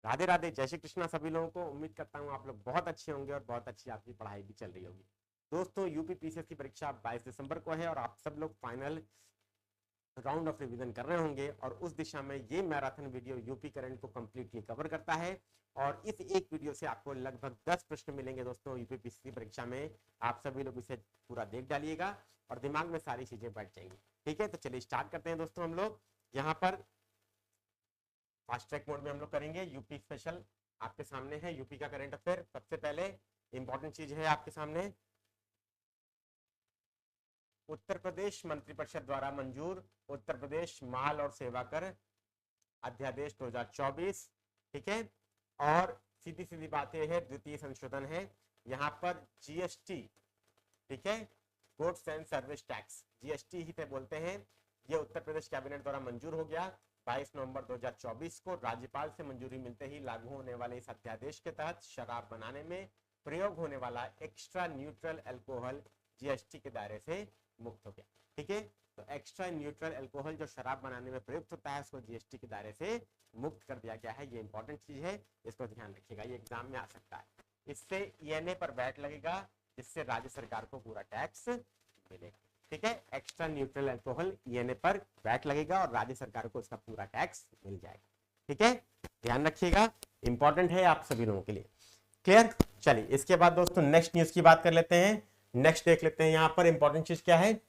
राधे राधे, जय श्री कृष्णा सभी लोगों को। उम्मीद करता हूँ आप लोग बहुत अच्छे होंगे और बहुत अच्छी आपकी पढ़ाई भी चल रही होगी। दोस्तों, यूपी पीसीएस की परीक्षा 22 दिसंबर को है और आप सब लोग फाइनल राउंड ऑफ रिवीजन कर रहे होंगे और उस दिशा में ये मैराथन वीडियो यूपी करंट को कंप्लीटली कवर करता है। और इस एक वीडियो से आपको लगभग 10 प्रश्न मिलेंगे दोस्तों यूपी पीसीएस की परीक्षा में। आप सभी लोग इसे पूरा देख डालिएगा और दिमाग में सारी चीजें बैठ जाएंगी। ठीक है, तो चलिए स्टार्ट करते हैं दोस्तों। हम लोग यहाँ पर फास्ट ट्रैक मोड में हम लोग करेंगे। यूपी स्पेशल आपके सामने है, यूपी का करंट अफेयर। सबसे पहले इंपॉर्टेंट चीज है आपके सामने, उत्तर प्रदेश मंत्रिपरिषद द्वारा मंजूर उत्तर प्रदेश माल और सेवा कर अध्यादेश 2024। ठीक है, और सीधी सीधी बात यह है, द्वितीय संशोधन है यहाँ पर जीएसटी। ठीक है, goods and service tax, GST ही से बोलते हैं। ये उत्तर प्रदेश कैबिनेट द्वारा मंजूर हो गया 22 नवंबर 2024 को। राज्यपाल से मंजूरी मिलते ही लागू होने वाले इस अध्यादेश के तहत शराब बनाने में प्रयोग होने वाला एक्स्ट्रा न्यूट्रल अल्कोहल जीएसटी के दायरे से मुक्त हो गया। ठीक है, तो एक्स्ट्रा न्यूट्रल अल्कोहल जो शराब बनाने में प्रयुक्त होता है उसको जीएसटी के दायरे से मुक्त कर दिया गया है। ये इंपॉर्टेंट चीज है, इसको ध्यान रखिएगा, ये एग्जाम में आ सकता है। इससे ईएनए पर वैट लगेगा जिससे राज्य सरकार को पूरा टैक्स मिलेगा। ठीक है, एक्स्ट्रा न्यूट्रल अल्कोहल ईएनए पर वैट लगेगा और राज्य सरकार को इसका पूरा टैक्स मिल जाएगा। ठीक है, ध्यान रखिएगा, इंपॉर्टेंट है आप सभी लोगों के लिए। क्लियर? चलिए इसके बाद दोस्तों नेक्स्ट न्यूज की बात कर लेते हैं। नेक्स्ट देख लेते हैं, यहां पर इंपॉर्टेंट चीज क्या है,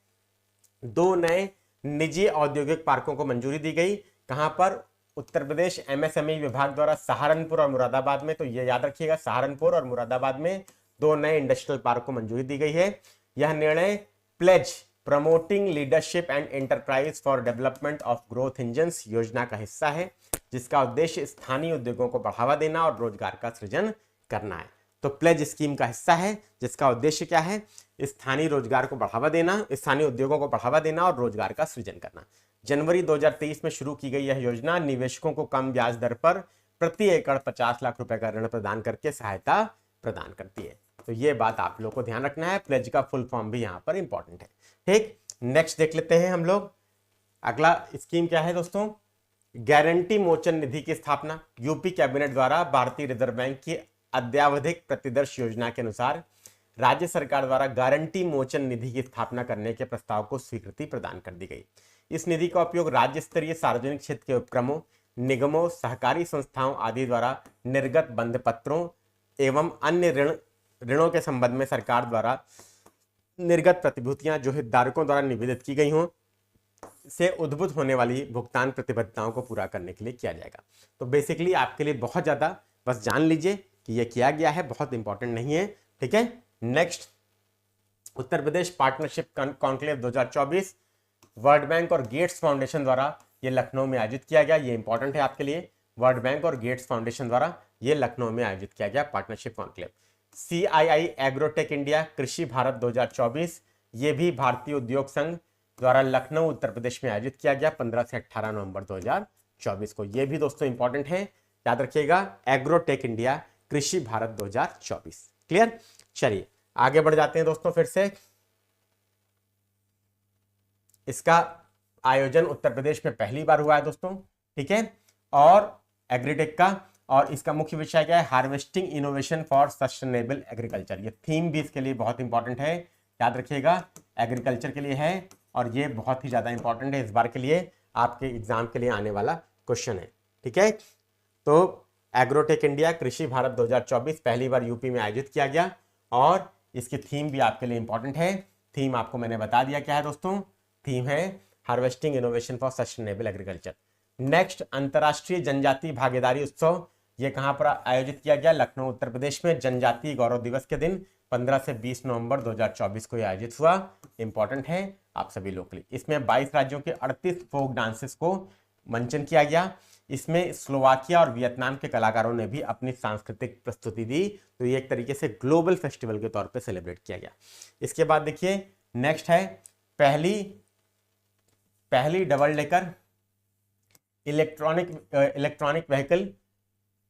2 नए निजी औद्योगिक पार्कों को मंजूरी दी गई। कहां पर? उत्तर प्रदेश एमएसएमई विभाग द्वारा सहारनपुर और मुरादाबाद में। तो ये याद रखिएगा, सहारनपुर और मुरादाबाद में 2 नए इंडस्ट्रियल पार्क को मंजूरी दी गई है। यह निर्णय Pledge Promoting Leadership and Enterprise for Development of Growth Engines योजना का हिस्सा है, जिसका उद्देश्य स्थानीय उद्योगों को बढ़ावा देना और रोजगार का सृजन करना है। तो प्लेज स्कीम का हिस्सा है जिसका उद्देश्य क्या है, स्थानीय रोजगार को बढ़ावा देना, स्थानीय उद्योगों को बढ़ावा देना और रोजगार का सृजन करना। जनवरी 2023 में शुरू की गई यह योजना निवेशकों को कम ब्याज दर पर प्रति एकड़ 50 लाख रुपए का ऋण प्रदान करके सहायता प्रदान करती है। तो ये बात आप लोग को ध्यान रखना है, प्लेज का फुल फॉर्म भी यहाँ पर इंपॉर्टेंट है। ठीक, नेक्स्ट देख लेते हैं हम लोग। अगला स्कीम क्या है दोस्तों, गारंटी मोचन निधि की स्थापना। यूपी कैबिनेट द्वारा भारतीय रिजर्व बैंक की अद्यावधिक प्रतिदर्श योजना के अनुसार राज्य सरकार द्वारा गारंटी मोचन निधि की स्थापना करने के प्रस्ताव को स्वीकृति प्रदान कर दी गई। इस निधि का उपयोग राज्य स्तरीय सार्वजनिक क्षेत्र के उपक्रमों, निगमों, सहकारी संस्थाओं आदि द्वारा निर्गत बंध पत्रों एवं अन्य ऋणों के संबंध में सरकार द्वारा निर्गत प्रतिभूतियां जो हितधारकों द्वारा निवेदित की गई हों से उद्भूत होने वाली भुगतान प्रतिबद्धताओं को पूरा करने के लिए किया जाएगा। तो बेसिकली आपके लिए बहुत ज्यादा बस जान लीजिए कि यह किया गया है, बहुत इंपॉर्टेंट नहीं है। ठीक है, next Uttar Pradesh partnership conclave 2024 world bank और गेट्स फाउंडेशन द्वारा ये लखनऊ में आयोजित किया गया। ये इंपॉर्टेंट है आपके लिए, वर्ल्ड बैंक और गेट्स फाउंडेशन द्वारा ये लखनऊ में आयोजित किया गया partnership conclave. CII agrotech India कृषि भारत 2024 ये भी भारतीय उद्योग संघ द्वारा लखनऊ उत्तर प्रदेश में आयोजित किया गया 15 से 18 नवंबर 2024 को। ये भी दोस्तों इंपॉर्टेंट है, याद रखिएगा, एग्रोटेक इंडिया कृषि भारत 2024। क्लियर? चलिए आगे बढ़ जाते हैं दोस्तों। फिर से इसका आयोजन उत्तर प्रदेश में पहली बार हुआ है दोस्तों। ठीक है, और एग्रीटेक का, और इसका मुख्य विषय क्या है, harvesting innovation for sustainable agriculture. ये थीम भी इसके लिए बहुत इंपॉर्टेंट है, याद रखिएगा, एग्रीकल्चर के लिए है और ये बहुत ही ज्यादा इंपॉर्टेंट है, इस बार के लिए आपके एग्जाम के लिए आने वाला क्वेश्चन है। ठीक है, तो एग्रोटेक इंडिया कृषि भारत 2024 पहली बार यूपी में आयोजित किया गया और इसकी थीम भी आपके लिए इंपॉर्टेंट है। थीम आपको मैंने बता दिया क्या है दोस्तों, थीम है harvesting innovation for sustainable agriculture. Next अंतरराष्ट्रीय जनजातीय भागीदारी उत्सव, ये कहां पर आयोजित किया गया, लखनऊ उत्तर प्रदेश में। जनजातीय गौरव दिवस के दिन 15 से 20 नवंबर 2024 को आयोजित हुआ, इंपॉर्टेंट है आप सभी लोग के लिए। इसमें 22 राज्यों के 38 फोक डांसेस को मंचन किया गया। इसमें स्लोवाकिया और वियतनाम के कलाकारों ने भी अपनी सांस्कृतिक प्रस्तुति दी। तो ये एक तरीके से ग्लोबल फेस्टिवल के तौर पे सेलिब्रेट किया गया। इसके बाद देखिए नेक्स्ट है पहली double decker electronic vehicle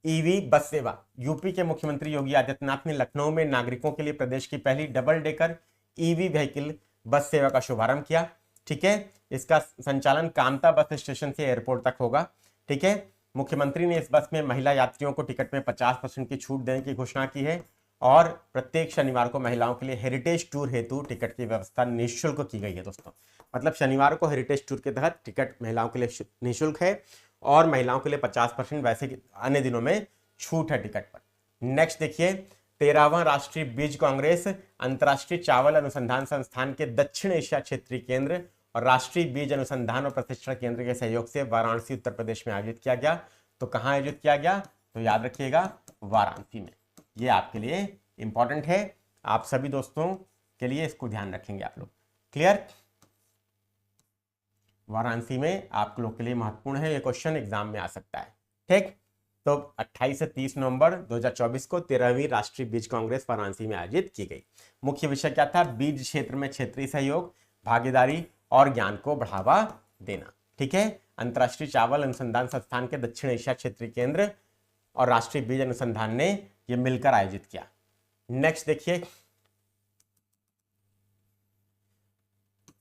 EV बस सेवा। यूपी के मुख्यमंत्री योगी आदित्यनाथ ने लखनऊ में नागरिकों के लिए प्रदेश की पहली डबल डेकर ईवी व्हीकल बस सेवा का शुभारंभ किया। ठीक है, इसका संचालन कामता बस स्टेशन से एयरपोर्ट तक होगा। ठीक है, मुख्यमंत्री ने इस बस में महिला यात्रियों को टिकट में 50% की छूट देने की घोषणा की है और प्रत्येक शनिवार को महिलाओं के लिए हेरिटेज टूर हेतु टिकट की व्यवस्था निःशुल्क की गई है दोस्तों। मतलब शनिवार को हेरिटेज टूर के तहत टिकट महिलाओं के लिए निःशुल्क है और महिलाओं के लिए 50%, वैसे अन्य दिनों में छूट है टिकट पर। नेक्स्ट देखिए, 13वां राष्ट्रीय बीज कांग्रेस अंतर्राष्ट्रीय चावल अनुसंधान संस्थान के दक्षिण एशिया क्षेत्रीय केंद्र और राष्ट्रीय बीज अनुसंधान और प्रशिक्षण केंद्र के सहयोग से वाराणसी उत्तर प्रदेश में आयोजित किया गया। तो कहां आयोजित किया गया? तो याद रखिएगा, वाराणसी में। ये आपके लिए इंपॉर्टेंट है, आप सभी दोस्तों के लिए इसको ध्यान रखेंगे आप लोग। क्लियर? वाराणसी में आप लोग के लिए महत्वपूर्ण है, ये क्वेश्चन एग्जाम में आ सकता है। ठीक, तो 28 से 30 नवंबर 2024 को 13वीं राष्ट्रीय बीज कांग्रेस वाराणसी में आयोजित की गई। मुख्य विषय क्या था? बीज क्षेत्र में क्षेत्रीय सहयोग, भागीदारी और ज्ञान को बढ़ावा देना। ठीक है, अंतर्राष्ट्रीय चावल अनुसंधान संस्थान के दक्षिण एशिया क्षेत्रीय केंद्र और राष्ट्रीय बीज अनुसंधान ने यह मिलकर आयोजित किया। नेक्स्ट देखिए,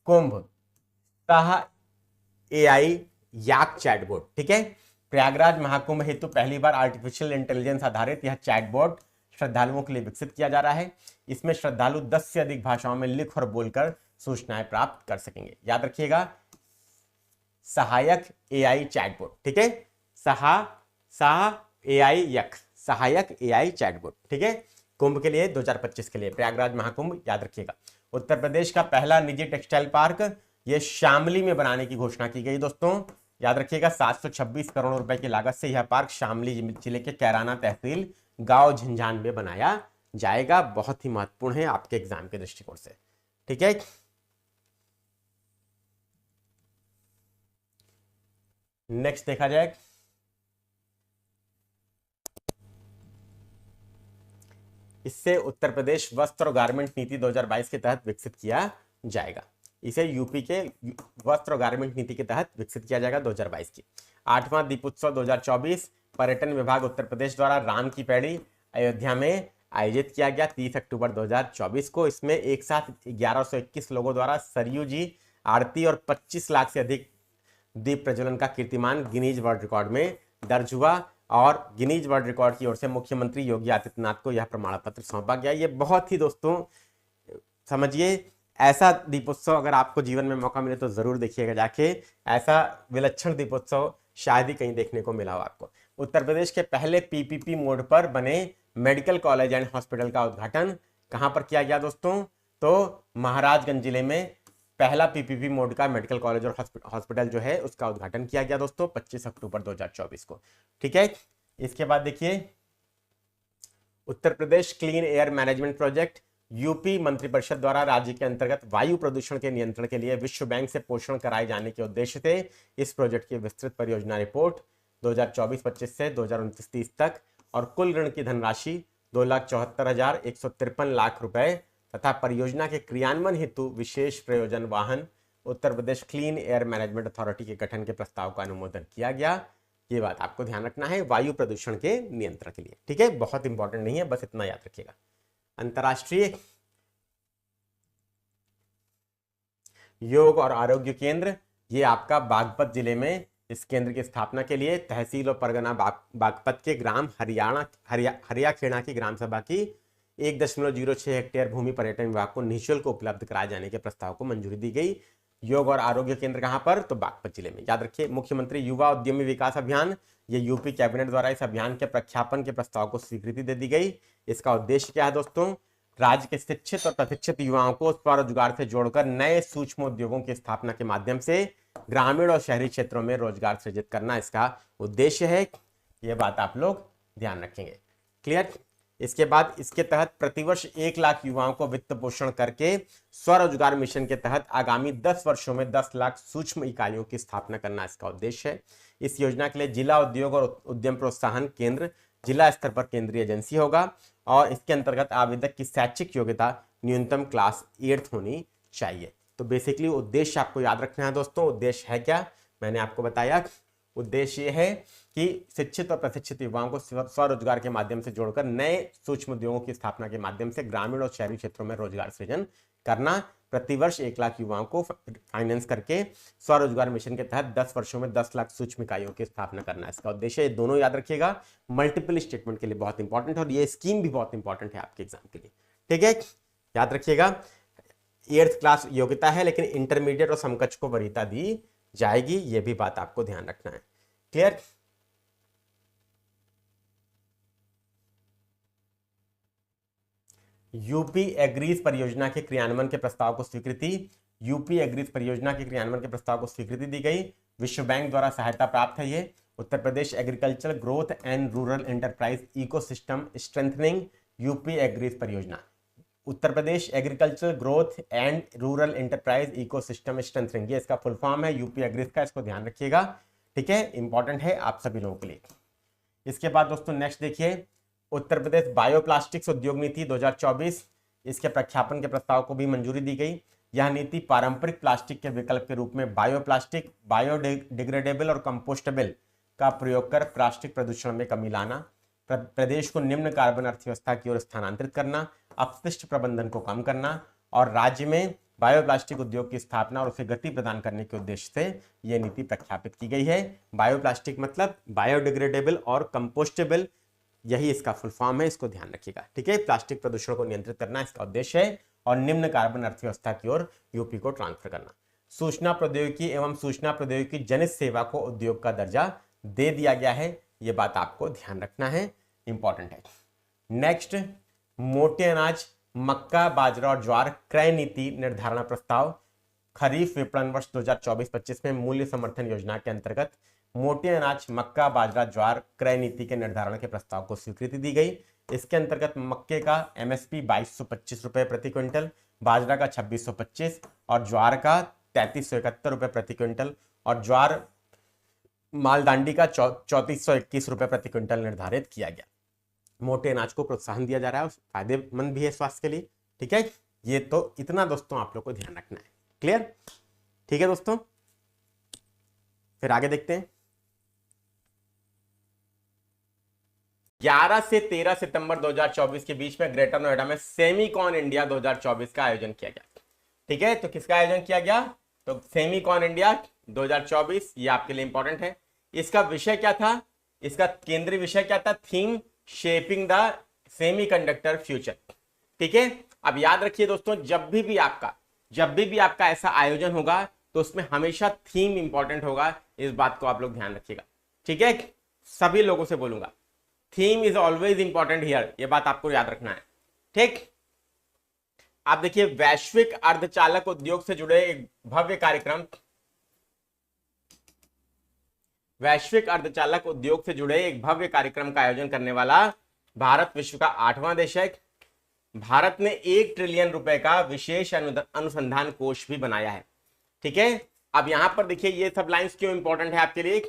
कुंभ सह AI याक चैटबॉट। ठीक है, प्रयागराज महाकुंभ हेतु पहली बार आर्टिफिशियल इंटेलिजेंस आधारित यह चैटबॉट श्रद्धालुओं के लिए विकसित किया जा रहा है। इसमें श्रद्धालु 10 से अधिक भाषाओं में लिख और बोलकर सूचनाएं प्राप्त कर सकेंगे। याद रखिएगा, सहायक AI चैटबॉट। ठीक है, सहायक AI चैटबॉट। ठीक है, कुंभ के लिए 2025 के लिए प्रयागराज महाकुंभ, याद रखिएगा। उत्तर प्रदेश का पहला निजी टेक्सटाइल पार्क ये शामली में बनाने की घोषणा की गई दोस्तों। याद रखिएगा, 726 करोड़ रुपए की लागत से यह पार्क शामली जिले के कैराना तहसील गांव झंझान में बनाया जाएगा। बहुत ही महत्वपूर्ण है आपके एग्जाम के दृष्टिकोण से। ठीक है, नेक्स्ट देखा जाए, इससे उत्तर प्रदेश वस्त्र और गारमेंट नीति 2022 के तहत विकसित किया जाएगा। इसे यूपी के वस्त्र और गारमेंट नीति के तहत विकसित किया जाएगा 2022 की। 8वां दीपोत्सव 2024 पर्यटन विभाग उत्तर प्रदेश द्वारा राम की पैड़ी अयोध्या में आयोजित किया गया 30 अक्टूबर 2024 को। इसमें एक साथ 1121 लोगों द्वारा सरयू जी आरती और 25 लाख से अधिक दीप प्रज्वलन का कीर्तिमान गिनीज वर्ल्ड रिकॉर्ड में दर्ज हुआ और गिनीज वर्ल्ड रिकॉर्ड की ओर से मुख्यमंत्री योगी आदित्यनाथ को यह प्रमाण पत्र सौंपा गया। ये बहुत ही दोस्तों समझिए, ऐसा दीपोत्सव अगर आपको जीवन में मौका मिले तो जरूर देखिएगा जाके। ऐसा विलक्षण दीपोत्सव शायद ही कहीं देखने को मिला हो आपको। उत्तर प्रदेश के पहले PPP मोड पर बने मेडिकल कॉलेज एंड हॉस्पिटल का उद्घाटन कहां पर किया गया दोस्तों? तो महाराजगंज जिले में पहला PPP मोड का मेडिकल कॉलेज और हॉस्पिटल जो है उसका उद्घाटन किया गया दोस्तों 25 अक्टूबर 2024 को। ठीक है, इसके बाद देखिए, Uttar Pradesh clean air management project UP मंत्रिपरिषद द्वारा राज्य के अंतर्गत वायु प्रदूषण के नियंत्रण के लिए विश्व बैंक से पोषण कराए जाने के उद्देश्य से इस प्रोजेक्ट की विस्तृत परियोजना रिपोर्ट 2024-25 से 2029-30 तक और कुल ऋण की धनराशि 2,74,153 लाख रुपए तथा परियोजना के क्रियान्वयन हेतु विशेष प्रयोजन वाहन उत्तर Pradesh clean air management authority के गठन के प्रस्ताव का अनुमोदन किया गया। ये बात आपको ध्यान रखना है वायु प्रदूषण के नियंत्रण के लिए। ठीक है, बहुत इंपॉर्टेंट नहीं है, बस इतना याद रखिएगा। अंतर्राष्ट्रीय योग और आरोग्य केंद्र, ये आपका बागपत जिले में इस केंद्र की स्थापना के लिए तहसील और परगना बागपत के ग्राम हरियाखेड़ा की ग्राम सभा की 1.06 हेक्टेयर भूमि पर्यटन विभाग को निःशुल्क उपलब्ध कराए जाने के प्रस्ताव को मंजूरी दी गई। योग और आरोग्य केंद्र कहां पर? तो बागपत जिले में। याद रखिए, मुख्यमंत्री युवा उद्यमी विकास अभियान, ये यूपी कैबिनेट द्वारा इस अभियान के प्रख्यापन के प्रस्ताव को स्वीकृति दे दी गई। इसका उद्देश्य क्या है दोस्तों? राज्य के शिक्षित और प्रशिक्षित युवाओं को स्वरोजगार से जोड़कर नए सूक्ष्म उद्योगों की स्थापना के माध्यम से ग्रामीण और शहरी क्षेत्रों में रोजगार सृजित करना इसका उद्देश्य है। यह बात आप लोग ध्यान रखेंगे। क्लियर? इसके बाद इसके तहत प्रतिवर्ष 1 लाख युवाओं को वित्त पोषण करके स्वरोजगार मिशन के तहत आगामी 10 वर्षों में 10 लाख सूक्ष्म इकाइयों की स्थापना करना इसका उद्देश्य है। इस योजना के लिए जिला उद्योग और उद्यम प्रोत्साहन केंद्र जिला स्तर पर केंद्रीय एजेंसी होगा और इसके अंतर्गत आवेदक की शैक्षिक योग्यता न्यूनतम क्लास 8th होनी चाहिए। तो बेसिकली उद्देश्य आपको याद रखना है दोस्तों। उद्देश्य है क्या? मैंने आपको बताया। उद्देश्य ये है कि शिक्षित और प्रशिक्षित युवाओं को स्वरोजगार के माध्यम से जोड़कर नए सूक्ष्म उद्योगों की स्थापना के माध्यम से ग्रामीण और शहरी क्षेत्रों में रोजगार सृजन करना। प्रतिवर्ष 1 लाख युवाओं को फाइनेंस करके स्वरोजगार मिशन के तहत 10 वर्षों में 10 लाख सूक्ष्म इकाइयों की स्थापना करना है इसका उद्देश्य। ये दोनों याद रखिएगा, मल्टीपल स्टेटमेंट के लिए बहुत इंपॉर्टेंट है और ये स्कीम भी बहुत इंपॉर्टेंट है आपके एग्जाम के लिए। ठीक है, याद रखिएगा 8th क्लास योग्यता है, लेकिन इंटरमीडिएट और समकक्ष को वरीयता दी जाएगी, ये भी बात आपको ध्यान रखना है। क्लियर? यूपी एग्रीज परियोजना के क्रियान्वयन के प्रस्ताव को स्वीकृति। यूपी एग्रीज परियोजना के क्रियान्वयन के प्रस्ताव को स्वीकृति दी गई, विश्व बैंक द्वारा सहायता प्राप्त है। ये Uttar Pradesh agriculture growth and rural enterprise ecosystem strengthening UP AGREES परियोजना। Uttar Pradesh agriculture growth and rural enterprise ecosystem strengthening, ये इसका फुल फॉर्म है यूपी एग्रीज का, इसको ध्यान रखिएगा। ठीक है, इंपॉर्टेंट है आप सभी लोगों के लिए। इसके बाद दोस्तों नेक्स्ट देखिए, उत्तर प्रदेश बायोप्लास्टिक्स उद्योग नीति 2024, इसके प्रख्यापन के प्रस्ताव को भी मंजूरी दी गई। यह नीति पारंपरिक प्लास्टिक के विकल्प के रूप में बायोप्लास्टिक, बायोडिग्रेडेबल और कंपोस्टेबल का प्रयोग कर प्लास्टिक प्रदूषण में कमी लाना, प्रदेश को निम्न कार्बन अर्थव्यवस्था की ओर स्थानांतरित करना, अपशिष्ट प्रबंधन को कम करना और राज्य में बायोप्लास्टिक उद्योग की स्थापना और उसे गति प्रदान करने के उद्देश्य से यह नीति प्रख्यापित की गई है। बायोप्लास्टिक मतलब बायोडिग्रेडेबल और कंपोस्टेबल, यही इसका फुल फॉर्म है, इसको ध्यान रखिएगा। ठीक है, प्लास्टिक प्रदूषण को नियंत्रित करना इसका उद्देश्य है और निम्न कार्बन अर्थव्यवस्था की ओर यूपी को ट्रांसफर करना। सूचना प्रौद्योगिकी एवं सूचना प्रौद्योगिकी जनित सेवा को उद्योग का दर्जा दे दिया गया है, ये बात आपको ध्यान रखना है, इंपॉर्टेंट है। नेक्स्ट, मोटे अनाज मक्का, बाजरा और ज्वार क्रय नीति निर्धारण प्रस्ताव। खरीफ विपणन वर्ष 2024-25 में मूल्य समर्थन योजना के अंतर्गत मोटे अनाज मक्का, बाजरा, ज्वार क्रय नीति के निर्धारण के प्रस्ताव को स्वीकृति दी गई। इसके अंतर्गत मक्के का एमएसपी 2225 रुपए प्रति क्विंटल, बाजरा का 2625 और ज्वार का 3371 रुपए प्रति क्विंटल और ज्वार मालदांडी का 3421 रुपए प्रति क्विंटल निर्धारित किया गया। मोटे अनाज को प्रोत्साहन दिया जा रहा है, फायदेमंद भी है स्वास्थ्य के लिए। ठीक है, ये तो इतना दोस्तों आप लोग को ध्यान रखना है। क्लियर? ठीक है दोस्तों, फिर आगे देखते हैं। 11 से 13 सितंबर 2024 के बीच में ग्रेटर नोएडा में सेमीकॉन इंडिया 2024 का आयोजन किया गया। ठीक है, तो किसका आयोजन किया गया? तो सेमीकॉन इंडिया 2024, ये आपके लिए इंपॉर्टेंट है। इसका विषय क्या था? इसका केंद्रीय विषय क्या था? Theme shaping the semiconductor future. ठीक है, अब याद रखिए दोस्तों, जब भी आपका ऐसा आयोजन होगा तो उसमें हमेशा थीम इंपॉर्टेंट होगा, इस बात को आप लोग ध्यान रखिएगा। ठीक है, सभी लोगों से बोलूंगा, theme is always important here, ये बात आपको याद रखना है। ठीक, आप देखिए, वैश्विक अर्धचालक उद्योग से जुड़े एक भव्य कार्यक्रम, वैश्विक अर्धचालक उद्योग से जुड़े एक भव्य कार्यक्रम का आयोजन करने वाला भारत विश्व का 8वां देश है। भारत ने 1 ट्रिलियन रुपए का विशेष अनुसंधान कोष भी बनाया है। ठीक है, अब यहां पर देखिए, ये सब लाइंस क्यों इंपॉर्टेंट है आपके लिए?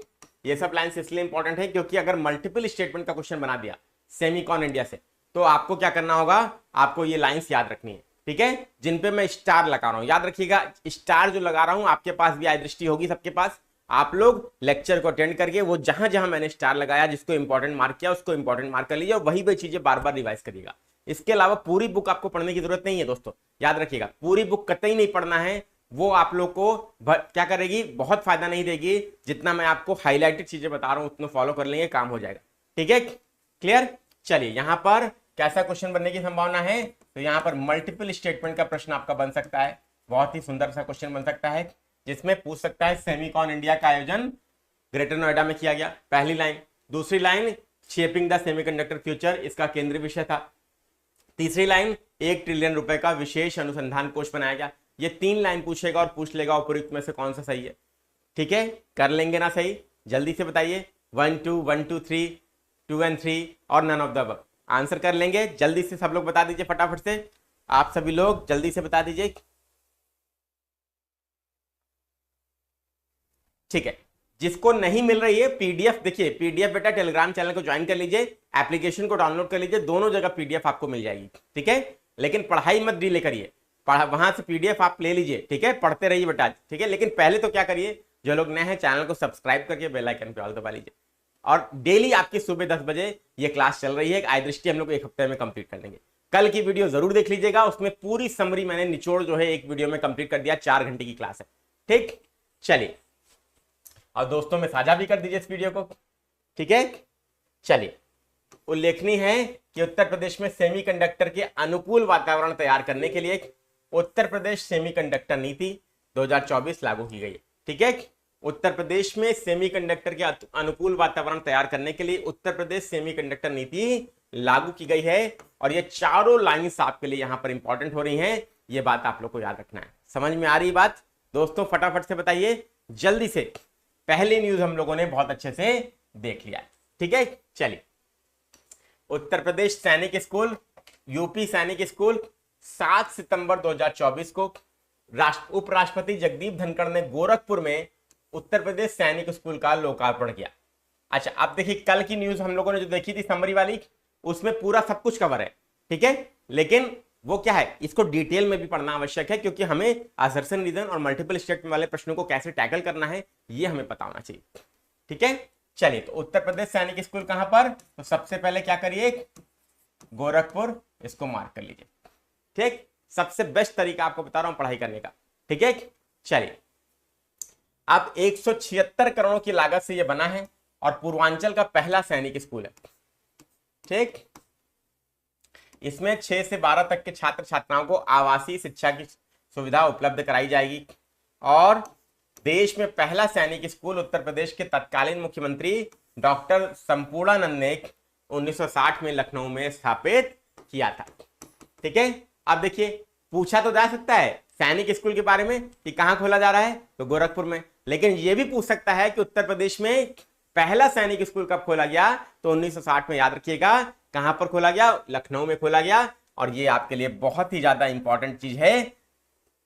ये सब लाइंस इसलिए इंपॉर्टेंट है क्योंकि अगर मल्टीपल स्टेटमेंट का क्वेश्चन बना दिया सेमीकॉन इंडिया से, तो आपको क्या करना होगा? आपको ये लाइंस याद रखनी है। ठीक है, जिन पे मैं स्टार लगा रहा हूं, याद रखिएगा, स्टार जो लगा रहा हूं आपके पास भी आई दृष्टि होगी, सबके पास। आप लोग लेक्चर को अटेंड करके वो जहां जहां मैंने स्टार लगाया, जिसको इंपॉर्टेंट मार्क किया, उसको इंपॉर्टेंट मार्क कर लीजिए और वही वही चीजें बार बार रिवाइज करिएगा। इसके अलावा पूरी बुक आपको पढ़ने की जरूरत नहीं है दोस्तों, याद रखिएगा, पूरी बुक कतई नहीं पढ़ना है। वो आप लोग को क्या करेगी? बहुत फायदा नहीं देगी। जितना मैं आपको हाईलाइटेड चीजें बता रहा हूं उतना फॉलो कर लेंगे, काम हो जाएगा। ठीक है, क्लियर? चलिए, यहां पर कैसा क्वेश्चन बनने की संभावना है? तो यहां पर मल्टीपल स्टेटमेंट का प्रश्न आपका बन सकता है, बहुत ही सुंदर सा क्वेश्चन बन सकता है, जिसमें पूछ सकता है सेमीकॉन इंडिया का आयोजन ग्रेटर नोएडा में किया गया, पहली लाइन। दूसरी line, shaping the semiconductor future, इसका केंद्रीय विषय था। तीसरी लाइन, 1 ट्रिलियन रुपए का विशेष अनुसंधान कोष बनाया गया। ये 3 लाइन पूछेगा और पूछ लेगा उपयुक्त में से कौन सा सही है। ठीक है, कर लेंगे ना सही? जल्दी से बताइए, 1 2 1 2 3, 2 and 3 और none of the above. Answer कर लेंगे? जल्दी से सब लोग बता दीजिए, फटाफट से आप सभी लोग जल्दी से बता दीजिए। ठीक है, जिसको नहीं मिल रही है पीडीएफ, देखिए पीडीएफ बेटा टेलीग्राम चैनल को ज्वाइन कर लीजिए, एप्लीकेशन को डाउनलोड कर लीजिए, दोनों जगह पीडीएफ आपको मिल जाएगी। ठीक है, लेकिन पढ़ाई मत डिले करिए, वहां से पीडीएफ आप ले लीजिए। ठीक है, पढ़ते रहिए बेटा। ठीक है, लेकिन पहले तो क्या करिए, जो लोग नए हैं चैनल को सब्सक्राइब करके बेल आइकन पे ऑल दबा लीजिए। और डेली आपकी सुबह 10 बजे ये क्लास चल रही है, आई दृष्टि हम लोग 1 हफ्ते में कंप्लीट कर लेंगे। कल की वीडियो जरूर देख लीजिएगा, उसमें पूरी समरी मैंने निचोड़ जो है एक वीडियो में कंप्लीट कर दिया, 4 घंटे की क्लास है। ठीक, चलिए, और दोस्तों में साझा भी कर दीजिए इस वीडियो को। ठीक है, चलिए, उल्लेखनीय है कि उत्तर प्रदेश में सेमीकंडक्टर के अनुकूल वातावरण तैयार करने के लिए उत्तर प्रदेश सेमीकंडक्टर नीति 2024 लागू की गई है। ठीक है, उत्तर प्रदेश में सेमीकंडक्टर के अनुकूल वातावरण तैयार करने के लिए उत्तर प्रदेश सेमीकंडक्टर नीति लागू की गई है, और ये चारों लाइंस आपके लिए यहां पर इंपॉर्टेंट हो रही हैं। ये बात आप लोग को याद रखना है। समझ में आ रही बात दोस्तों? फटाफट से बताइए जल्दी से। पहली न्यूज हम लोगों ने बहुत अच्छे से देख लिया। ठीक है, चलिए, उत्तर प्रदेश सैनिक स्कूल, यूपी सैनिक स्कूल 7 सितंबर 2024 को उपराष्ट्रपति जगदीप धनखड़ ने गोरखपुर में उत्तर प्रदेश सैनिक स्कूल का लोकार्पण किया। अच्छा, अब देखिए, कल की न्यूज हम लोगों ने जो देखी थी समरी वाली, उसमें पूरा सब कुछ कवर है। ठीक है, लेकिन वो क्या है, इसको डिटेल में भी पढ़ना आवश्यक है, क्योंकि हमें असर्शन रीजन और मल्टीपल स्टेटमेंट वाले प्रश्नों को कैसे टैकल करना है ये हमें पता होना चाहिए। ठीक है, चलिए, तो उत्तर प्रदेश सैनिक स्कूल कहां पर, तो सबसे पहले क्या करिए, गोरखपुर, इसको मार्क कर लीजिए। ठीक, सबसे बेस्ट तरीका आपको बता रहा हूं पढ़ाई करने का। ठीक है, चलिए, अब 176 करोड़ की लागत से यह बना है और पूर्वांचल का पहला सैनिक स्कूल है। ठीक, इसमें 6 से 12 तक के छात्र छात्राओं को आवासीय शिक्षा की सुविधा उपलब्ध कराई जाएगी, और देश में पहला सैनिक स्कूल उत्तर प्रदेश के तत्कालीन मुख्यमंत्री डॉक्टर संपूर्णानंद ने 1960 में लखनऊ में स्थापित किया था। ठीक है, अब देखिए, पूछा तो जा सकता है सैनिक स्कूल के बारे में कि कहां खोला जा रहा है, तो गोरखपुर में, लेकिन यह भी पूछ सकता है कि उत्तर प्रदेश में पहला सैनिक स्कूल कब खोला गया, तो 1960 में। याद रखिएगा, कहां पर खोला गया, लखनऊ में खोला गया, और ये आपके लिए बहुत ही ज्यादा इंपॉर्टेंट चीज है।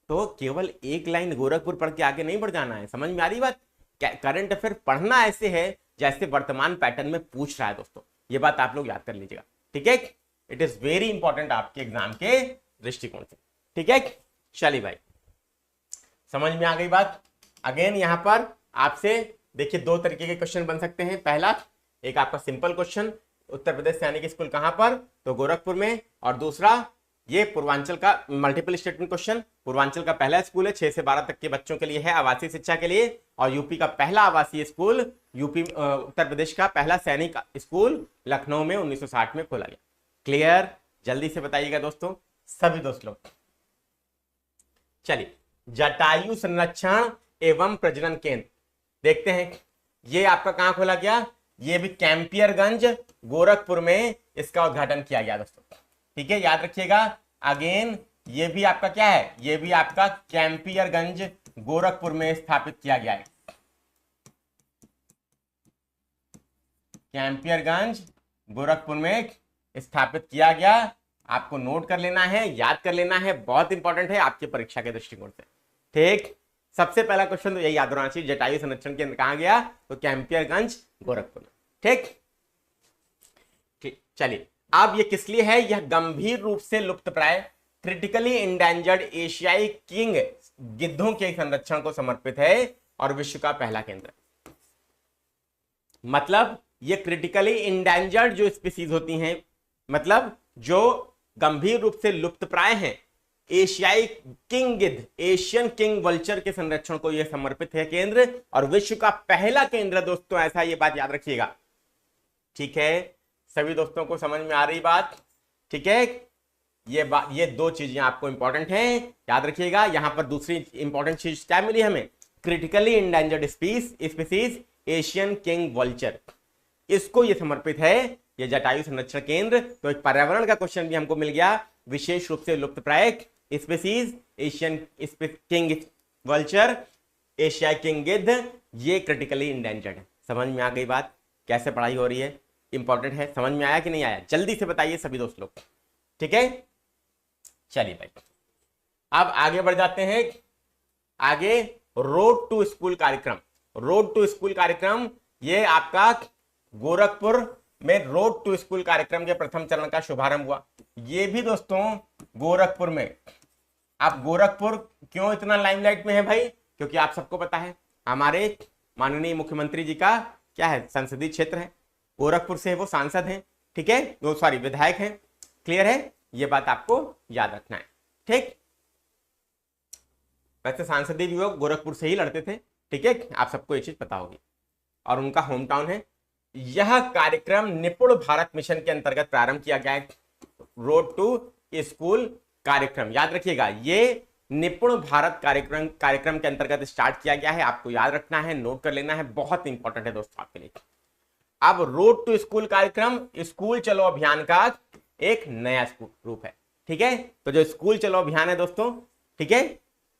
तो केवल एक लाइन गोरखपुर पढ़ के आगे नहीं बढ़ जाना है। समझ में आ रही बात? करंट अफेयर पढ़ना ऐसे है जैसे वर्तमान पैटर्न में पूछ रहा है दोस्तों, ये बात आप लोग याद कर लीजिएगा। ठीक है, इट इज वेरी इंपॉर्टेंट आपके एग्जाम के दृष्टिकोण से। ठीक है, चलिए भाई, समझ में आ गई बात? अगेन यहां पर आपसे देखिए 2 तरीके के क्वेश्चन बन सकते हैं। पहला, एक आपका सिंपल क्वेश्चन, उत्तर प्रदेश सैनिक स्कूल कहां पर, तो गोरखपुर में, और दूसरा ये पूर्वांचल का मल्टीपल स्टेटमेंट क्वेश्चन, पूर्वांचल का पहला स्कूल है, 6 से 12 तक के बच्चों के लिए है, आवासीय शिक्षा के लिए, और यूपी का पहला आवासीय स्कूल, उत्तर प्रदेश का पहला सैनिक स्कूल लखनऊ में 1960 में खोला गया। क्लियर? जल्दी से बताइएगा दोस्तों, सभी दोस्त लोग। चलिए, जटायु संरक्षण एवं प्रजनन केंद्र देखते हैं, ये आपका कहां खोला गया, ये भी कैंपियरगंज गोरखपुर में इसका उद्घाटन किया गया दोस्तों। ठीक है, याद रखिएगा। अगेन ये भी आपका क्या है, ये भी आपका कैंपियरगंज गोरखपुर में स्थापित किया गया है। कैंपियरगंज गोरखपुर में स्थापित किया गया, आपको नोट कर लेना है, याद कर लेना है, बहुत इंपॉर्टेंट है आपकी परीक्षा के दृष्टिकोण से। ठीक, सबसे पहला क्वेश्चन तो यही याद होना चाहिए, जटायु संरक्षण केंद्र कहां गया, तो कैंपियरगंज गोरखपुर में। ठीक, चलिए, अब ये किस लिए है, यह गंभीर रूप से लुप्तप्राय क्रिटिकली इंडेंजर्ड एशियाई किंग गिद्धों के संरक्षण को समर्पित है और विश्व का पहला केंद्र। मतलब ये क्रिटिकली इंडेंजर्ड जो स्पीसीज होती हैं, मतलब जो गंभीर रूप से लुप्तप्राय हैं, एशियाई किंग गिद्ध, एशियन किंग वल्चर के संरक्षण को यह समर्पित है केंद्र, और विश्व का पहला केंद्र दोस्तों ऐसा, ये बात याद रखिएगा। ठीक है, सभी दोस्तों को समझ में आ रही बात? ठीक है, ये 2 चीजें आपको इंपॉर्टेंट हैं, याद रखिएगा। यहां पर दूसरी इंपॉर्टेंट चीज क्या मिली हमें, critically endangered species Asian king vulture, इसको ये समर्पित है, ये जटायु संरक्षण केंद्र। तो एक पर्यावरण का क्वेश्चन भी हमको मिल गया, विशेष रूप से लुप्तप्राय स्पीसीज एशियन किंग वल्चर, एशियाई किंग गिद्ध, ये क्रिटिकली इंडेंजर्ड है। समझ में आ गई बात? कैसे पढ़ाई हो रही है, इंपॉर्टेंट है। समझ में आया कि नहीं आया, जल्दी से बताइए सभी दोस्त लोग। ठीक है, चलिए भाई, अब आगे बढ़ जाते हैं। आगे रोड टू स्कूल कार्यक्रम, रोड टू स्कूल कार्यक्रम, ये आपका गोरखपुर में रोड टू स्कूल कार्यक्रम के प्रथम चरण का शुभारंभ हुआ। ये भी दोस्तों गोरखपुर में। अब गोरखपुर क्यों इतना लाइमलाइट में है भाई, क्योंकि आप सबको पता है हमारे माननीय मुख्यमंत्री जी का क्या है, संसदीय क्षेत्र है, गोरखपुर से वो सांसद हैं। ठीक है, वो सॉरी विधायक हैं। क्लियर है? ये बात आपको याद रखना है। ठीक, वैसे सांसदीय युवक गोरखपुर से ही लड़ते थे, ठीक है, आप सबको ये चीज पता होगी, और उनका होम टाउन है। यह कार्यक्रम निपुण भारत मिशन के अंतर्गत प्रारंभ किया गया है। रोड टू स्कूल कार्यक्रम याद रखिएगा, ये निपुण भारत कार्यक्रम के अंतर्गत स्टार्ट किया गया है। आपको याद रखना है, नोट कर लेना है, बहुत इंपॉर्टेंट है दोस्तों आपके लिए। अब रोड टू स्कूल कार्यक्रम स्कूल चलो अभियान का एक नया रूप है। ठीक है, तो जो स्कूल चलो अभियान है दोस्तों, ठीक है,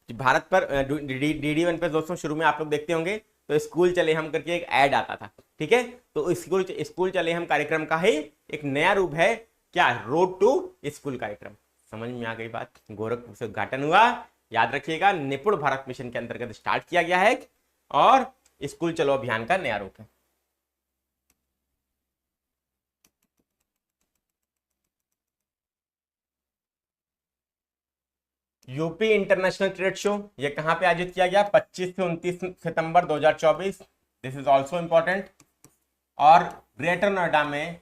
भारत पर DD1 पे दोस्तों शुरू में आप लोग देखते होंगे, तो स्कूल चले हम करके एक ऐड आता था। ठीक है, तो स्कूल चले हम कार्यक्रम का ही एक नया रूप है क्या, रोड टू स्कूल कार्यक्रम। समझ में आ गई बात, गोरखपुर से उद्घाटन हुआ, याद रखिएगा, निपुण भारत मिशन के अंतर्गत स्टार्ट किया गया है और स्कूल चलो अभियान का नया रूप है। यूपी इंटरनेशनल ट्रेड शो ये कहां पे आयोजित किया गया, 25 से 29 सितंबर 2024, दिस इज ऑल्सो इंपॉर्टेंट। और ग्रेटर नोएडा में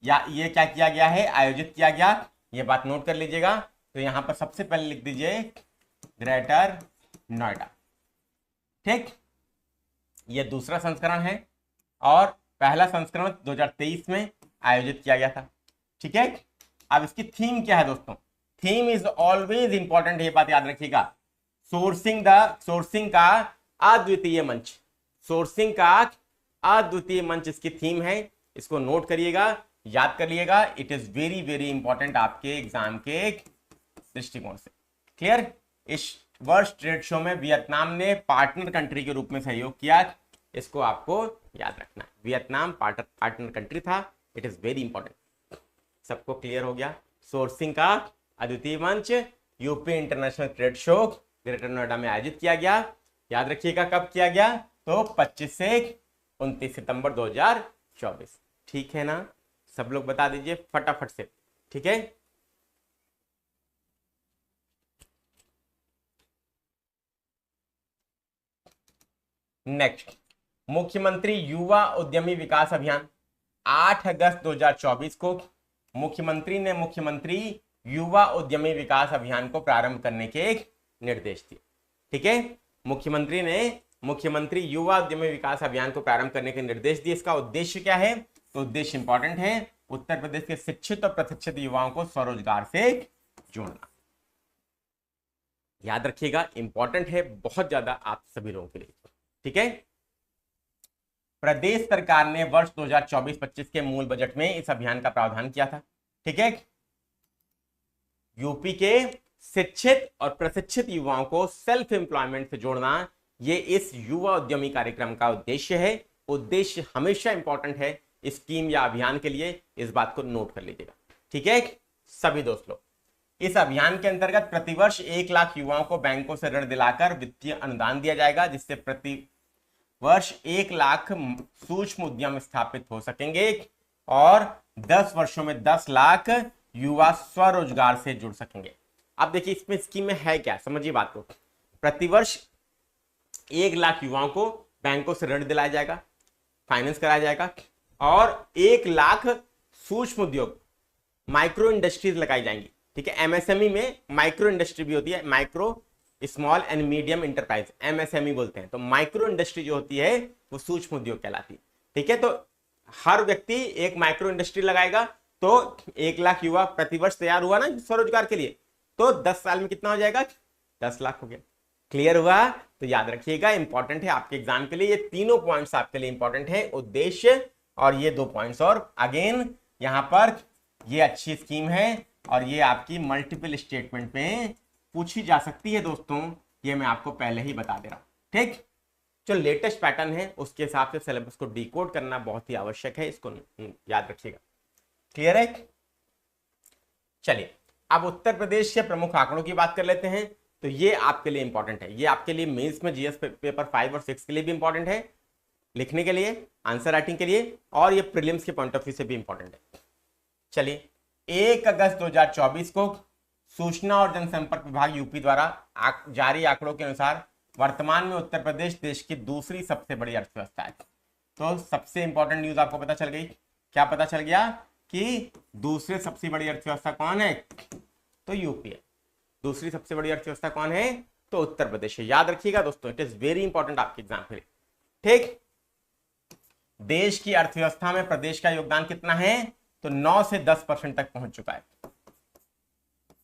या ये क्या किया गया है, आयोजित किया गया, ये बात नोट कर लीजिएगा। तो यहां पर सबसे पहले लिख दीजिए ग्रेटर नोएडा। ठीक, ये दूसरा संस्करण है और पहला संस्करण 2023 में आयोजित किया गया था। ठीक है, अब इसकी थीम क्या है दोस्तों, थीम इज ऑलवेज इंपॉर्टेंट, ये बात याद रखिएगा। सोर्सिंग का अद्वितीय मंच, सोर्सिंग का अद्वितीय मंच इसकी थीम है, इसको नोट करिएगा, याद कर लिएगा। It is very very important आपके एग्जाम के दृष्टिकोण से। क्लियर, इस वर्ष ट्रेड शो में वियतनाम ने पार्टनर कंट्री के रूप में सहयोग किया, इसको आपको याद रखना है। वियतनाम पार्टनर कंट्री था, इट इज वेरी इंपॉर्टेंट। सबको क्लियर हो गया। सोर्सिंग का अद्वितीय मंच UP international trade show greater Noida में आयोजित किया गया, याद रखिएगा कब किया गया, तो 25 से 29 सितंबर 2024। ठीक है ना, सब लोग बता दीजिए फटाफट से। ठीक है, नेक्स्ट, मुख्यमंत्री युवा उद्यमी विकास अभियान 8 अगस्त 2024 को मुख्यमंत्री युवा उद्यमी विकास अभियान को प्रारंभ करने के एक निर्देश दिए। ठीक है, मुख्यमंत्री युवा उद्यमी विकास अभियान को प्रारंभ करने के निर्देश दिए। इसका उद्देश्य क्या है, तो उद्देश्य इंपॉर्टेंट है, उत्तर प्रदेश के शिक्षित और प्रशिक्षित युवाओं को स्वरोजगार से जोड़ना। याद रखिएगा, इंपॉर्टेंट है बहुत ज्यादा आप सभी लोगों के लिए। ठीक है, प्रदेश सरकार ने वर्ष 2024-25 के मूल बजट में इस अभियान का प्रावधान किया था। ठीक है, यूपी के शिक्षित और प्रशिक्षित युवाओं को सेल्फ एम्प्लॉयमेंट से जोड़ना, ये इस युवा उद्यमी कार्यक्रम का उद्देश्य है। उद्देश्य हमेशा इंपॉर्टेंट है स्कीम या अभियान के लिए, इस बात को नोट कर लीजिएगा। ठीक है सभी दोस्त लोग, इस अभियान के अंतर्गत प्रतिवर्ष 1 लाख युवाओं को बैंकों से ऋण दिलाकर वित्तीय अनुदान दिया जाएगा, जिससे प्रति वर्ष 1 लाख सूक्ष्म उद्यम स्थापित हो सकेंगे और 10 वर्षों में 10 लाख युवा स्वरोजगार से जुड़ सकेंगे। अब देखिए इसमें स्कीम में है क्या, समझिए बात को। प्रतिवर्ष 1 लाख युवाओं को बैंकों से ऋण दिलाया जाएगा, फाइनेंस कराया जाएगा, और 1 लाख सूक्ष्म उद्योग माइक्रो इंडस्ट्रीज लगाई जाएंगी। ठीक है, एमएसएमई में माइक्रो इंडस्ट्री भी होती है, micro small and medium enterprise, MSME बोलते हैं। तो माइक्रो इंडस्ट्री जो होती है वो सूक्ष्म उद्योग कहलाती है। ठीक है, तो हर व्यक्ति एक माइक्रो इंडस्ट्री लगाएगा तो 1 लाख युवा प्रतिवर्ष तैयार हुआ ना स्वरोजगार के लिए, तो 10 साल में कितना हो जाएगा, 10 लाख हो गया। क्लियर हुआ, तो याद रखिएगा इंपॉर्टेंट है आपके एग्जाम के लिए, ये तीनों पॉइंट्स आपके लिए इंपॉर्टेंट है, उद्देश्य और ये 2 पॉइंट्स। और अगेन यहां पर ये अच्छी स्कीम है और ये आपकी मल्टीपल स्टेटमेंट में पूछी जा सकती है दोस्तों, ये मैं आपको पहले ही बता दे रहा हूं। ठीक, जो लेटेस्ट पैटर्न है उसके हिसाब से सिलेबस को डिकोड करना बहुत ही आवश्यक है, इसको याद रखिएगा। क्लियर है, चलिए अब उत्तर प्रदेश के प्रमुख आंकड़ों की बात कर लेते हैं। तो ये आपके लिए इंपॉर्टेंट है, ये आपके लिए मेंस में जीएस पेपर 5 और 6 के लिए भी इंपॉर्टेंट है, लिखने के लिए, आंसर राइटिंग के लिए, और ये प्रीलिम्स के पॉइंट ऑफ व्यू से भी इंपॉर्टेंट है। चलिए 1 अगस्त 2024 को सूचना और जनसंपर्क विभाग यूपी द्वारा जारी आंकड़ों के अनुसार वर्तमान में उत्तर प्रदेश देश की दूसरी सबसे बड़ी अर्थव्यवस्था है। तो सबसे इंपॉर्टेंट न्यूज आपको पता चल गई, क्या पता चल गया कि दूसरे सबसे बड़ी अर्थव्यवस्था कौन है, तो यूपी है। दूसरी सबसे बड़ी अर्थव्यवस्था कौन है, तो उत्तर प्रदेश है। याद रखिएगा दोस्तों, इट इज वेरी इंपॉर्टेंट आपके एग्जाम के लिए। ठीक, देश की अर्थव्यवस्था में प्रदेश का योगदान कितना है, तो 9 से 10% तक पहुंच चुका है।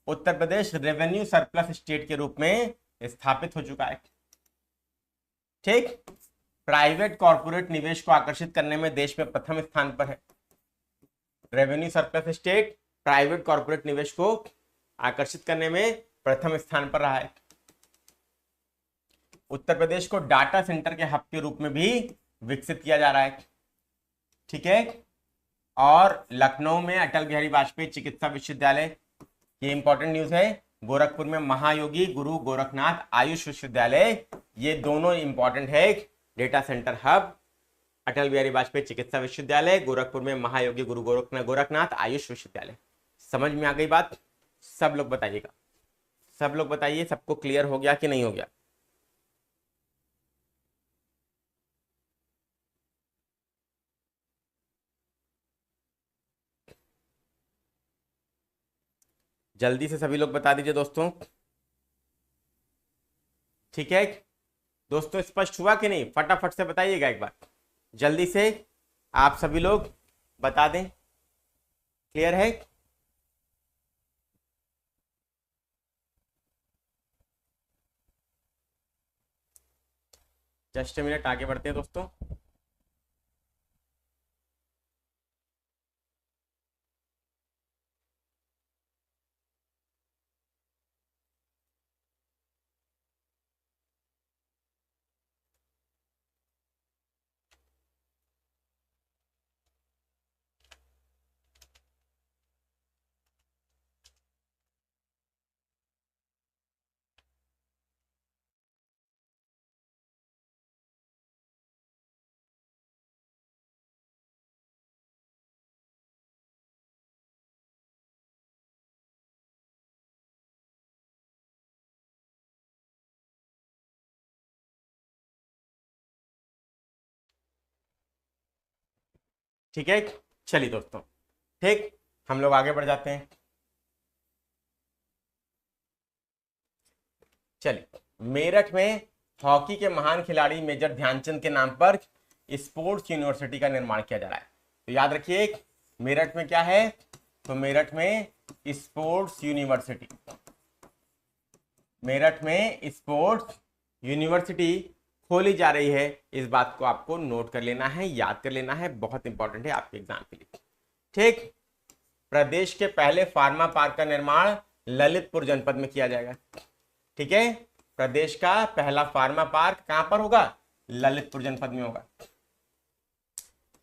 Uttar Pradesh revenue surplus state के रूप में स्थापित हो चुका है। ठीक, प्राइवेट कॉर्पोरेट निवेश को आकर्षित करने में देश में प्रथम स्थान पर है। Revenue surplus state private corporate निवेश को आकर्षित करने में प्रथम स्थान पर रहा है। उत्तर प्रदेश को डाटा सेंटर के हब के रूप में भी विकसित किया जा रहा है। ठीक है, और लखनऊ में अटल बिहारी वाजपेयी चिकित्सा विश्वविद्यालय, ये इंपॉर्टेंट न्यूज है। गोरखपुर में महायोगी गुरु गोरखनाथ आयुष विश्वविद्यालय, ये दोनों इंपॉर्टेंट है। Data centre hub Atal Bihari Vajpayee चिकित्सा विश्वविद्यालय, गोरखपुर में महायोगी गुरु गोरखनाथ आयुष विश्वविद्यालय। समझ में आ गई बात? सब लोग बताइएगा, सब लोग बताइए, सबको क्लियर हो गया कि नहीं हो गया? जल्दी से सभी लोग बता दीजिए दोस्तों। ठीक है दोस्तों, स्पष्ट हुआ कि नहीं? फटाफट से बताइएगा एक बार, जल्दी से आप सभी लोग बता दें। क्लियर है? जस्ट मिनट आगे बढ़ते हैं दोस्तों। ठीक है, चलिए दोस्तों, ठीक, हम लोग आगे बढ़ जाते हैं। चलिए, मेरठ में हॉकी के महान खिलाड़ी मेजर ध्यानचंद के नाम पर स्पोर्ट्स यूनिवर्सिटी का निर्माण किया जा रहा है। तो याद रखिए, मेरठ में क्या है, तो मेरठ में स्पोर्ट्स यूनिवर्सिटी, मेरठ में स्पोर्ट्स यूनिवर्सिटी खोली जा रही है। इस बात को आपको नोट कर लेना है, याद कर लेना है, बहुत इंपॉर्टेंट है आपके एग्जाम के लिए। ठीक, प्रदेश के पहले फार्मा पार्क का निर्माण ललितपुर जनपद में किया जाएगा। ठीक है, प्रदेश का पहला फार्मा पार्क कहां पर होगा, ललितपुर जनपद में होगा।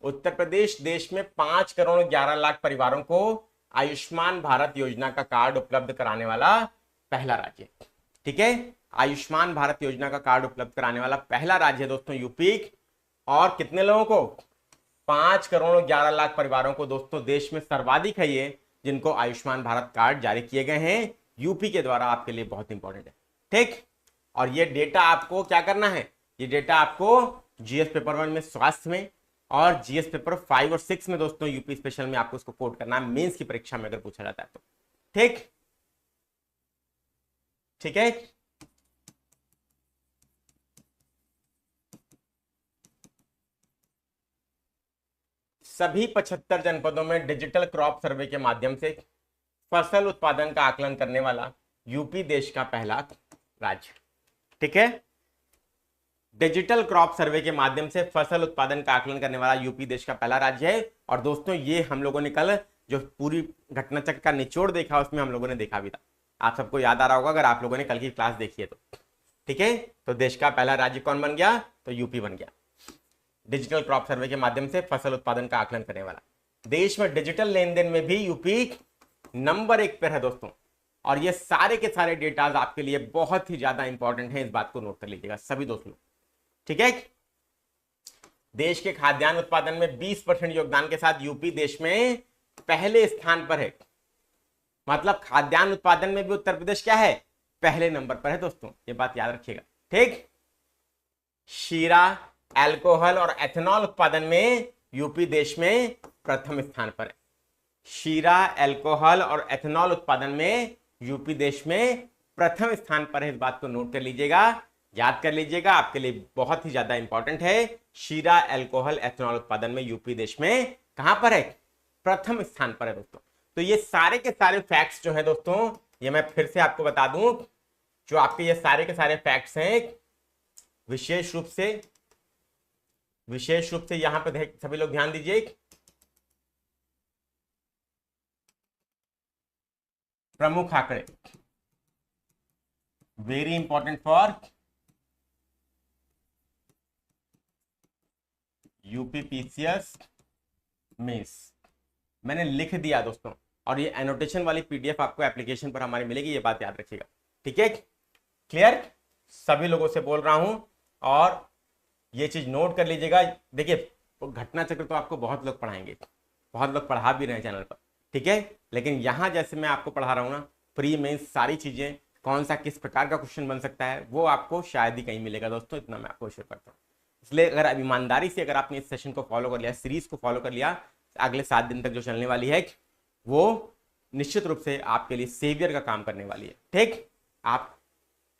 उत्तर प्रदेश देश में 5 करोड़ 11 लाख परिवारों को आयुष्मान भारत योजना का कार्ड उपलब्ध कराने वाला पहला राज्य है। ठीक है, आयुष्मान भारत योजना का कार्ड उपलब्ध कराने वाला पहला राज्य है दोस्तों यूपी। और कितने लोगों को, 5 करोड़ 11 लाख परिवारों को दोस्तों देश में सर्वाधिक है ये, जिनको आयुष्मान भारत कार्ड जारी किए गए हैं यूपी के द्वारा। आपके लिए बहुत इंपॉर्टेंट है। ठीक, और ये डेटा आपको क्या करना है, ये डेटा आपको जीएस पेपर 1 में स्वास्थ्य में और जीएस पेपर 5 और 6 में दोस्तों यूपी स्पेशल में आपको इसको कोट करना है, मेंस की परीक्षा में अगर पूछा जाता है तो। ठीक, ठीक है, सभी 75 जनपदों में डिजिटल क्रॉप सर्वे के माध्यम से फसल उत्पादन का आकलन करने वाला यूपी देश का पहला राज्य। ठीक है, डिजिटल क्रॉप सर्वे के माध्यम से फसल उत्पादन का आकलन करने वाला यूपी देश का पहला राज्य है। और दोस्तों ये हम लोगों ने कल जो पूरी घटना चक्र का निचोड़ देखा, उसमें हम लोगों ने देखा भी था। आप सबको याद आ रहा होगा अगर आप लोगों ने कल की क्लास देखी है तो। ठीक है, तो देश का पहला राज्य कौन बन गया, तो यूपी बन गया। डिजिटल क्रॉप सर्वे के माध्यम से फसल उत्पादन का आकलन करने वाला। देश में डिजिटल लेन देन में भी यूपी नंबर 1 पर है दोस्तों। और ये सारे के सारे डेटाज आपके लिए बहुत ही ज्यादा इंपॉर्टेंट है, इस बात को नोट कर लीजिएगा सभी दोस्तों। ठीक है, देश के खाद्यान्न उत्पादन में 20% योगदान के साथ यूपी देश में पहले स्थान पर है। मतलब खाद्यान्न उत्पादन में भी उत्तर प्रदेश क्या है, पहले नंबर पर है दोस्तों, ये बात याद रखिएगा। ठीक, शीरा, अल्कोहल और एथेनॉल उत्पादन में यूपी देश में प्रथम स्थान पर है। शीरा, अल्कोहल और एथेनॉल उत्पादन में यूपी देश में प्रथम स्थान पर है। इस बात को नोट कर लीजिएगा, याद कर लीजिएगा, आपके लिए बहुत ही ज्यादा इंपॉर्टेंट है। शीरा, अल्कोहल, एथेनॉल उत्पादन में यूपी देश में कहां पर है? प्रथम स्थान पर है दोस्तों। तो ये सारे के सारे फैक्ट्स जो है दोस्तों, ये मैं फिर से आपको बता दूं, जो आपके ये सारे के सारे फैक्ट्स हैं, विशेष रूप से यहां पर सभी लोग ध्यान दीजिए। प्रमुख आंकड़े, very important for UPPCS mains. मैंने लिख दिया दोस्तों, और ये एनोटेशन वाली पीडीएफ आपको एप्लीकेशन पर हमारी मिलेगी, ये बात याद रखिएगा, ठीक है? क्लियर? सभी लोगों से बोल रहा हूं, और ये चीज नोट कर लीजिएगा। देखिए, घटना चक्र तो आपको बहुत लोग पढ़ाएंगे, बहुत लोग पढ़ा भी रहे हैं चैनल पर, ठीक है? लेकिन यहां जैसे मैं आपको पढ़ा रहा हूं ना, प्री मेंस सारी चीजें, कौन सा किस प्रकार का क्वेश्चन बन सकता है, वो आपको शायद ही कहीं मिलेगा दोस्तों, इतना मैं आपको श्योर करता हूँ। इसलिए अगर अब ईमानदारी से अगर आपने इस सेशन को फॉलो कर लिया, सीरीज को फॉलो कर लिया, अगले 7 दिन तक जो चलने वाली है, वो निश्चित रूप से आपके लिए सेवियर का काम करने वाली है, ठीक? आप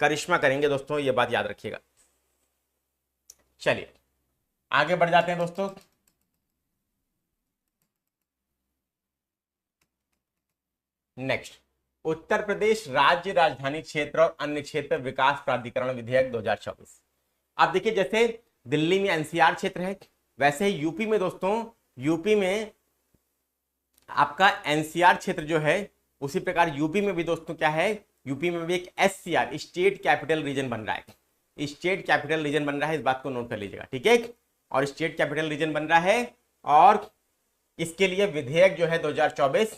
करिश्मा करेंगे दोस्तों, ये बात याद रखिएगा। चलिए आगे बढ़ जाते हैं दोस्तों। नेक्स्ट, उत्तर प्रदेश राज्य राजधानी क्षेत्र और अन्य क्षेत्र विकास प्राधिकरण विधेयक 2024। आप देखिए, जैसे दिल्ली में एनसीआर क्षेत्र है, वैसे ही यूपी में दोस्तों, यूपी में आपका एनसीआर क्षेत्र जो है, उसी प्रकार यूपी में भी दोस्तों क्या है, यूपी में भी एक एससीआर, स्टेट कैपिटल रीजन बन रहा है। स्टेट कैपिटल रीजन बन रहा है, इस बात को नोट कर लीजिएगा, ठीक है? और स्टेट कैपिटल रीजन बन रहा है, और इसके लिए विधेयक जो है 2024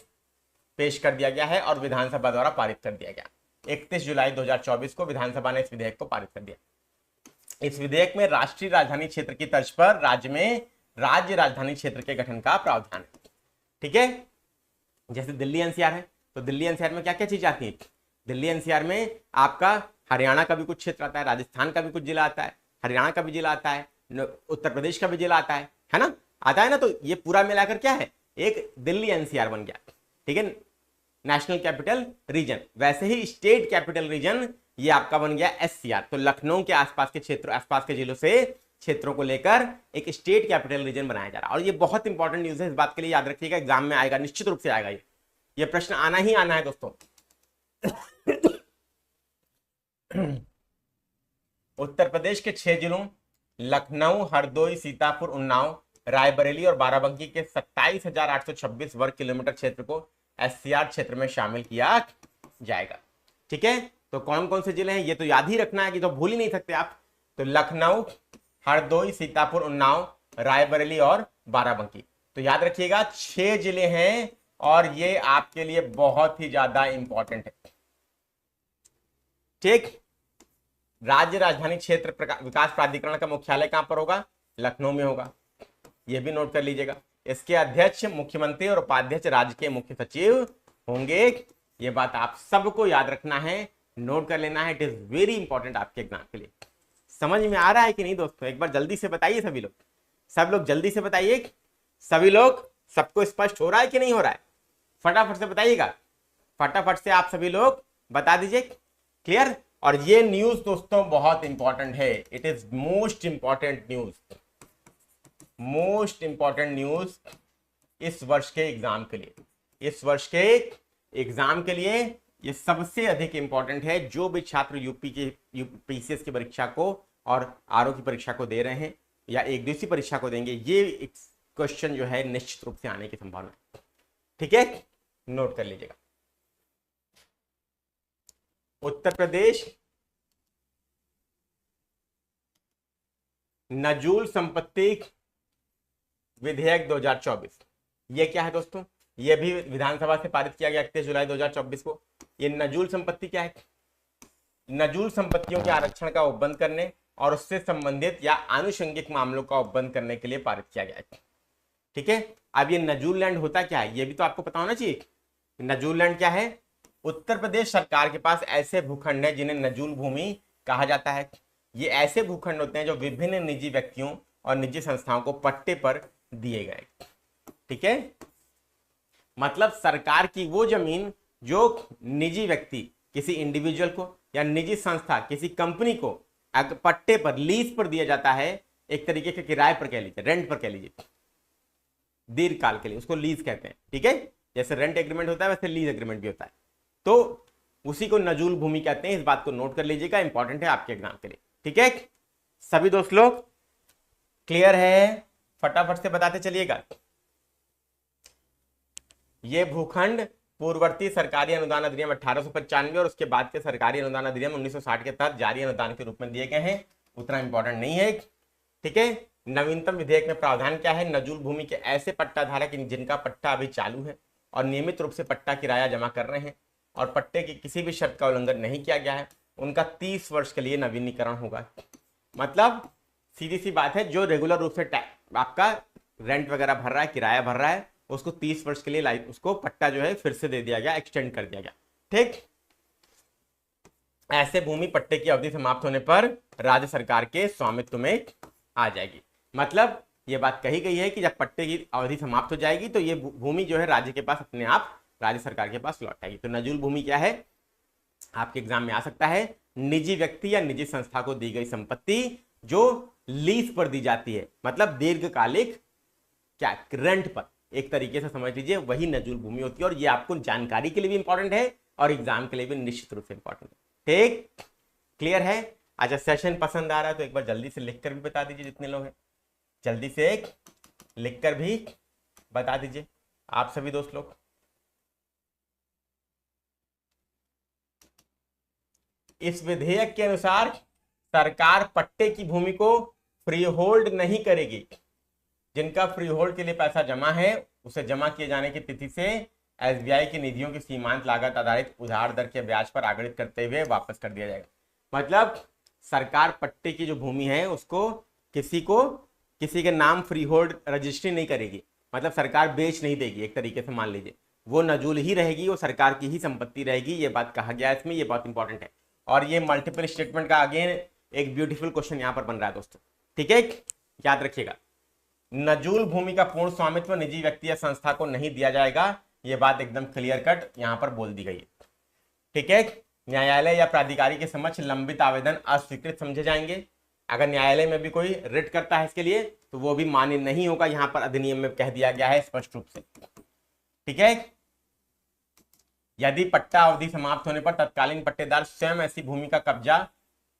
पेश कर दिया गया है और विधानसभा द्वारा पारित कर दिया गया। 31 जुलाई 2024 को विधानसभा ने इस विधेयक को पारित कर दिया। इस विधेयक में राष्ट्रीय राजधानी क्षेत्र की तर्ज पर राज्य में राज्य राजधानी क्षेत्र के गठन का प्रावधान है, ठीक है? जैसे दिल्ली एनसीआर है, तो दिल्ली एनसीआर में क्या क्या चीज आती है? दिल्ली एनसीआर में आपका हरियाणा का भी कुछ क्षेत्र आता है, राजस्थान का भी कुछ जिला आता है, हरियाणा का भी जिला आता है, उत्तर प्रदेश का भी जिला आता है ना? आता है ना? तो ये पूरा मिलाकर क्या है? एक दिल्ली एनसीआर बन गया, ठीक है? National capital region. वैसे ही स्टेट कैपिटल रीजन ये आपका बन गया एससीआर। तो लखनऊ के आसपास के क्षेत्रों, आसपास के जिलों से क्षेत्रों को लेकर एक स्टेट कैपिटल रीजन बनाया जा रहा है। और ये बहुत इंपॉर्टेंट न्यूज है, इस बात के लिए याद रखिएगा, एग्जाम में आएगा, निश्चित रूप से आएगा, ये प्रश्न आना ही आना है दोस्तों। उत्तर प्रदेश के 6 जिलों लखनऊ, हरदोई, सीतापुर, उन्नाव, रायबरेली और बाराबंकी के 27,826 वर्ग किलोमीटर क्षेत्र को एससीआर क्षेत्र में शामिल किया जाएगा, ठीक है? तो कौन कौन से जिले हैं ये तो याद ही रखना है, कि तो भूल ही नहीं सकते आप। तो लखनऊ, हरदोई, सीतापुर, उन्नाव, रायबरेली और बाराबंकी। तो याद रखिएगा 6 जिले हैं, और ये आपके लिए बहुत ही ज्यादा इंपॉर्टेंट है, ठीक? राज्य राजधानी क्षेत्र विकास प्राधिकरण का मुख्यालय कहां पर होगा? लखनऊ में होगा, यह भी नोट कर लीजिएगा। इसके अध्यक्ष मुख्यमंत्री और उपाध्यक्ष राज्य के मुख्य सचिव होंगे। ये बात आप सबको याद रखना है, नोट कर लेना है, इट इज वेरी इंपॉर्टेंट आपके एग्जाम के लिए। समझ में आ रहा है कि नहीं दोस्तों? एक बार जल्दी से बताइए सभी लोग, सब लोग जल्दी से बताइए, सभी लोग, सबको स्पष्ट हो रहा है कि नहीं हो रहा है? फटाफट से बताइएगा, फटाफट से आप सभी लोग बता दीजिए। क्लियर? और ये न्यूज दोस्तों बहुत इंपॉर्टेंट है, it is most important news, most important news इस वर्ष के एग्जाम के लिए। इस वर्ष के एग्जाम के लिए ये सबसे अधिक इंपॉर्टेंट है। जो भी छात्र यूपीसीएस की परीक्षा को और आरओ की परीक्षा को दे रहे हैं या एक दिवसीय परीक्षा को देंगे, ये क्वेश्चन जो है निश्चित रूप से आने की संभावना है, ठीक है? नोट कर लीजिएगा। उत्तर प्रदेश नजूल संपत्ति विधेयक 2024, ये क्या है दोस्तों? ये भी विधानसभा से पारित किया गया 31 जुलाई 2024 को। ये नजूल संपत्ति क्या है? नजूल संपत्तियों के आरक्षण का उपबंध करने और उससे संबंधित या आनुषंगिक मामलों का उपबंध करने के लिए पारित किया गया है, ठीक है? अब ये नजूल लैंड होता क्या है, ये भी तो आपको पता होना चाहिए। नजूल लैंड क्या है? उत्तर प्रदेश सरकार के पास ऐसे भूखंड है जिन्हें नजूल भूमि कहा जाता है। ये ऐसे भूखंड होते हैं जो विभिन्न निजी व्यक्तियों और निजी संस्थाओं को पट्टे पर दिए गए, ठीक है? मतलब सरकार की वो जमीन जो निजी व्यक्ति किसी इंडिविजुअल को या निजी संस्था किसी कंपनी को पट्टे पर लीज पर दिया जाता है, एक तरीके के किराए पर कह लीजिए, रेंट पर कह लीजिए, दीर्घ काल के लिए, उसको लीज कहते हैं। ठीक है, जैसे रेंट एग्रीमेंट होता है वैसे लीज एग्रीमेंट भी होता है, तो उसी को नजूल भूमि कहते हैं। इस बात को नोट कर लीजिएगा, इंपॉर्टेंट है आपके एग्जाम के लिए। ठीक है, सभी दोस्त लोग क्लियर है? फटाफट से बताते चलिएगा। ये भूखंड पूर्ववर्ती सरकारी अनुदान अधिनियम 1895 और उसके बाद के सरकारी अनुदान अधिनियम 1960 के तहत जारी अनुदान के रूप में दिए गए हैं, उतना इंपॉर्टेंट नहीं है। ठीक है, नवीनतम विधेयक में प्रावधान क्या है? नजूल भूमि के ऐसे पट्टा धारक जिनका पट्टा अभी चालू है और नियमित रूप से पट्टा किराया जमा कर रहे हैं और पट्टे की किसी भी शर्त का उल्लंघन नहीं किया गया है, उनका 30 वर्ष के लिए नवीनीकरण होगा। मतलब सीधी सी बात है, जो रेगुलर रूप से आपका रेंट वगैरह भर रहा है, किराया भर रहा है, उसको 30 वर्ष के लिए उसको पट्टा जो है फिर से दे दिया गया, एक्सटेंड कर दिया गया। ठीक, ऐसे भूमि पट्टे की अवधि समाप्त होने पर राज्य सरकार के स्वामित्व में आ जाएगी। मतलब ये बात कही गई है कि जब पट्टे की अवधि समाप्त हो जाएगी तो ये भूमि जो है राज्य के पास अपने आप राज्य सरकार के पास लौट आएगी। तो नजूल भूमि क्या है? आपके एग्जाम में आ सकता है, निजी व्यक्ति या निजी संस्था को दी गई संपत्ति जो लीज पर दी जाती है, मतलब दीर्घकालिक क्या रेंट पर, एक तरीके से समझ लीजिए, वही नजूल भूमि होती है। और ये आपको जानकारी के लिए भी इंपॉर्टेंट है और एग्जाम के लिए भी निश्चित रूप से इंपॉर्टेंट है। ठीक, क्लियर है? अच्छा, सेशन पसंद आ रहा है तो एक बार जल्दी से लिखकर भी बता दीजिए, जितने लोग हैं जल्दी से लिखकर भी बता दीजिए आप सभी दोस्त लोग। इस विधेयक के अनुसार सरकार पट्टे की भूमि को फ्री होल्ड नहीं करेगी। जिनका फ्री होल्ड के लिए पैसा जमा है उसे जमा किए जाने की तिथि से एसबीआई की निधियों की सीमांत लागत आधारित उधार दर के ब्याज पर आगणित करते हुए वापस कर दिया जाएगा। मतलब सरकार पट्टे की जो भूमि है उसको किसी के नाम फ्री होल्ड रजिस्ट्री नहीं करेगी, मतलब सरकार बेच नहीं देगी, एक तरीके से मान लीजिए वो नजूल ही रहेगी, वो सरकार की ही संपत्ति रहेगी। ये बात कहा गया है इसमें, ये बहुत इंपॉर्टेंट है। और ये मल्टीपल स्टेटमेंट का अगेन एक ब्यूटीफुल क्वेश्चन यहां पर बन रहा है दोस्तों। ठीक है, याद रखिएगा, नजूल भूमि का पूर्ण स्वामित्व निजी व्यक्ति या संस्था को नहीं दिया जाएगा। यह बात एकदम क्लियर कट यहां पर बोल दी गई है। ठीक है, न्यायालय या प्राधिकारी के समक्ष लंबित आवेदन अस्वीकृत समझे जाएंगे। अगर न्यायालय में भी कोई रिट करता है इसके लिए तो वो भी मान्य नहीं होगा, यहां पर अधिनियम में कह दिया गया है स्पष्ट रूप से। ठीक है, यदि पट्टा अवधि समाप्त होने पर तत्कालीन पट्टेदार स्वयं ऐसी भूमि का कब्जा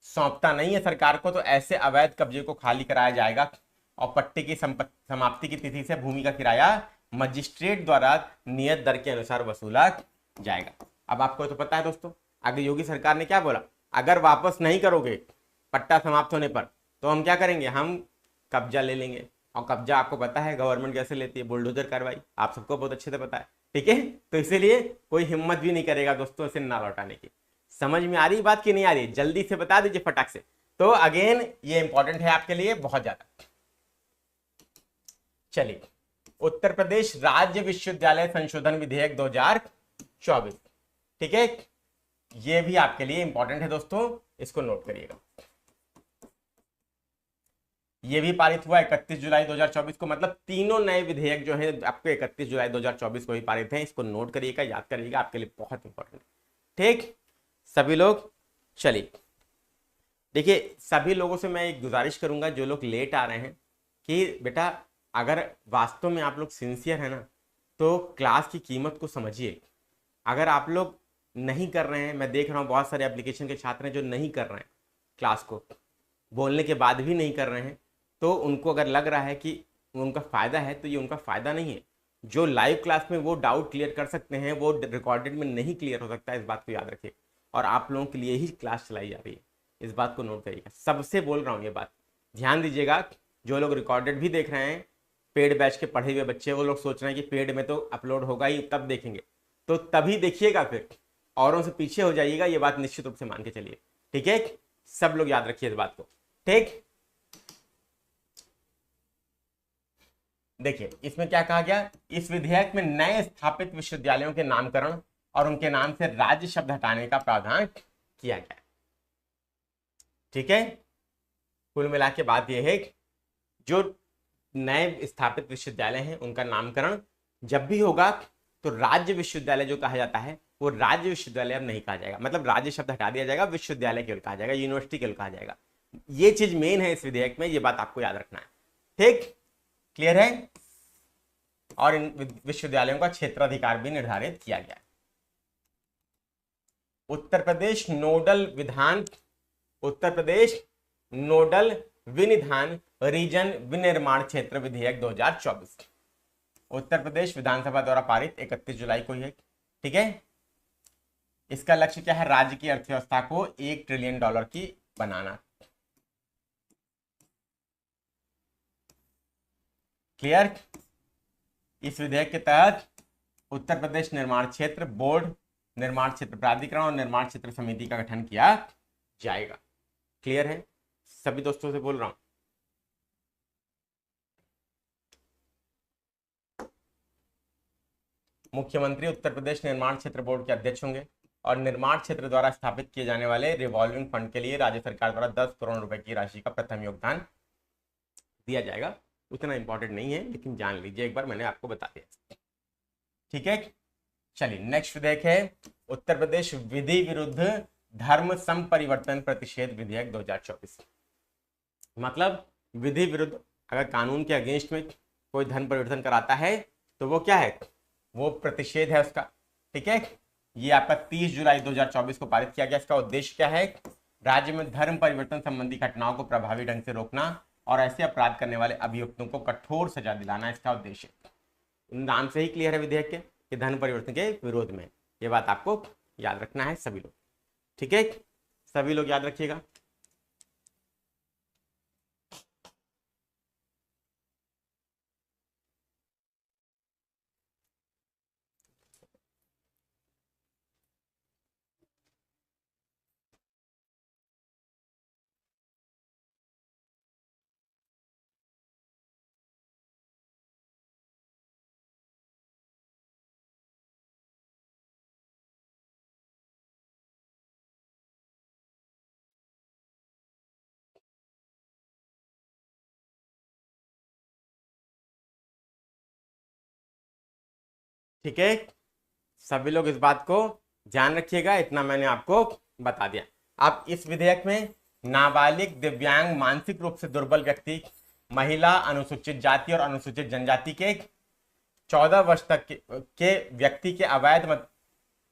सौंपता नहीं है सरकार को, तो ऐसे अवैध कब्जे को खाली कराया जाएगा और पट्टे की समाप्ति की तिथि से भूमि का किराया मजिस्ट्रेट द्वारा नियत दर के अनुसार वसूला जाएगा। अब आपको तो पता है दोस्तों, अगर योगी सरकार ने क्या बोला, अगर वापस नहीं करोगे पट्टा समाप्त होने पर तो हम क्या करेंगे, हम कब्जा ले लेंगे। और कब्जा आपको पता है गवर्नमेंट कैसे लेती है, बुलडोजर कार्रवाई, आप सबको बहुत अच्छे से पता है। ठीक है, तो इसीलिए कोई हिम्मत भी नहीं करेगा दोस्तों इसे ना लौटाने की। समझ में आ रही बात की नहीं आ रही? जल्दी से बता दीजिए फटाक से। तो अगेन ये इंपॉर्टेंट है आपके लिए बहुत ज्यादा। चलिए, उत्तर प्रदेश राज्य विश्वविद्यालय संशोधन विधेयक 2024। ठीक है, ये भी आपके लिए इंपॉर्टेंट है दोस्तों, इसको नोट करिएगा। ये भी पारित हुआ 31 जुलाई 2024 को, मतलब तीनों नए विधेयक जो हैं आपके 31 जुलाई 2024 को ही पारित हैं। इसको नोट करिएगा, याद करिएगा, आपके लिए बहुत इंपॉर्टेंट है। ठीक, सभी लोग चलिए देखिए, सभी लोगों से मैं एक गुजारिश करूंगा जो लोग लेट आ रहे हैं कि बेटा अगर वास्तव में आप लोग सिंसियर है ना तो क्लास की कीमत को समझिए। अगर आप लोग नहीं कर रहे हैं, मैं देख रहा हूँ बहुत सारे एप्लीकेशन के छात्र हैं जो नहीं कर रहे हैं क्लास को, बोलने के बाद भी नहीं कर रहे हैं, तो उनको अगर लग रहा है कि उनका फ़ायदा है तो ये उनका फ़ायदा नहीं है। जो लाइव क्लास में वो डाउट क्लियर कर सकते हैं वो रिकॉर्डेड में नहीं क्लियर हो सकता है, इस बात को याद रखिए। और आप लोगों के लिए ही क्लास चलाई जा रही है, इस बात को नोट करिएगा। सबसे बोल रहा हूँ ये बात, ध्यान दीजिएगा। जो लोग रिकॉर्डेड भी देख रहे हैं, पेड बैच के पढ़े हुए बच्चे, वो लोग सोच रहे हैं कि पेड में तो अपलोड होगा ही तब देखेंगे, तो तभी देखिएगा, फिर औरों से पीछे हो जाइएगा। ये बात निश्चित रूप से मान के चलिए। ठीक है, सब लोग याद रखिए इस बात को। ठीक, देखिए इसमें क्या कहा गया, इस विधेयक में नए स्थापित विश्वविद्यालयों के नामकरण और उनके नाम से राज्य शब्द हटाने का प्रावधान किया गया। ठीक है, कुल मिला के बात यह है कि जो नए स्थापित विश्वविद्यालय हैं उनका नामकरण जब भी होगा तो राज्य विश्वविद्यालय जो कहा जाता है वो राज्य विश्वविद्यालय अब नहीं कहा जाएगा, मतलब राज्य शब्द हटा दिया जाएगा, विश्वविद्यालय केवल कहा जाएगा, यूनिवर्सिटी केवल कहा जाएगा। ये चीज मेन है इस विधेयक में, ये बात आपको याद रखना है। ठीक, क्लियर है। और इन विश्वविद्यालयों का क्षेत्राधिकार भी निर्धारित किया गया है। उत्तर प्रदेश नोडल विनिधान रीजन विनिर्माण क्षेत्र विधेयक 2024 उत्तर प्रदेश विधानसभा द्वारा पारित 31 जुलाई को है। ठीक है, इसका लक्ष्य क्या है? राज्य की अर्थव्यवस्था को $1 ट्रिलियन की बनाना। क्लियर। इस विधेयक के तहत उत्तर प्रदेश निर्माण क्षेत्र बोर्ड, निर्माण क्षेत्र प्राधिकरण और निर्माण क्षेत्र समिति का गठन किया जाएगा। क्लियर है, सभी दोस्तों से बोल रहा हूं। मुख्यमंत्री उत्तर प्रदेश निर्माण क्षेत्र बोर्ड के अध्यक्ष होंगे और निर्माण क्षेत्र द्वारा स्थापित किए जाने वाले रिवॉल्विंग फंड के लिए राज्य सरकार द्वारा 10 करोड़ रुपए की राशि का प्रथम योगदान दिया जाएगा। उतना इंपॉर्टेंट नहीं है, लेकिन जान लीजिए एक बार, मैंने आपको बता दिया। ठीक है, चलिए नेक्स्ट विधेयक है उत्तर प्रदेश विधि विरुद्ध धर्म संपरिवर्तन प्रतिषेध विधेयक 2024। मतलब विधि विरुद्ध, अगर कानून के अगेंस्ट में कोई धर्म परिवर्तन कराता है तो वो क्या है? वो प्रतिषेध है उसका। ठीक है, ये आपका 30 जुलाई 2024 को पारित किया गया। इसका उद्देश्य क्या है? राज्य में धर्म परिवर्तन संबंधी घटनाओं को प्रभावी ढंग से रोकना और ऐसे अपराध करने वाले अभियुक्तों को कठोर सजा दिलाना इसका उद्देश्य। नाम से ही क्लियर है विधेयक के कि धर्म परिवर्तन के विरोध में। ये बात आपको याद रखना है सभी लोग। ठीक है, सभी लोग याद रखिएगा। ठीक है, सभी लोग इस बात को ध्यान रखिएगा, इतना मैंने आपको बता दिया। अब इस विधेयक में नाबालिग, दिव्यांग, मानसिक रूप से दुर्बल व्यक्ति, महिला, अनुसूचित जाति और अनुसूचित जनजाति के 14 वर्ष तक के व्यक्ति के अवैध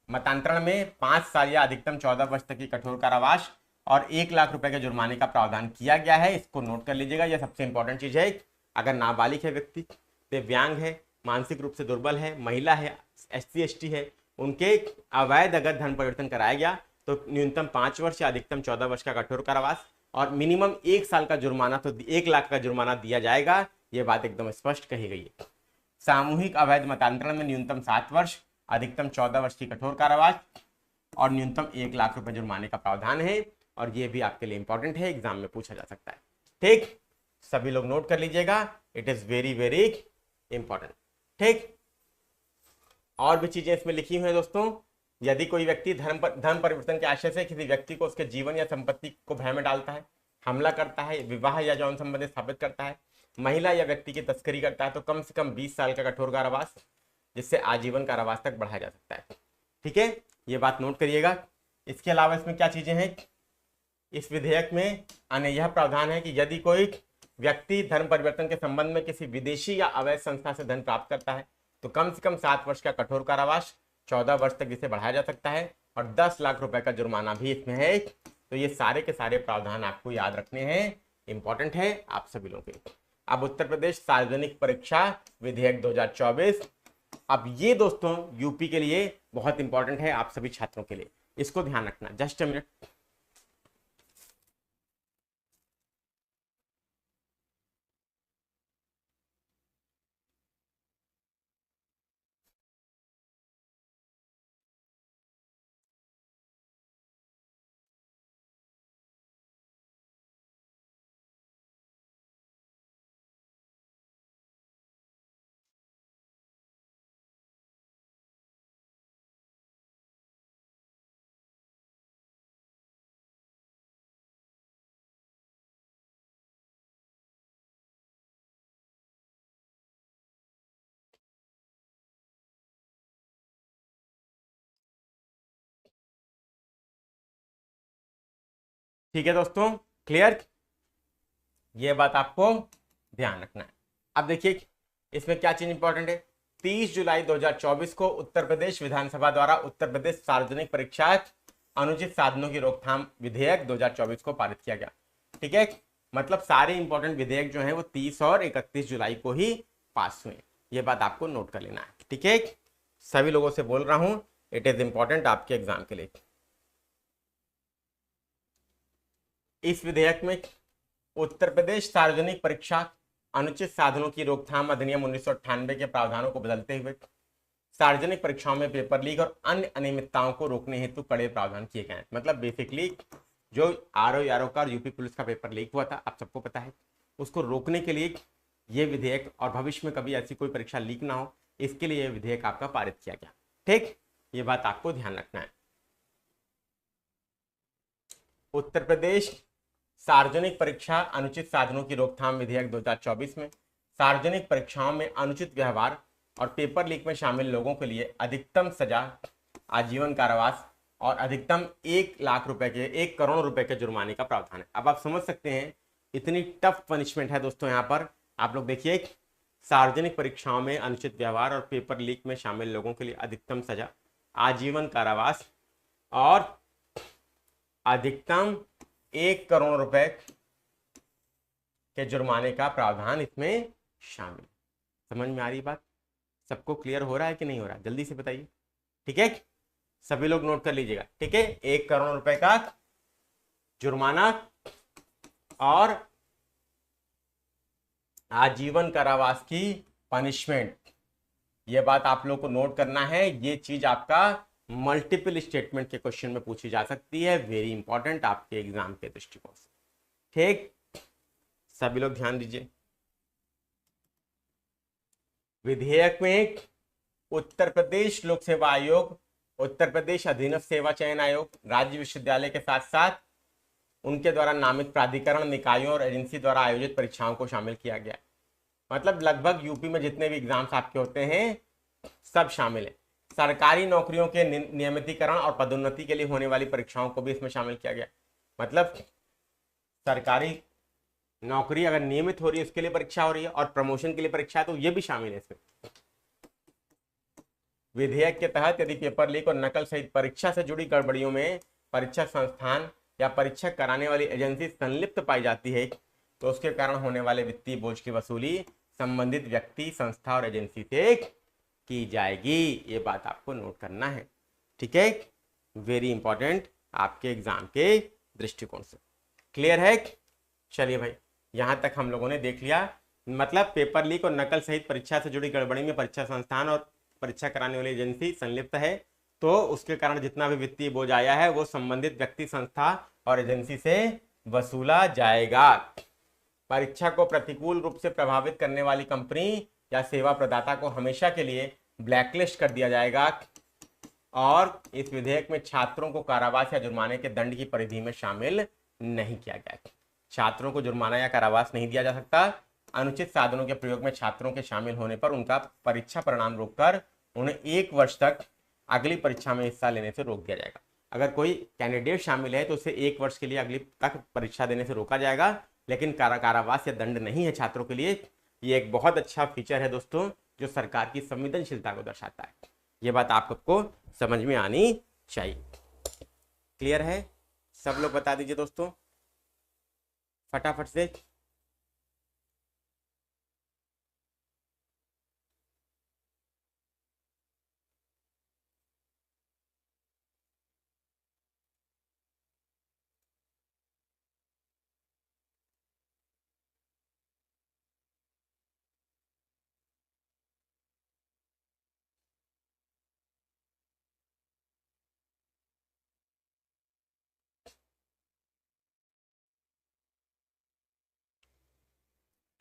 मतांतरण में 5 साल या अधिकतम 14 वर्ष तक की कठोर कारावास और 1 लाख रुपए के जुर्माने का प्रावधान किया गया है। इसको नोट कर लीजिएगा, यह सबसे इंपॉर्टेंट चीज है। अगर नाबालिग है व्यक्ति, दिव्यांग है, मानसिक रूप से दुर्बल है, महिला है, SC ST है, उनके अवैध अगर धर्म परिवर्तन कराया गया तो न्यूनतम 5 वर्ष या अधिकतम 14 वर्ष का कठोर कारावास और मिनिमम 1 साल का जुर्माना, तो 1 लाख का जुर्माना दिया जाएगा। यह बात एकदम स्पष्ट कही गई है। सामूहिक अवैध मतांतरण में न्यूनतम 7 वर्ष, अधिकतम 14 वर्ष की कठोर कारावास और न्यूनतम 1 लाख रुपए जुर्माने का प्रावधान है। और ये भी आपके लिए इंपॉर्टेंट है, एग्जाम में पूछा जा सकता है। ठीक, सभी लोग नोट कर लीजिएगा, it is very very important. ठीक, और भी चीजें इसमें लिखी हुई हैं दोस्तों। यदि कोई व्यक्ति धर्म परिवर्तन के आशय से किसी व्यक्ति को उसके जीवन या संपत्ति को भय में डालता है, हमला करता है, विवाह या यौन संबंध स्थापित करता है, महिला या व्यक्ति की तस्करी करता है, तो कम से कम 20 साल का कठोर कारावास, जिससे आजीवन कारावास तक बढ़ाया जा सकता है। ठीक है, ये बात नोट करिएगा। इसके अलावा इसमें क्या चीजें हैं? इस विधेयक में अन्य यह प्रावधान है कि यदि कोई व्यक्ति धर्म परिवर्तन के संबंध में किसी विदेशी या अवैध संस्था से धन प्राप्त करता है तो कम से कम 7 वर्ष का कठोर कारावास, 14 वर्ष तक जिसे बढ़ाया जा सकता है और 10 लाख रुपए का जुर्माना भी इसमें है। तो ये सारे के सारे प्रावधान आपको याद रखने हैं, इंपॉर्टेंट है आप सभी लोगों के। अब उत्तर प्रदेश सार्वजनिक परीक्षा विधेयक 2024। अब ये दोस्तों यूपी के लिए बहुत इंपॉर्टेंट है, आप सभी छात्रों के लिए, इसको ध्यान रखना। Just a minute. ठीक है दोस्तों, क्लियर, ये बात आपको ध्यान रखना है। अब देखिए इसमें क्या चीज इंपॉर्टेंट है। 30 जुलाई 2024 को उत्तर प्रदेश विधानसभा द्वारा उत्तर प्रदेश सार्वजनिक परीक्षा अनुचित साधनों की रोकथाम विधेयक 2024 को पारित किया गया। ठीक है, मतलब सारे इंपॉर्टेंट विधेयक जो है वो 30 और 31 जुलाई को ही पास हुए। ये बात आपको नोट कर लेना है। ठीक है, सभी लोगों से बोल रहा हूं, इट इज इंपॉर्टेंट आपके एग्जाम के लिए। इस विधेयक में उत्तर प्रदेश सार्वजनिक परीक्षा अनुचित साधनों की रोकथाम अधिनियम 1998 के प्रावधानों को बदलते हुए सार्वजनिक परीक्षाओं में पेपर लीक और अन्य अनियमितताओं को रोकने हेतु कड़े प्रावधान किए गए हैं। मतलब बेसिकली जो आरओ का यूपी पुलिस का पेपर लीक हुआ था, आप सबको पता है, उसको रोकने के लिए ये विधेयक, और भविष्य में कभी ऐसी कोई परीक्षा लीक ना हो, इसके लिए यह विधेयक आपका पारित किया गया। ठीक, ये बात आपको ध्यान रखना है। उत्तर प्रदेश सार्वजनिक परीक्षा अनुचित साधनों की रोकथाम विधेयक 2024 में सार्वजनिक परीक्षाओं में अनुचित व्यवहार और पेपर लीक में शामिल लोगों के लिए अधिकतम सजा आजीवन कारावास और अधिकतम 1 करोड़ रुपए के जुर्माने का प्रावधान है। अब आप समझ सकते हैं इतनी टफ पनिशमेंट है दोस्तों यहाँ पर। आप लोग देखिए, सार्वजनिक परीक्षाओं में अनुचित व्यवहार और पेपर लीक में शामिल लोगों के लिए अधिकतम सजा आजीवन कारावास और अधिकतम 1 करोड़ रुपए के जुर्माने का प्रावधान इसमें शामिल। समझ में आ रही बात? सबको क्लियर हो रहा है कि नहीं हो रहा है? जल्दी से बताइए। ठीक है, सभी लोग नोट कर लीजिएगा। ठीक है, 1 करोड़ रुपए का जुर्माना और आजीवन कारावास की पनिशमेंट, यह बात आप लोग को नोट करना है। ये चीज आपका मल्टीपल स्टेटमेंट के क्वेश्चन में पूछी जा सकती है, वेरी इंपॉर्टेंट आपके एग्जाम के दृष्टिकोण से। ठीक, सभी लोग ध्यान दीजिए। विधेयक में उत्तर प्रदेश लोक सेवा आयोग, उत्तर प्रदेश अधीनस्थ सेवा चयन आयोग, राज्य विश्वविद्यालय के साथ साथ उनके द्वारा नामित प्राधिकरण, निकायों और एजेंसी द्वारा आयोजित परीक्षाओं को शामिल किया गया। मतलब लगभग यूपी में जितने भी एग्जाम्स आपके होते हैं सब शामिल है। सरकारी नौकरियों के नियमितीकरण और पदोन्नति के लिए होने वाली परीक्षाओं को भी इसमें शामिल किया गया। मतलब सरकारी नौकरी अगर नियमित हो रही है उसके लिए परीक्षा हो रही है और प्रमोशन के लिए परीक्षा है तो ये भी शामिल है इसमें। विधेयक के तहत यदि पेपर लीक और नकल सहित परीक्षा से जुड़ी गड़बड़ियों में परीक्षा संस्थान या परीक्षा कराने वाली एजेंसी संलिप्त पाई जाती है तो उसके कारण होने वाले वित्तीय बोझ की वसूली संबंधित व्यक्ति, संस्था और एजेंसी से की जाएगी। ये बात आपको नोट करना है। ठीक है, वेरी इंपॉर्टेंट आपके एग्जाम के दृष्टिकोण से। क्लियर है? चलिए भाई, यहां तक हम लोगों ने देख लिया। मतलब पेपर लीक और नकल सहित परीक्षा से जुड़ी गड़बड़ी में परीक्षा संस्थान और परीक्षा कराने वाली एजेंसी संलिप्त है तो उसके कारण जितना भी वित्तीय बोझ आया है वो संबंधित व्यक्ति, संस्था और एजेंसी से वसूला जाएगा। परीक्षा को प्रतिकूल रूप से प्रभावित करने वाली कंपनी या सेवा प्रदाता को हमेशा के लिए ब्लैकलिस्ट कर दिया जाएगा और इस विधेयक में छात्रों को कारावास या जुर्माने के दंड की परिधि में शामिल नहीं किया गया। छात्रों को जुर्माना या कारावास नहीं दिया जा सकता। अनुचित साधनों के प्रयोग में छात्रों के शामिल होने पर उनका परीक्षा परिणाम रोककर उन्हें 1 वर्ष तक अगली परीक्षा में हिस्सा लेने से रोक दिया जाएगा। अगर कोई कैंडिडेट शामिल है तो उसे 1 वर्ष के लिए अगली तक परीक्षा देने से रोका जाएगा, लेकिन कारावास या दंड नहीं है छात्रों के लिए। ये एक बहुत अच्छा फीचर है दोस्तों जो सरकार की संवेदनशीलता को दर्शाता है। ये बात आपको समझ में आनी चाहिए। क्लियर है? सब लोग बता दीजिए दोस्तों फटाफट से।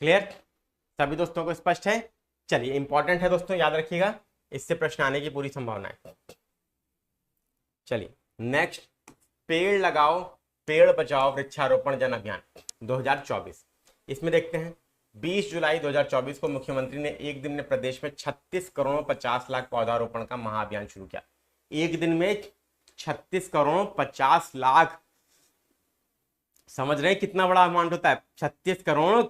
क्लियर? सभी दोस्तों को स्पष्ट है? चलिए, इंपॉर्टेंट है दोस्तों, याद रखिएगा, इससे प्रश्न आने की पूरी संभावना है। चलिए नेक्स्ट, पेड़ लगाओ पेड़ बचाओ वृक्षारोपण जन अभियान 2024। इसमें देखते हैं 20 जुलाई 2024 को मुख्यमंत्री ने एक दिन में प्रदेश में 36 करोड़ 50 लाख पौधारोपण का महाअभियान शुरू किया। एक दिन में 36 करोड़ 50 लाख समझ रहे हैं कितना बड़ा अमाउंट होता है? 36 करोड़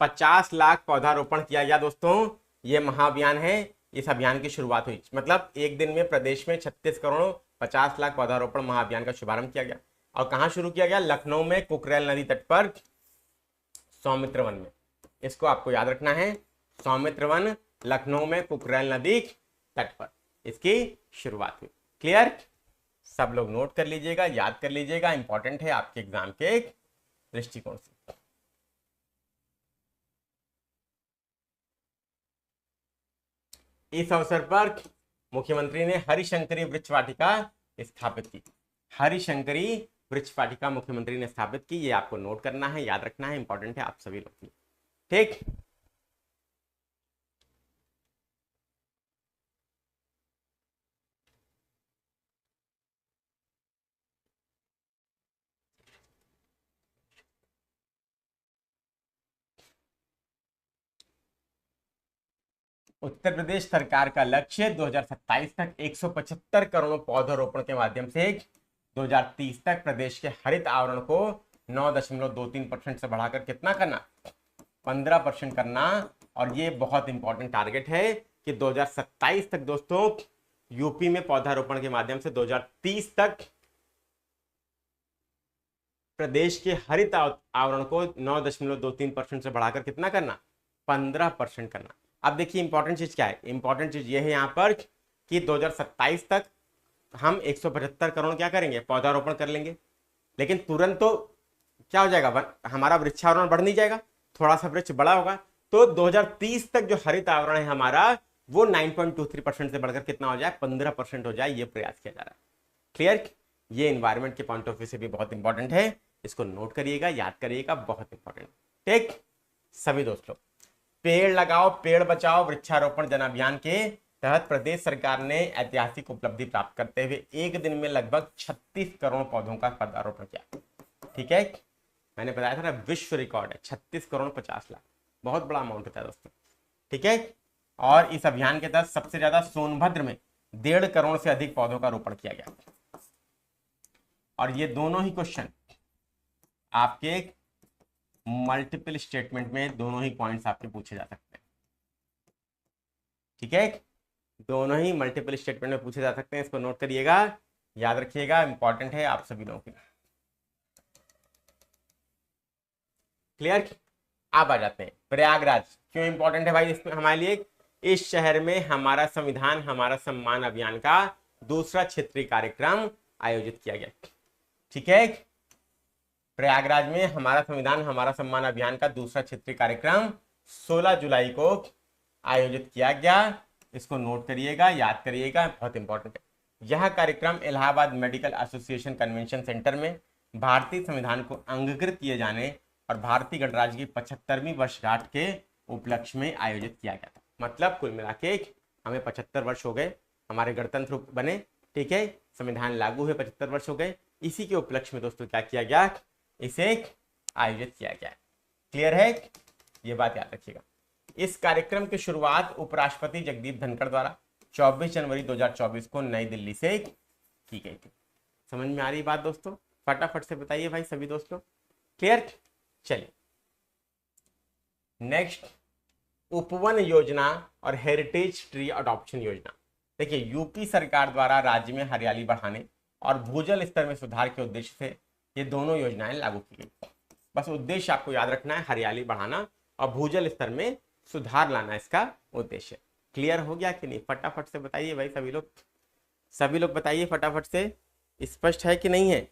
50 लाख पौधारोपण किया गया दोस्तों। ये महाअभियान है। इस अभियान की शुरुआत हुई, मतलब एक दिन में प्रदेश में 36 करोड़ 50 लाख पौधारोपण महाअभियान का शुभारंभ किया गया। और कहां शुरू किया गया? लखनऊ में कुकरेल नदी तट पर सौमित्र वन में। इसको आपको याद रखना है, सौमित्र वन लखनऊ में कुकरेल नदी तट पर इसकी शुरुआत हुई। क्लियर? सब लोग नोट कर लीजिएगा, याद कर लीजिएगा, इंपॉर्टेंट है आपके एग्जाम के दृष्टिकोण से। इस अवसर पर मुख्यमंत्री ने हरिशंकरी वृक्ष वाटिका स्थापित की। हरिशंकरी वृक्ष वाटिका मुख्यमंत्री ने स्थापित की। ये आपको नोट करना है, याद रखना है, इंपॉर्टेंट है आप सभी लोग। ठीक, उत्तर प्रदेश सरकार का लक्ष्य 2027 तक 175 करोड़ पौधारोपण के माध्यम से 2030 तक प्रदेश के हरित आवरण को 9.23% से बढ़ाकर कितना करना? 15% करना। और ये बहुत इंपॉर्टेंट टारगेट है कि 2027 तक दोस्तों यूपी में पौधारोपण के माध्यम से 2030 तक प्रदेश के हरित आवरण को 9.23% से बढ़ाकर कितना करना? 15% करना। अब देखिए इंपॉर्टेंट चीज क्या है? इंपॉर्टेंट चीज ये है यहां पर कि 2027 तक हम 175 करोड़ क्या करेंगे? पौधारोपण कर लेंगे। लेकिन तुरंत तो क्या हो जाएगा? हमारा वृक्षारोपण बढ़ नहीं जाएगा, थोड़ा सा वृक्ष बड़ा होगा। तो 2030 तक जो हरित आवरण है हमारा वो 9.23% से बढ़कर कितना हो जाए? 15% हो जाए। ये प्रयास किया जा रहा है। क्लियर? ये एनवायरमेंट के पॉइंट ऑफ व्यू से भी बहुत इंपॉर्टेंट है। इसको नोट करिएगा, याद करिएगा, बहुत इंपॉर्टेंट। ठीक, सभी दोस्तों, पेड़ लगाओ पेड़ बचाओ वृक्षारोपण जन अभियान के तहत प्रदेश सरकार ने ऐतिहासिक उपलब्धि प्राप्त करते हुए एक दिन में लगभग 36 करोड़ पौधों का पौधारोपण किया। ठीक है, मैंने बताया था ना, विश्व रिकॉर्ड है 36 करोड़ 50 लाख, बहुत बड़ा अमाउंट होता है दोस्तों। ठीक है, और इस अभियान के तहत सबसे ज्यादा सोनभद्र में 1.5 करोड़ से अधिक पौधों का रोपण किया गया। और ये दोनों ही क्वेश्चन आपके मल्टीपल स्टेटमेंट में दोनों ही पॉइंट्स आपके पूछे जा सकते हैं। ठीक है, दोनों ही मल्टीपल स्टेटमेंट में पूछे जा सकते हैं। इसको नोट करिएगा, याद रखिएगा, इंपॉर्टेंट है आप सभी लोगों के लिए। क्लियर? आप आ जाते हैं प्रयागराज। क्यों इंपॉर्टेंट है भाई इसमें हमारे लिए? इस शहर में हमारा संविधान हमारा सम्मान अभियान का दूसरा क्षेत्रीय कार्यक्रम आयोजित किया गया। ठीक है, प्रयागराज में हमारा संविधान हमारा सम्मान अभियान का दूसरा क्षेत्रीय कार्यक्रम 16 जुलाई को आयोजित किया गया। इसको नोट करिएगा, याद करिएगा, बहुत इंपॉर्टेंट है। यह कार्यक्रम Allahabad medical association convention centre में भारतीय संविधान को अंगीकृत किए जाने और भारतीय गणराज्य की 75वीं वर्षगांठ के उपलक्ष्य में आयोजित किया गया था। मतलब कुल मिला के हमें 75 वर्ष हो गए, हमारे गणतंत्र बने। ठीक है, संविधान लागू हुए 75 वर्ष हो गए। इसी के उपलक्ष्य में दोस्तों क्या किया गया? इसे आयोजित किया गया। क्लियर है? ये बात याद रखिएगा। इस कार्यक्रम की शुरुआत उपराष्ट्रपति जगदीप धनखड़ द्वारा 24 जनवरी 2024 को नई दिल्ली से की गई थी। समझ में आ रही बात दोस्तों? फटाफट से बताइए भाई सभी दोस्तों। क्लियर? चलिए नेक्स्ट, उपवन योजना और हेरिटेज ट्री अडॉप्शन योजना। देखिए, यूपी सरकार द्वारा राज्य में हरियाली बढ़ाने और भूजल स्तर में सुधार के उद्देश्य से ये दोनों योजनाएं लागू की गई। बस उद्देश्य आपको याद रखना है, हरियाली बढ़ाना और भूजल स्तर में सुधार लाना इसका उद्देश्य। क्लियर हो गया कि नहीं? फटाफट से बताइए भाई सभी लोग बताइए फटाफट से, स्पष्ट है कि नहीं है?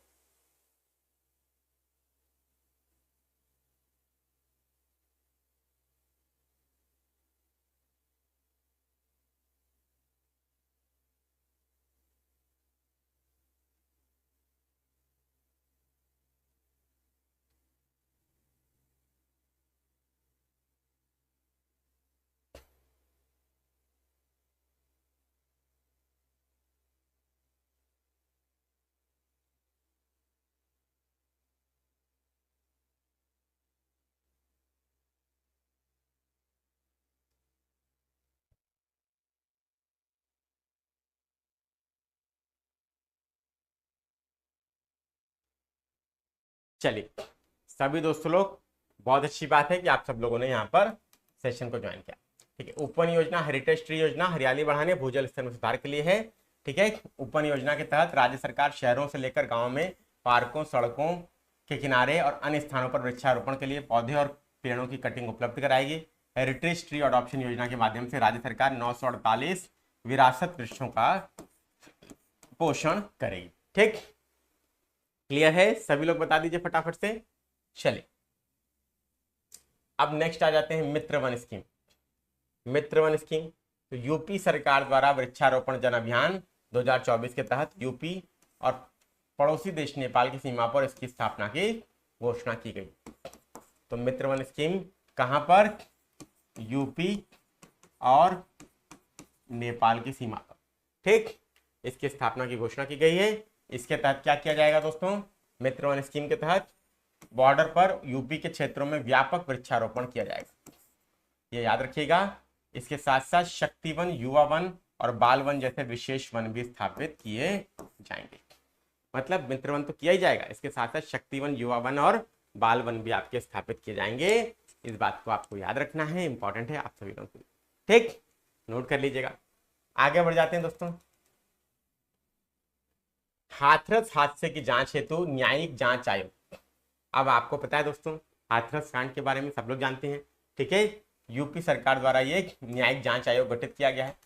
चलिए सभी दोस्तों लोग, बहुत अच्छी बात है कि आप सब लोगों ने यहाँ पर सेशन को ज्वाइन किया। ठीक है, उपवन योजना, हेरिटेज ट्री योजना हरियाली बढ़ाने भूजल स्तर में सुधार के लिए है। ठीक है, उपवन योजना के तहत राज्य सरकार शहरों से लेकर गाँव में पार्कों, सड़कों के किनारे और अन्य स्थानों पर वृक्षारोपण के लिए पौधे और पेड़ों की कटिंग उपलब्ध कराएगी। हेरिटेज ट्री अडॉप्शन योजना के माध्यम से राज्य सरकार 948 विरासत वृक्षों का पोषण करेगी। ठीक, क्लियर है? सभी लोग बता दीजिए फटाफट से। चलिए अब नेक्स्ट आ जाते हैं मित्र वन स्कीम। मित्र वन स्कीम तो यूपी सरकार द्वारा वृक्षारोपण जन अभियान 2024 के तहत यूपी और पड़ोसी देश नेपाल की सीमा पर इसकी स्थापना की घोषणा की गई। तो मित्र वन स्कीम कहां पर? यूपी और नेपाल की सीमा पर। ठीक, इसकी स्थापना की घोषणा की गई है। इसके तहत क्या किया जाएगा दोस्तों? मित्र वन स्कीम के तहत बॉर्डर पर यूपी के क्षेत्रों में व्यापक वृक्षारोपण किया जाएगा, ये याद रखिएगा। इसके साथ साथ शक्ति वन, युवा वन और बाल वन जैसे विशेष वन भी स्थापित किए जाएंगे। मतलब मित्र वन तो किया ही जाएगा, इसके साथ साथ शक्ति वन, युवा वन और बाल वन भी आपके स्थापित किए जाएंगे। इस बात को आपको याद रखना है, इंपॉर्टेंट है आप सभी लोगों के लिए। ठीक, नोट कर लीजिएगा। आगे बढ़ जाते हैं दोस्तों। हाथरस हादसे की जांच हेतु न्यायिक जांच आयोग। अब आपको पता है दोस्तों, हाथरस कांड के बारे में सब लोग जानते हैं। ठीक है, यूपी सरकार द्वारा ये न्यायिक जांच आयोग गठित किया गया है।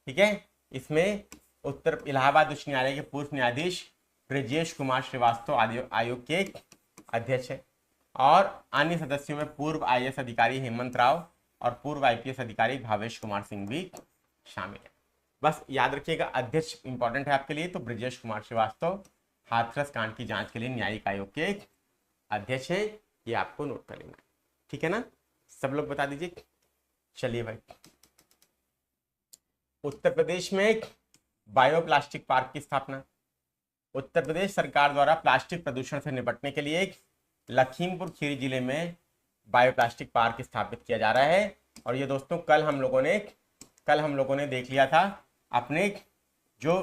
ठीक है, इसमें उत्तर इलाहाबाद उच्च न्यायालय के पूर्व न्यायाधीश ब्रजेश कुमार श्रीवास्तव आयोग के अध्यक्ष है और अन्य सदस्यों में पूर्व IAS अधिकारी हेमंत राव और पूर्व IPS अधिकारी भावेश कुमार सिंह भी शामिल है। बस याद रखिएगा, अध्यक्ष इंपॉर्टेंट है आपके लिए। तो ब्रजेश कुमार श्रीवास्तव हाथरस कांड की जांच के लिए न्यायिक आयोग के अध्यक्ष है, ये आपको नोट कर लेना। ठीक है ना, सब लोग बता दीजिए। चलिए भाई, उत्तर प्रदेश में एक बायोप्लास्टिक पार्क की स्थापना। उत्तर प्रदेश सरकार द्वारा प्लास्टिक प्रदूषण से निपटने के लिए एक लखीमपुर खीरी जिले में बायोप्लास्टिक पार्क स्थापित किया जा रहा है। और ये दोस्तों कल हम लोगों ने देख लिया था अपने जो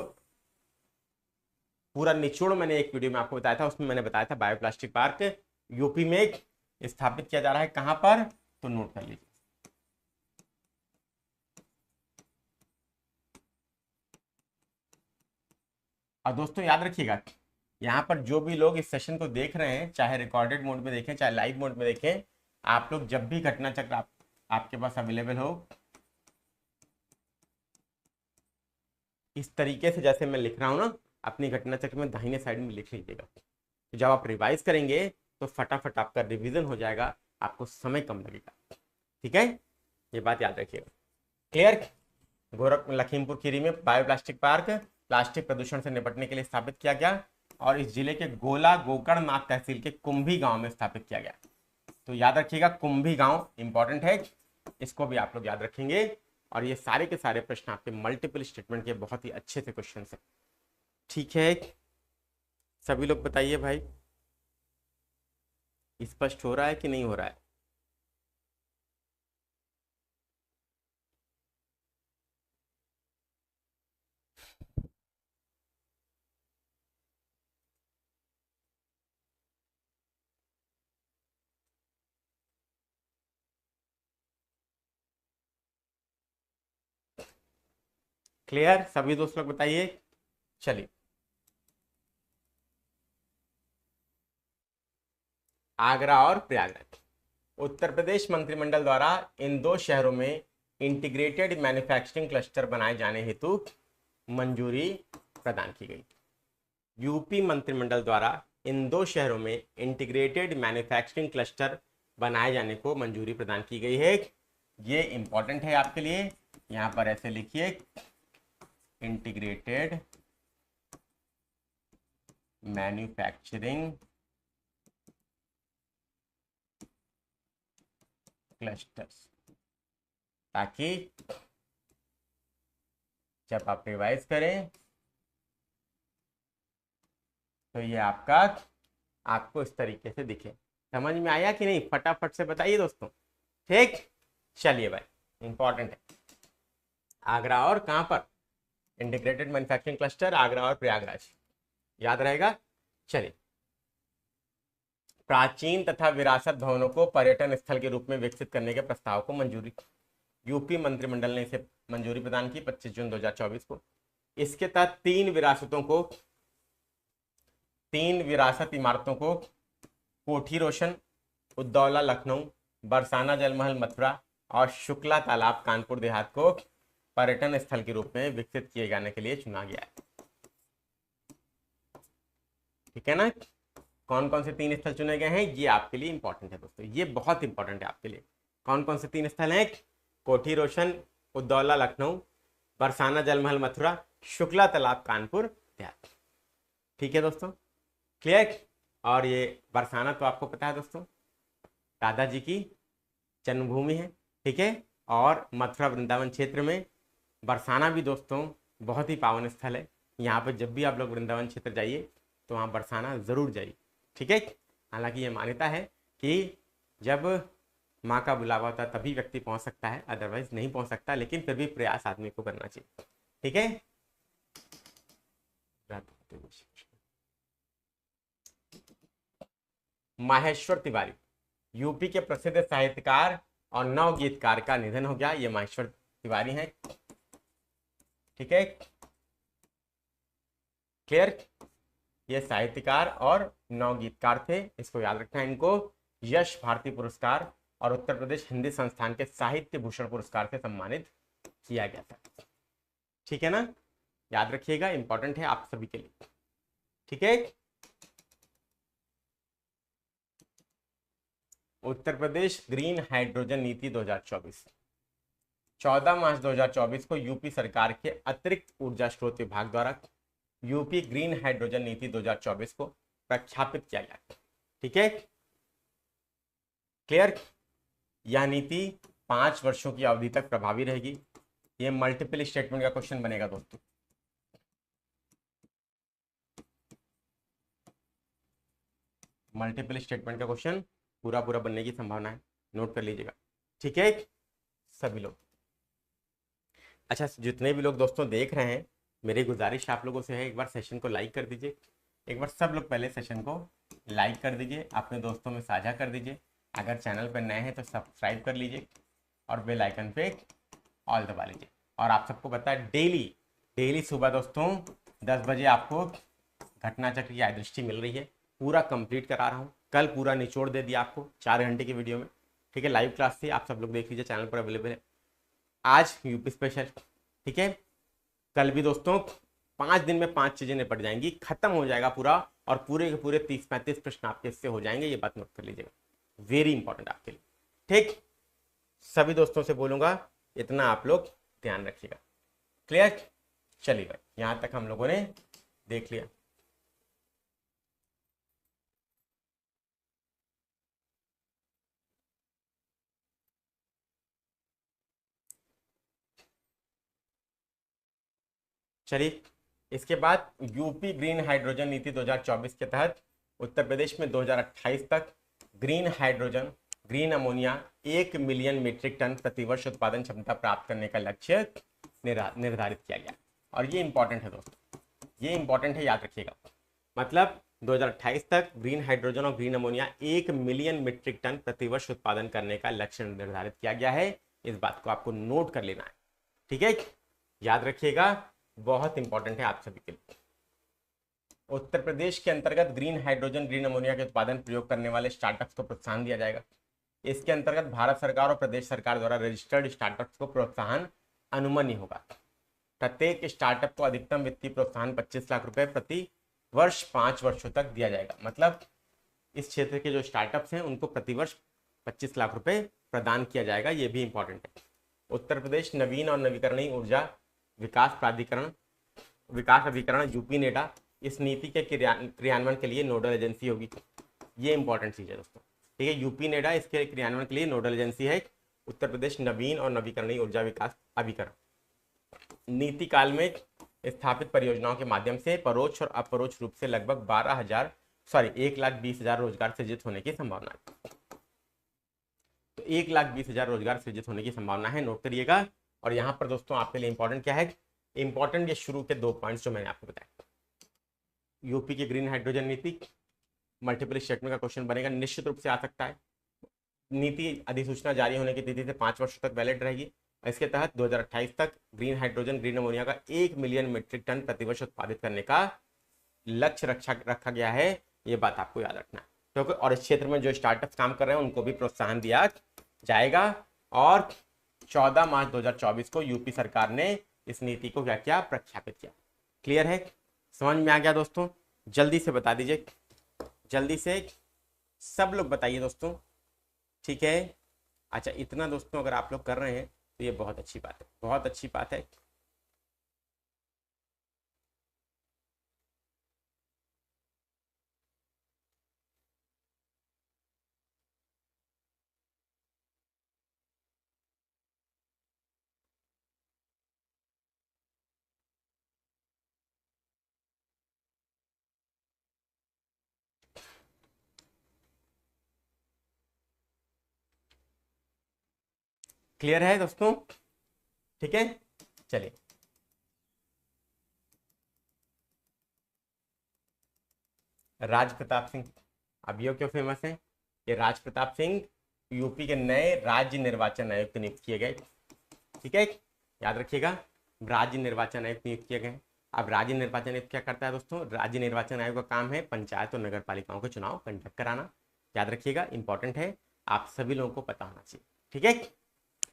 पूरा निचोड़ मैंने एक वीडियो में आपको बताया था, उसमें मैंने बताया था बायोप्लास्टिक पार्क यूपी में स्थापित किया जा रहा है। कहां पर? तो नोट कर लीजिए। और दोस्तों याद रखिएगा, यहाँ पर जो भी लोग इस सेशन को देख रहे हैं, चाहे रिकॉर्डेड मोड में देखें चाहे लाइव मोड में देखें, आप लोग जब भी घटना चक्र आपके पास अवेलेबल हो, इस तरीके से जैसे मैं लिख रहा हूं ना, अपनी घटना चक्र में दाहिने साइड में लिख लीजिएगा। तो जब आप रिवाइज करेंगे तो फटाफट आपका रिवीजन हो जाएगा, आपको समय कम लगेगा। ठीक है, ये बात याद रखिएगा। क्लियर? लखीमपुर खीरी में बायोप्लास्टिक पार्क प्लास्टिक प्रदूषण से निपटने के लिए स्थापित किया गया और इस जिले के गोला गोकर्णनाथ तहसील के कुंभी गांव में स्थापित किया गया। तो याद रखिएगा, कुंभी गांव इंपॉर्टेंट है, इसको भी आप लोग याद रखेंगे। और ये सारे के सारे प्रश्न आपके मल्टीपल स्टेटमेंट के बहुत ही अच्छे से क्वेश्चन है। ठीक है, सभी लोग बताइए भाई, स्पष्ट हो रहा है कि नहीं हो रहा है? क्लियर? सभी दोस्त लोग बताइए। चलिए आगरा और प्रयागराज। उत्तर प्रदेश मंत्रिमंडल द्वारा इन दो शहरों में इंटीग्रेटेड मैन्युफैक्चरिंग क्लस्टर बनाए जाने हेतु मंजूरी प्रदान की गई। यूपी मंत्रिमंडल द्वारा इन दो शहरों में इंटीग्रेटेड मैन्युफैक्चरिंग क्लस्टर बनाए जाने को मंजूरी प्रदान की गई है। ये इंपॉर्टेंट है आपके लिए, यहां पर ऐसे लिखिए, इंटीग्रेटेड मैन्युफैक्चरिंग क्लस्टर्स, ताकि जब आप रिवाइज करें तो ये आपको इस तरीके से दिखे। समझ में आया कि नहीं? फटाफट से बताइए दोस्तों। ठीक, चलिए भाई, इंपॉर्टेंट है। आगरा और कहां पर? इंटीग्रेटेड मैन्युफैक्चरिंग क्लस्टर, आगरा और प्रयागराज, याद रहेगा। चलिए प्राचीन तथा विरासत भवनों को पर्यटन स्थल के रूप में विकसित करने के प्रस्ताव को मंजूरी। यूपी मंत्रिमंडल ने इसे मंजूरी प्रदान की 25 जून 2024 को। इसके तहत 3 विरासत इमारतों को कोठी रोशन, उद्दौला लखनऊ, बरसाना जलमहल मथुरा और शुक्ला तालाब कानपुर देहात को पर्यटन स्थल के रूप में विकसित किए जाने के लिए चुना गया है। ठीक है ना। कौन कौन से 3 स्थल चुने गए हैं ये आपके लिए इंपॉर्टेंट है दोस्तों, ये बहुत इंपॉर्टेंट है आपके लिए। कौन कौन से 3 स्थल हैं? कोठी रोशन, उद्दौला लखनऊ, बरसाना जलमहल मथुरा, शुक्ला तालाब कानपुर देहात। ठीक है दोस्तों, क्लियर। और ये बरसाना तो आपको पता है दोस्तों, दादाजी की जन्मभूमि है। ठीक है। और मथुरा वृंदावन क्षेत्र में बरसाना भी दोस्तों बहुत ही पावन स्थल है। यहाँ पर जब भी आप लोग वृंदावन क्षेत्र जाइए तो वहाँ बरसाना जरूर जाइए। ठीक है। हालांकि ये मान्यता है कि जब माँ का बुलावा होता है तभी व्यक्ति पहुँच सकता है, अदरवाइज नहीं पहुँच सकता, लेकिन फिर भी प्रयास आदमी को करना चाहिए। ठीक है। माहेश्वर तिवारी यूपी के प्रसिद्ध साहित्यकार और नवगीतकार का निधन हो गया। ये माहेश्वर तिवारी हैं। ठीक है, क्लियर। ये साहित्यकार और नवगीतकार थे, इसको याद रखना है। इनको यश भारती पुरस्कार और उत्तर प्रदेश हिंदी संस्थान के साहित्य भूषण पुरस्कार से सम्मानित किया गया था। ठीक है ना, याद रखिएगा, इंपॉर्टेंट है आप सभी के लिए। ठीक है। उत्तर प्रदेश ग्रीन हाइड्रोजन नीति 2024 14 मार्च 2024 को यूपी सरकार के अतिरिक्त ऊर्जा स्रोत विभाग द्वारा यूपी ग्रीन हाइड्रोजन नीति 2024 को प्रख्यापित किया गया। ठीक है, क्लियर। यह नीति 5 वर्षों की अवधि तक प्रभावी रहेगी। यह मल्टीपल स्टेटमेंट का क्वेश्चन बनेगा दोस्तों। मल्टीपल स्टेटमेंट का क्वेश्चन पूरा बनने की संभावना है, नोट कर लीजिएगा। ठीक है सभी लोग। अच्छा, जितने भी लोग दोस्तों देख रहे हैं, मेरी गुजारिश आप लोगों से है, एक बार सेशन को लाइक कर दीजिए। एक बार सब लोग पहले सेशन को लाइक कर दीजिए, अपने दोस्तों में साझा कर दीजिए। अगर चैनल पर नए हैं तो सब्सक्राइब कर लीजिए और बेल आइकन पे ऑल दबा लीजिए। और आप सबको पता है डेली सुबह दोस्तों 10 बजे आपको घटना चक्र की दृष्टि मिल रही है, पूरा कंप्लीट करा रहा हूँ। कल पूरा निचोड़ दे दिया आपको 4 घंटे की वीडियो में। ठीक है, लाइव क्लास थी, आप सब लोग देख लीजिए, चैनल पर अवेलेबल है। आज यूपी स्पेशल। ठीक है, कल भी दोस्तों 5 दिन में 5 चीजें निपट जाएंगी, खत्म हो जाएगा पूरा, और पूरे के पूरे 30-35 प्रश्न आपके इससे हो जाएंगे। ये बात नोट कर लीजिएगा, वेरी इंपॉर्टेंट आपके लिए। ठीक, सभी दोस्तों से बोलूंगा इतना आप लोग ध्यान रखिएगा। क्लियर। चलिए भाई, यहां तक हम लोगों ने देख लिया। चलिए, इसके बाद यूपी ग्रीन हाइड्रोजन नीति 2024 के तहत उत्तर प्रदेश में 2028 तक green hydrogen, green ammonia 1 million metric ton प्रतिवर्ष उत्पादन क्षमता प्राप्त करने का लक्ष्य निर्धारित किया गया। और ये इंपॉर्टेंट है दोस्तों, ये इंपॉर्टेंट है, याद रखिएगा। मतलब 2028 तक ग्रीन हाइड्रोजन और green ammonia 1 million metric ton प्रतिवर्ष उत्पादन करने का लक्ष्य निर्धारित किया गया है। इस बात को आपको नोट कर लेना है। ठीक है, याद रखिएगा, बहुत इंपॉर्टेंट है आप सभी के लिए। उत्तर प्रदेश के अंतर्गत ग्रीन हाइड्रोजन, ग्रीन अमोनिया के उत्पादन प्रयोग करने वाले स्टार्टअप्स को प्रोत्साहन दिया जाएगा। इसके अंतर्गत भारत सरकार और प्रदेश सरकार द्वारा रजिस्टर्ड स्टार्टअप्स को प्रोत्साहन अनुमन्य होगा। प्रत्येक स्टार्टअप को अधिकतम वित्तीय प्रोत्साहन 25 लाख रुपए प्रति वर्ष 5 वर्षों तक दिया जाएगा। मतलब इस क्षेत्र के जो स्टार्टअप्स हैं उनको प्रतिवर्ष 25 लाख रुपए प्रदान किया जाएगा। ये भी इंपॉर्टेंट है। उत्तर प्रदेश नवीन और नवीकरणीय ऊर्जा विकास अभिकरण यूपी नेडा इस नीति के क्रियान्वयन के लिए नोडल एजेंसी होगी। ये इंपॉर्टेंट चीज है दोस्तों। ठीक है, यूपी नेडा इसके क्रियान्वयन के लिए नोडल एजेंसी है। उत्तर प्रदेश नवीन और नवीकरणीय ऊर्जा विकास अभिकरण नीति काल में स्थापित परियोजनाओं के माध्यम से परोक्ष और अपरोक्ष रूप से लगभग 1,20,000 रोजगार सृजित होने की संभावना है। तो 1,20,000 रोजगार सृजित होने की संभावना है, नोट करिएगा। और यहाँ पर दोस्तों आपके लिए इंपॉर्टेंट क्या है? इंपॉर्टेंट ये शुरू के 2 पॉइंट्स जो मैंने आपको बताया, यूपी की ग्रीन हाइड्रोजन नीति मल्टीपल स्टेटमेंट का क्वेश्चन बनेगा, निश्चित रूप से आ सकता है। नीति अधिसूचना जारी होने की तिथि से 5 वर्ष तक वैलिड रहेगी। इसके तहत 2028 तक ग्रीन हाइड्रोजन, ग्रीन अमोनिया का 1 मिलियन मीट्रिक टन प्रतिवर्ष उत्पादित करने का लक्ष्य रखा गया है। ये बात आपको याद रखना है, क्योंकि और इस क्षेत्र में जो स्टार्टअप काम कर रहे हैं उनको भी प्रोत्साहन दिया जाएगा। और 14 मार्च 2024 को यूपी सरकार ने इस नीति को क्या किया, प्रख्यापित किया। क्लियर है, समझ में आ गया दोस्तों? जल्दी से बता दीजिए, जल्दी से सब लोग बताइए दोस्तों, ठीक है। अच्छा, इतना दोस्तों अगर आप लोग कर रहे हैं तो ये बहुत अच्छी बात है, बहुत अच्छी बात है। क्लियर है दोस्तों? ठीक है, चलिए। राज प्रताप सिंह, अब ये क्यों फेमस है? ये राज प्रताप सिंह यूपी के नए राज्य निर्वाचन आयुक्त नियुक्त किए गए। ठीक है, याद रखिएगा, राज्य निर्वाचन आयुक्त नियुक्त किए गए। अब राज्य निर्वाचन आयुक्त क्या करता है दोस्तों? राज्य निर्वाचन आयोग का काम है पंचायत और नगर पालिकाओं के चुनाव कंडक्ट कराना। याद रखिएगा, इंपॉर्टेंट है, आप सभी लोगों को पता होना चाहिए। ठीक है,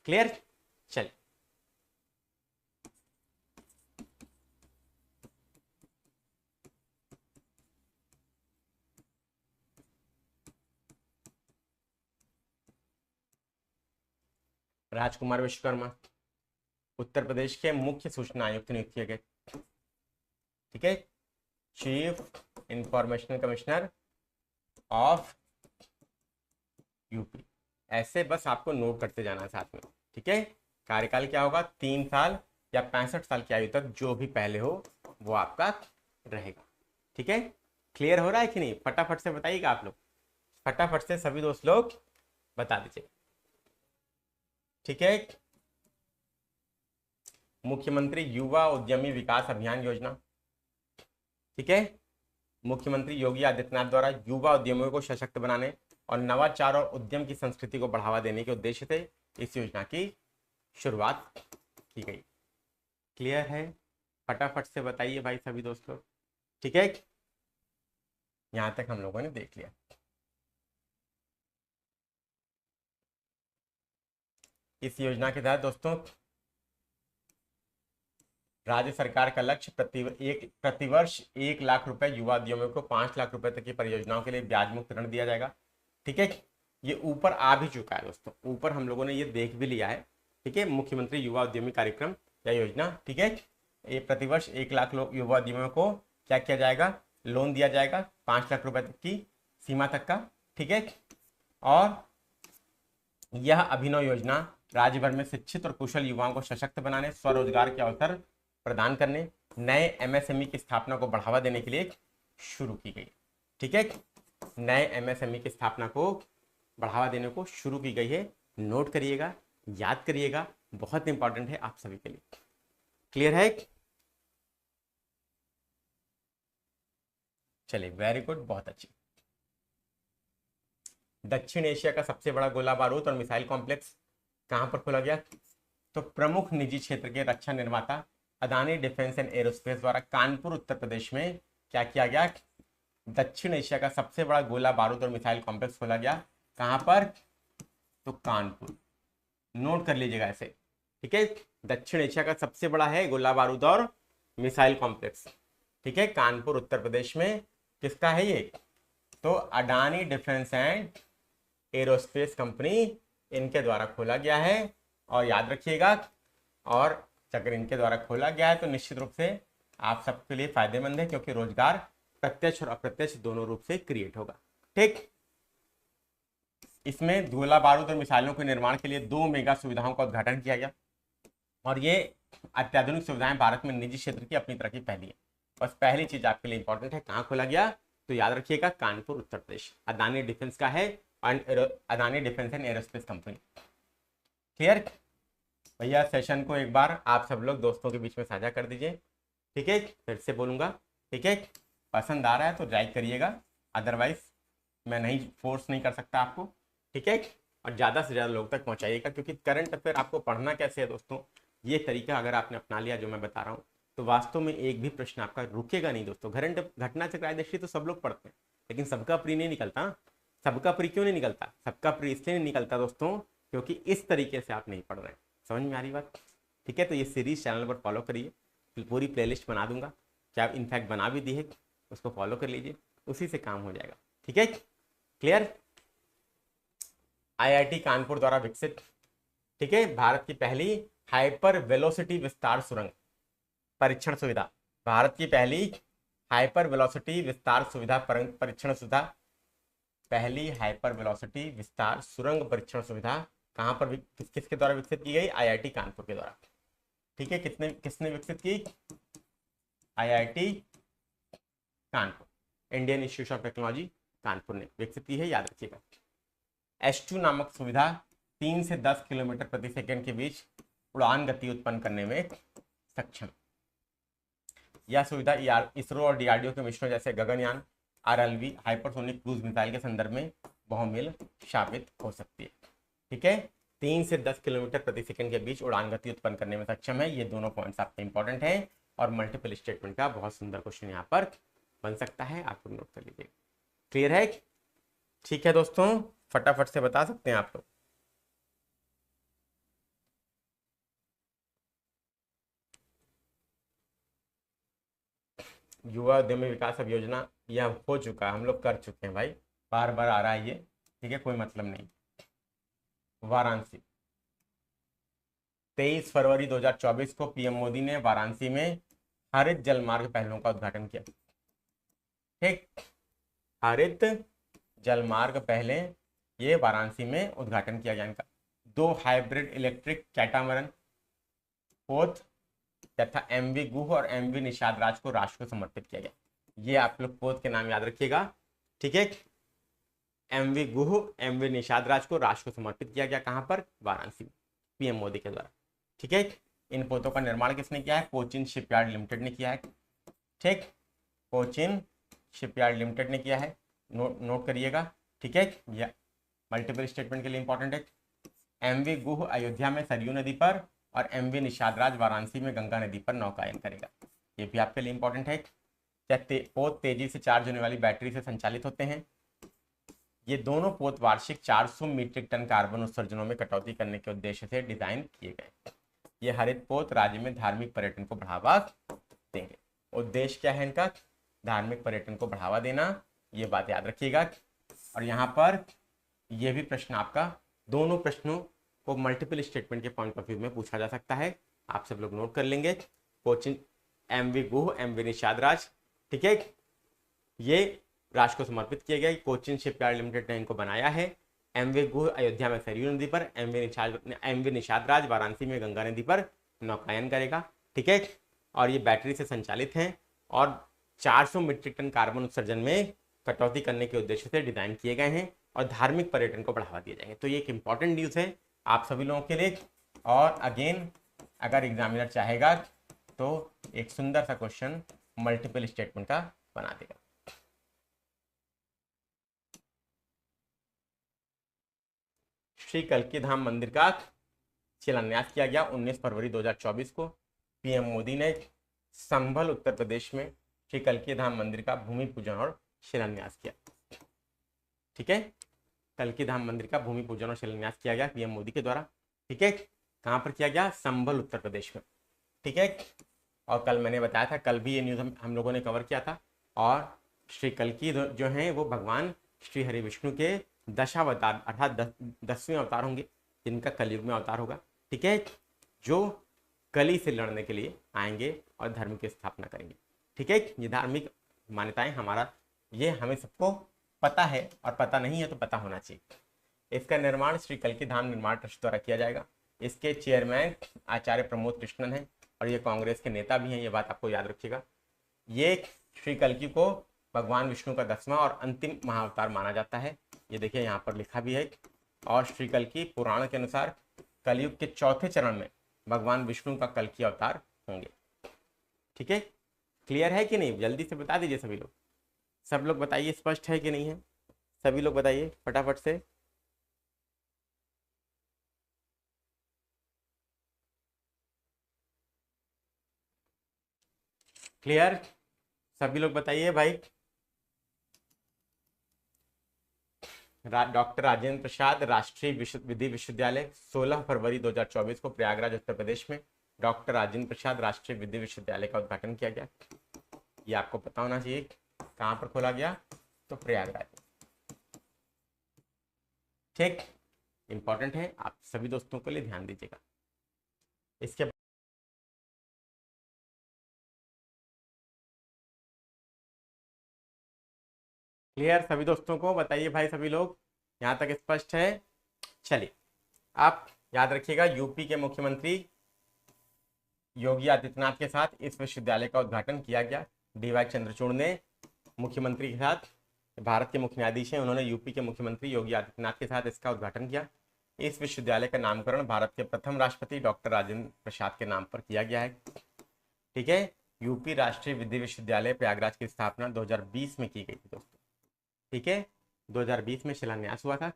क्लियर? चलिए, राजकुमार विश्वकर्मा उत्तर प्रदेश के मुख्य सूचना आयुक्त नियुक्त किए गए। ठीक है, chief information commissioner of UP. ऐसे बस आपको नोट करते जाना है साथ में। ठीक है, कार्यकाल क्या होगा? 3 साल या 65 साल की आयु तक जो भी पहले हो वो आपका रहेगा। ठीक है, क्लियर हो रहा है कि नहीं? फटाफट से बताइएगा आप लोग, फटाफट से सभी दोस्त लोग बता दीजिए। ठीक है, मुख्यमंत्री युवा उद्यमी विकास अभियान योजना। ठीक है, मुख्यमंत्री योगी आदित्यनाथ द्वारा युवा उद्यमियों को सशक्त बनाने और नवाचार और उद्यम की संस्कृति को बढ़ावा देने के उद्देश्य से इस योजना की शुरुआत की गई। क्लियर है? फटाफट से बताइए भाई सभी दोस्तों। ठीक है, यहां तक हम लोगों ने देख लिया। इस योजना के तहत दोस्तों राज्य सरकार का लक्ष्य प्रतिवर्ष 1 लाख रुपए युवा उद्यमियों को 5 लाख रुपए तक की परियोजनाओं के लिए ब्याज मुक्त ऋण दिया जाएगा। ठीक है, ये ऊपर आ भी चुका है दोस्तों, ऊपर हम लोगों ने ये देख भी लिया है। ठीक है, मुख्यमंत्री युवा उद्यमी कार्यक्रम या योजना। ठीक है, ये प्रतिवर्ष 1 लाख युवा उद्यमियों को क्या किया जाएगा? लोन दिया जाएगा 5 लाख रुपए तक की सीमा तक का। ठीक है, और यह अभिनव योजना राज्य भर में शिक्षित और कुशल युवाओं को सशक्त बनाने, स्वरोजगार के अवसर प्रदान करने, नए एमएसएमई की स्थापना को बढ़ावा देने के लिए शुरू की गई। ठीक है, नए एमएसएमई की स्थापना को बढ़ावा देने को शुरू की गई है। नोट करिएगा, याद करिएगा, बहुत इंपॉर्टेंट है आप सभी के लिए। क्लियर है? चलिए, वेरी गुड, बहुत अच्छी। दक्षिण एशिया का सबसे बड़ा गोला बारूद और मिसाइल कॉम्प्लेक्स कहां पर खोला गया? तो प्रमुख निजी क्षेत्र के रक्षा निर्माता अदानी डिफेंस एंड एरोस्पेस द्वारा कानपुर उत्तर प्रदेश में क्या किया गया? दक्षिण एशिया का सबसे बड़ा गोला बारूद और मिसाइल कॉम्प्लेक्स खोला गया। कहां पर? तो कानपुर। नोट कर लीजिएगा ऐसे। ठीक है, दक्षिण एशिया का सबसे बड़ा है गोला बारूद और मिसाइल कॉम्प्लेक्स। ठीक है, कानपुर उत्तर प्रदेश में। किसका है ये? तो Adani defence and aerospace company, इनके द्वारा खोला गया है। और याद रखिएगा, और अगर इनके द्वारा खोला गया है तो निश्चित रूप से आप सबके लिए फायदेमंद है, क्योंकि रोजगार प्रत्यक्ष और अप्रत्यक्ष दोनों रूप से क्रिएट होगा। ठीक, इसमें गोला बारूद और मिसाइलों के निर्माण के लिए 2 मेगा सुविधाओं का उद्घाटन किया गया, और ये अत्याधुनिक सुविधाएं भारत में निजी क्षेत्र की अपनी तरह की पहली है। बस पहली चीज आपके लिए इंपॉर्टेंट है, कहाँ खोला गया? तो याद रखिएगा, कानपुर उत्तर प्रदेश। अदानी डिफेंस का है, Adani defence and aerospace company. Clear भैया? सेशन को एक बार आप सब लोग दोस्तों के बीच में साझा कर दीजिए। ठीक है, फिर से बोलूंगा। ठीक है, पसंद आ रहा है तो लाइक करिएगा, अदरवाइज मैं नहीं फोर्स नहीं कर सकता आपको, ठीक है। और ज़्यादा से ज़्यादा लोग तक पहुँचाइएगा, क्योंकि करंट अफेयर आपको पढ़ना कैसे है दोस्तों, ये तरीका अगर आपने अपना लिया जो मैं बता रहा हूँ, तो वास्तव में एक भी प्रश्न आपका रुकेगा नहीं दोस्तों। करंट घटना चक्र दृष्टि तो सब लोग पढ़ते हैं, लेकिन सबका प्री नहीं निकलता। सबका प्री क्यों नहीं निकलता? सबका प्री इसलिए नहीं निकलता दोस्तों क्योंकि इस तरीके से आप नहीं पढ़ रहे हैं। समझ में आ रही बात? ठीक है, तो ये सीरीज चैनल पर फॉलो करिए, पूरी प्लेलिस्ट बना दूंगा, क्या इनफैक्ट बना भी दी है, उसको फॉलो कर लीजिए, उसी से काम हो जाएगा। ठीक है, क्लियर? आईआईटी कानपुर द्वारा विकसित, ठीक है, भारत की पहली हाइपर वेलोसिटी विस्तार सुरंग परीक्षण सुविधा, भारत की पहली हाइपर वेलोसिटी विस्तार सुविधा परीक्षण सुविधा, पहली हाइपर वेलोसिटी विस्तार सुरंग परीक्षण सुविधा कहां पर किसके द्वारा विकसित की गई? आईआईटी कानपुर के द्वारा। ठीक है, किसने विकसित की? IIT Kanpur, Indian institute of technology Kanpur ने विकसित की है, याद रखिएगा। H2 नामक सुविधा 3 से 10 किलोमीटर प्रति सेकंड के बीच उड़ान गति उत्पन्न करने में सक्षम। यह सुविधा इसरो और डीआरडीओ के मिशनों जैसे Gaganyaan, RLV, hypersonic cruise missile के संदर्भ में बहुमूल्य साबित हो सकती है। ठीक है, 3 से 10 किलोमीटर प्रति सेकंड के बीच उड़ान गति उत्पन्न करने में सक्षम है। ये दोनों पॉइंट्स आपके इंपॉर्टेंट हैं और मल्टीपल स्टेटमेंट का बहुत सुंदर क्वेश्चन यहाँ पर बन सकता है, आप नोट कर लीजिए। क्लियर है? ठीक है दोस्तों, फटाफट से बता सकते हैं आप लोग। युवा उद्यमी विकास अभियोजना यह हो चुका, हम लोग कर चुके हैं भाई, बार बार आ रहा है ये, ठीक है, कोई मतलब नहीं। वाराणसी 23 फरवरी 2024 को पीएम मोदी ने वाराणसी में हरित जलमार्ग पहलों का उद्घाटन किया। ठीक, हरित जलमार्ग पहले ये वाराणसी में उद्घाटन किया गया इनका। 2 हाइब्रिड इलेक्ट्रिक कैटामरन पोत तथा एमवी गुह और एमवी निषाद राज को राष्ट्र को समर्पित किया गया। ये आप लोग पोत के नाम याद रखिएगा। ठीक है, एमवी गुह, एमवी निषाद राज को राष्ट्र को समर्पित किया गया। कहां पर? वाराणसी में, पीएम मोदी के द्वारा। ठीक है, इन पोतों का निर्माण किसने किया है? कोचिन शिपयार्ड लिमिटेड ने किया है। ठीक, कोचिन शिपयार्ड लिमिटेड ने किया है, नोट करिएगा। ठीक है, यह मल्टीपल स्टेटमेंट के लिए इंपॉर्टेंट है। एमवी गुह अयोध्या में सरयू नदी पर और एमवी निषाद राज वाराणसी में गंगा नदी पर नौकायन करेगा, ये भी आपके लिए इंपॉर्टेंट है। पोत तेजी से चार्ज होने वाली बैटरी से संचालित होते हैं। ये दोनों पोत वार्षिक 400 मीट्रिक टन कार्बन उत्सर्जनों में कटौती करने के उद्देश्य से डिजाइन किए गए। ये हरित पोत राज्य में धार्मिक पर्यटन को बढ़ावा देंगे। उद्देश्य क्या है इनका? धार्मिक पर्यटन को बढ़ावा देना, ये बात याद रखिएगा। और यहाँ पर यह भी प्रश्न आपका, दोनों प्रश्नों को मल्टीपल स्टेटमेंट के पॉइंट ऑफ व्यू में पूछा जा सकता है, आप सब लोग नोट कर लेंगे। कोचिन एमवी गुह, एमवी निषाद राज, ठीक है, ये राष्ट्र को समर्पित किए गए। कोचिन शिपयार्ड लिमिटेड ने इनको बनाया है। एमवी गुह अयोध्या में सरयू नदी पर, एमवी निषाद राज वाराणसी में गंगा नदी पर नौकायन करेगा। ठीक है, और ये बैटरी से संचालित हैं और 400 मीट्रिक टन कार्बन उत्सर्जन में कटौती करने के उद्देश्य से डिजाइन किए गए हैं और धार्मिक पर्यटन को बढ़ावा दिए जाएंगे। तो ये एक इंपॉर्टेंट न्यूज़ है आप सभी लोगों के लिए। और अगेन अगर एग्जामिनर चाहेगा तो एक सुंदर सा क्वेश्चन मल्टीपल स्टेटमेंट का बना देगा। श्री कल्की धाम मंदिर का शिलान्यास किया गया 19 फरवरी 2024 को। पीएम मोदी ने संभल उत्तर प्रदेश में श्री कल्की धाम मंदिर का भूमि पूजन और शिलान्यास किया। ठीक है, कल्की धाम मंदिर का भूमि पूजन और शिलान्यास किया गया पीएम मोदी के द्वारा। ठीक है, कहां पर किया गया? संभल उत्तर प्रदेश में। ठीक है, और कल मैंने बताया था, कल भी ये न्यूज़ हम लोगों ने कवर किया था। और श्री कल्की जो हैं वो भगवान श्री हरि विष्णु के दशावतार अर्थात 10वें अवतार होंगे, जिनका कलयुग में अवतार होगा। ठीक है, जो कली से लड़ने के लिए आएंगे और धर्म की स्थापना करेंगे। ठीक है, ये धार्मिक मान्यताएं हमारा, ये हमें सबको पता है और पता नहीं है तो पता होना चाहिए। इसका निर्माण श्री कल्की धाम निर्माण ट्रस्ट द्वारा किया जाएगा। इसके चेयरमैन आचार्य प्रमोद कृष्णन हैं और ये कांग्रेस के नेता भी हैं, ये बात आपको याद रखिएगा। ये श्री कल्की को भगवान विष्णु का 10वां और अंतिम महाअवतार माना जाता है, ये देखिए यहाँ पर लिखा भी है। और श्री कल्की पुराण के अनुसार कलयुग के चौथे चरण में भगवान विष्णु का कल्की अवतार होंगे। ठीक है, क्लियर है कि नहीं? जल्दी से बता दीजिए सभी लोग, सब लोग बताइए स्पष्ट है कि नहीं है? सभी लोग बताइए फटाफट से। क्लियर, सभी लोग बताइए भाई। डॉक्टर राजेंद्र प्रसाद राष्ट्रीय विधि विश्वविद्यालय 16 फरवरी 2024 को प्रयागराज उत्तर प्रदेश में डॉक्टर राजेंद्र प्रसाद राष्ट्रीय विधि विश्वविद्यालय का उद्घाटन किया गया। ये आपको पता होना चाहिए कहां पर खोला गया, तो प्रयागराज। ठीक, इंपॉर्टेंट है, आप सभी दोस्तों के लिए ध्यान दीजिएगा। इसके क्लियर, सभी दोस्तों को बताइए भाई, सभी लोग यहाँ तक स्पष्ट है। चलिए, आप याद रखिएगा, यूपी के मुख्यमंत्री योगी आदित्यनाथ के साथ इस विश्वविद्यालय का उद्घाटन किया गया। डीवाई चंद्रचूड़ ने मुख्यमंत्री के साथ, भारत के मुख्य न्यायाधीश हैं, उन्होंने यूपी के मुख्यमंत्री योगी आदित्यनाथ के साथ इसका उद्घाटन किया। इस विश्वविद्यालय का नामकरण भारत के प्रथम राष्ट्रपति डॉक्टर राजेंद्र प्रसाद के नाम पर किया गया है। ठीक है, यूपी राष्ट्रीय विधि विश्वविद्यालय प्रयागराज की स्थापना 2020 में की गई थी दोस्तों। ठीक है, 2020 में शिलान्यास हुआ था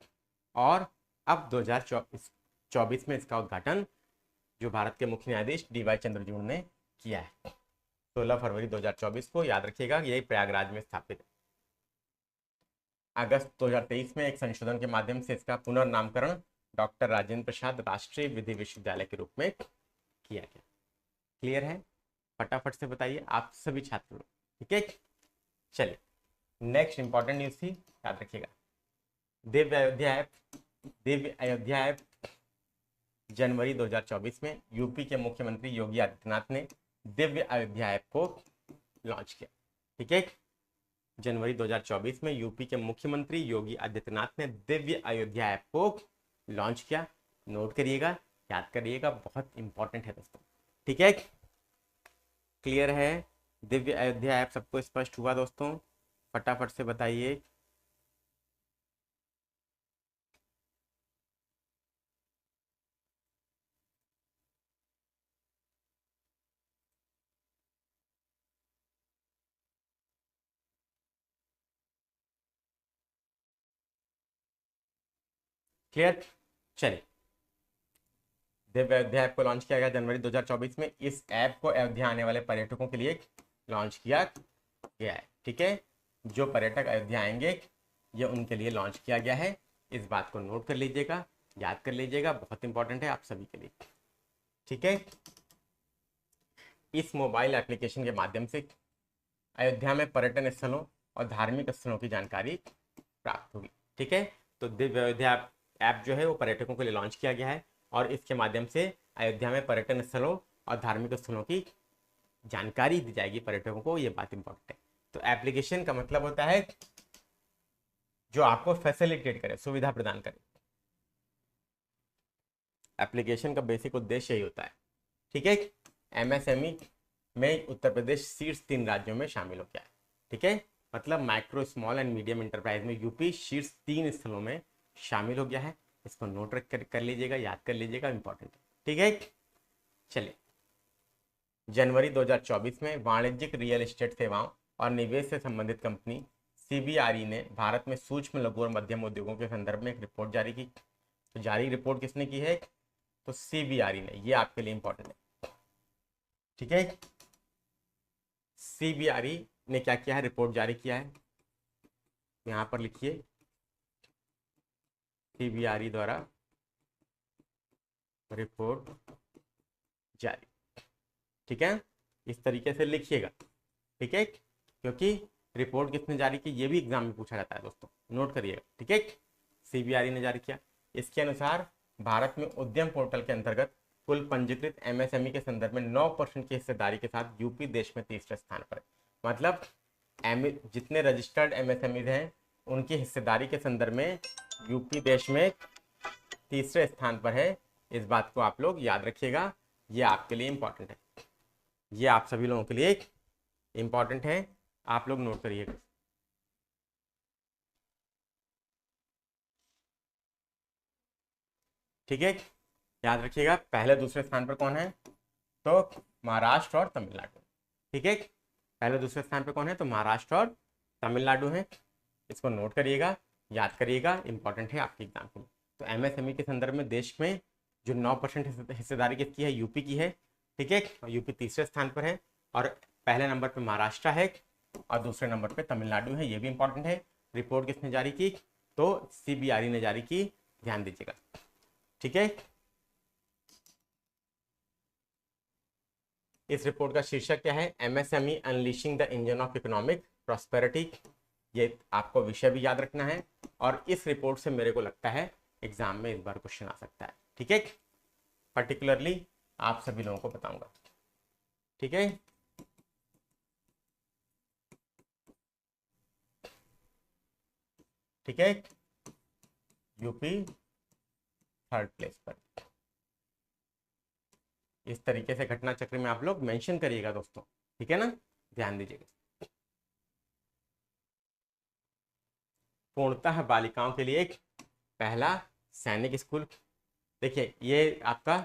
और अब 2024 में इसका उद्घाटन जो भारत के मुख्य न्यायाधीश डीवाई चंद्रचूड़ ने किया है। 16 फरवरी 2024 को, याद रखिएगा, यही प्रयागराज में स्थापित है। अगस्त 2023 में एक संशोधन के माध्यम से इसका पुनर्नामकरण डॉक्टर राजेंद्र प्रसाद राष्ट्रीय विधि विश्वविद्यालय के रूप में किया गया। क्लियर है, फटाफट से बताइए आप सभी छात्र लोग। ठीक है, चलिए नेक्स्ट इंपॉर्टेंट न्यूज थी, याद रखिएगा, दिव्य अयोध्या ऐप जनवरी 2024 में यूपी के मुख्यमंत्री योगी आदित्यनाथ ने दिव्य अयोध्या ऐप को लॉन्च किया। ठीक है, जनवरी 2024 में यूपी के मुख्यमंत्री योगी आदित्यनाथ ने दिव्य अयोध्या ऐप को लॉन्च किया। नोट करिएगा, याद करिएगा, बहुत इंपॉर्टेंट है दोस्तों। ठीक है, क्लियर है, दिव्य अयोध्या ऐप सबको स्पष्ट हुआ दोस्तों? फटाफट से बताइए। क्लियर, चलिए, दिव्य अयोध्या ऐप को लॉन्च किया गया जनवरी 2024 में। इस ऐप को अयोध्या आने वाले पर्यटकों के लिए लॉन्च किया गया है। ठीक है, जो पर्यटक अयोध्या आएंगे ये उनके लिए लॉन्च किया गया है। इस बात को नोट कर लीजिएगा, याद कर लीजिएगा, बहुत इंपॉर्टेंट है आप सभी के लिए। ठीक है, इस मोबाइल एप्लीकेशन के माध्यम से अयोध्या में पर्यटन स्थलों और धार्मिक स्थलों की जानकारी प्राप्त होगी। ठीक है, तो दिव्य अयोध्या ऐप जो है वो पर्यटकों के लिए लॉन्च किया गया है और इसके माध्यम से अयोध्या में पर्यटन स्थलों और धार्मिक स्थलों की जानकारी दी जाएगी पर्यटकों को। ये बात इंपॉर्टेंट है। तो एप्लीकेशन का मतलब होता है जो आपको फैसिलिटेट करे, सुविधा प्रदान करे। एप्लीकेशन का बेसिक उद्देश्य यही होता है। ठीक है, एमएसएमई में उत्तर प्रदेश शीर्ष 3 राज्यों में शामिल हो गया है। ठीक है, मतलब micro small and medium enterprise में यूपी शीर्ष 3 स्थलों में शामिल हो गया है। इसको नोट कर लीजिएगा, याद कर लीजिएगा, इंपॉर्टेंट है। ठीक है, चलिए, जनवरी 2024 में वाणिज्यिक रियल एस्टेट सेवाओं और निवेश से संबंधित कंपनी सीबीआरई ने भारत में सूक्ष्म, लघु और मध्यम उद्योगों के संदर्भ में एक रिपोर्ट जारी की। तो जारी रिपोर्ट किसने की है? तो सीबीआरई ने। ये आपके लिए इंपॉर्टेंट है। ठीक है, सीबीआरई ने क्या किया है? रिपोर्ट जारी किया है। यहां पर लिखिए, सीबीआरई द्वारा रिपोर्ट जारी। ठीक है, इस तरीके से लिखिएगा। ठीक है, क्योंकि रिपोर्ट किसने जारी की ये भी एग्जाम में पूछा जाता है दोस्तों, नोट करिएगा। ठीक है, सीबीआरई ने जारी किया। इसके अनुसार भारत में उद्यम पोर्टल के अंतर्गत कुल पंजीकृत एमएसएमई के संदर्भ में 9% की हिस्सेदारी के साथ यूपी देश में तीसरे स्थान पर है। मतलब जितने रजिस्टर्ड एमएसएमई हैं उनकी हिस्सेदारी के संदर्भ में यूपी देश में तीसरे स्थान पर है। इस बात को आप लोग याद रखिएगा, ये आपके लिए इंपॉर्टेंट है। ये आप सभी लोगों के लिए इंपॉर्टेंट है, आप लोग नोट करिएगा। ठीक है, याद रखिएगा, पहले दूसरे स्थान पर कौन है? तो महाराष्ट्र और तमिलनाडु। ठीक है, पहले दूसरे स्थान पर कौन है? तो महाराष्ट्र और तमिलनाडु है। इसको नोट करिएगा, याद करिएगा, इंपॉर्टेंट है आपके एग्जाम के लिए। तो एमएसएमई के संदर्भ में देश में जो 9% हिस्सेदारी किसकी है, यूपी की है, ठीक है। यूपी तीसरे स्थान पर है और पहले नंबर पर महाराष्ट्र है और दूसरे नंबर पर तमिलनाडु है, ये भी इंपॉर्टेंट है। रिपोर्ट किसने जारी की, तो सीबीआरई ने जारी की, ध्यान दीजिएगा, ठीक है। इस रिपोर्ट का शीर्षक क्या है, MSME unleashing the engine of economic prosperity. ये आपको विषय भी याद रखना है और इस रिपोर्ट से मेरे को लगता है एग्जाम में इस बार क्वेश्चन आ सकता है, ठीक है। पर्टिकुलरली आप सभी लोगों को बताऊंगा, ठीक है। ठीक है, यूपी थर्ड प्लेस पर। इस तरीके से घटना चक्र में आप लोग मेंशन करिएगा दोस्तों, ठीक है ना, ध्यान दीजिएगा। पूर्णतः बालिकाओं के लिए एक पहला सैनिक स्कूल। देखिए ये आपका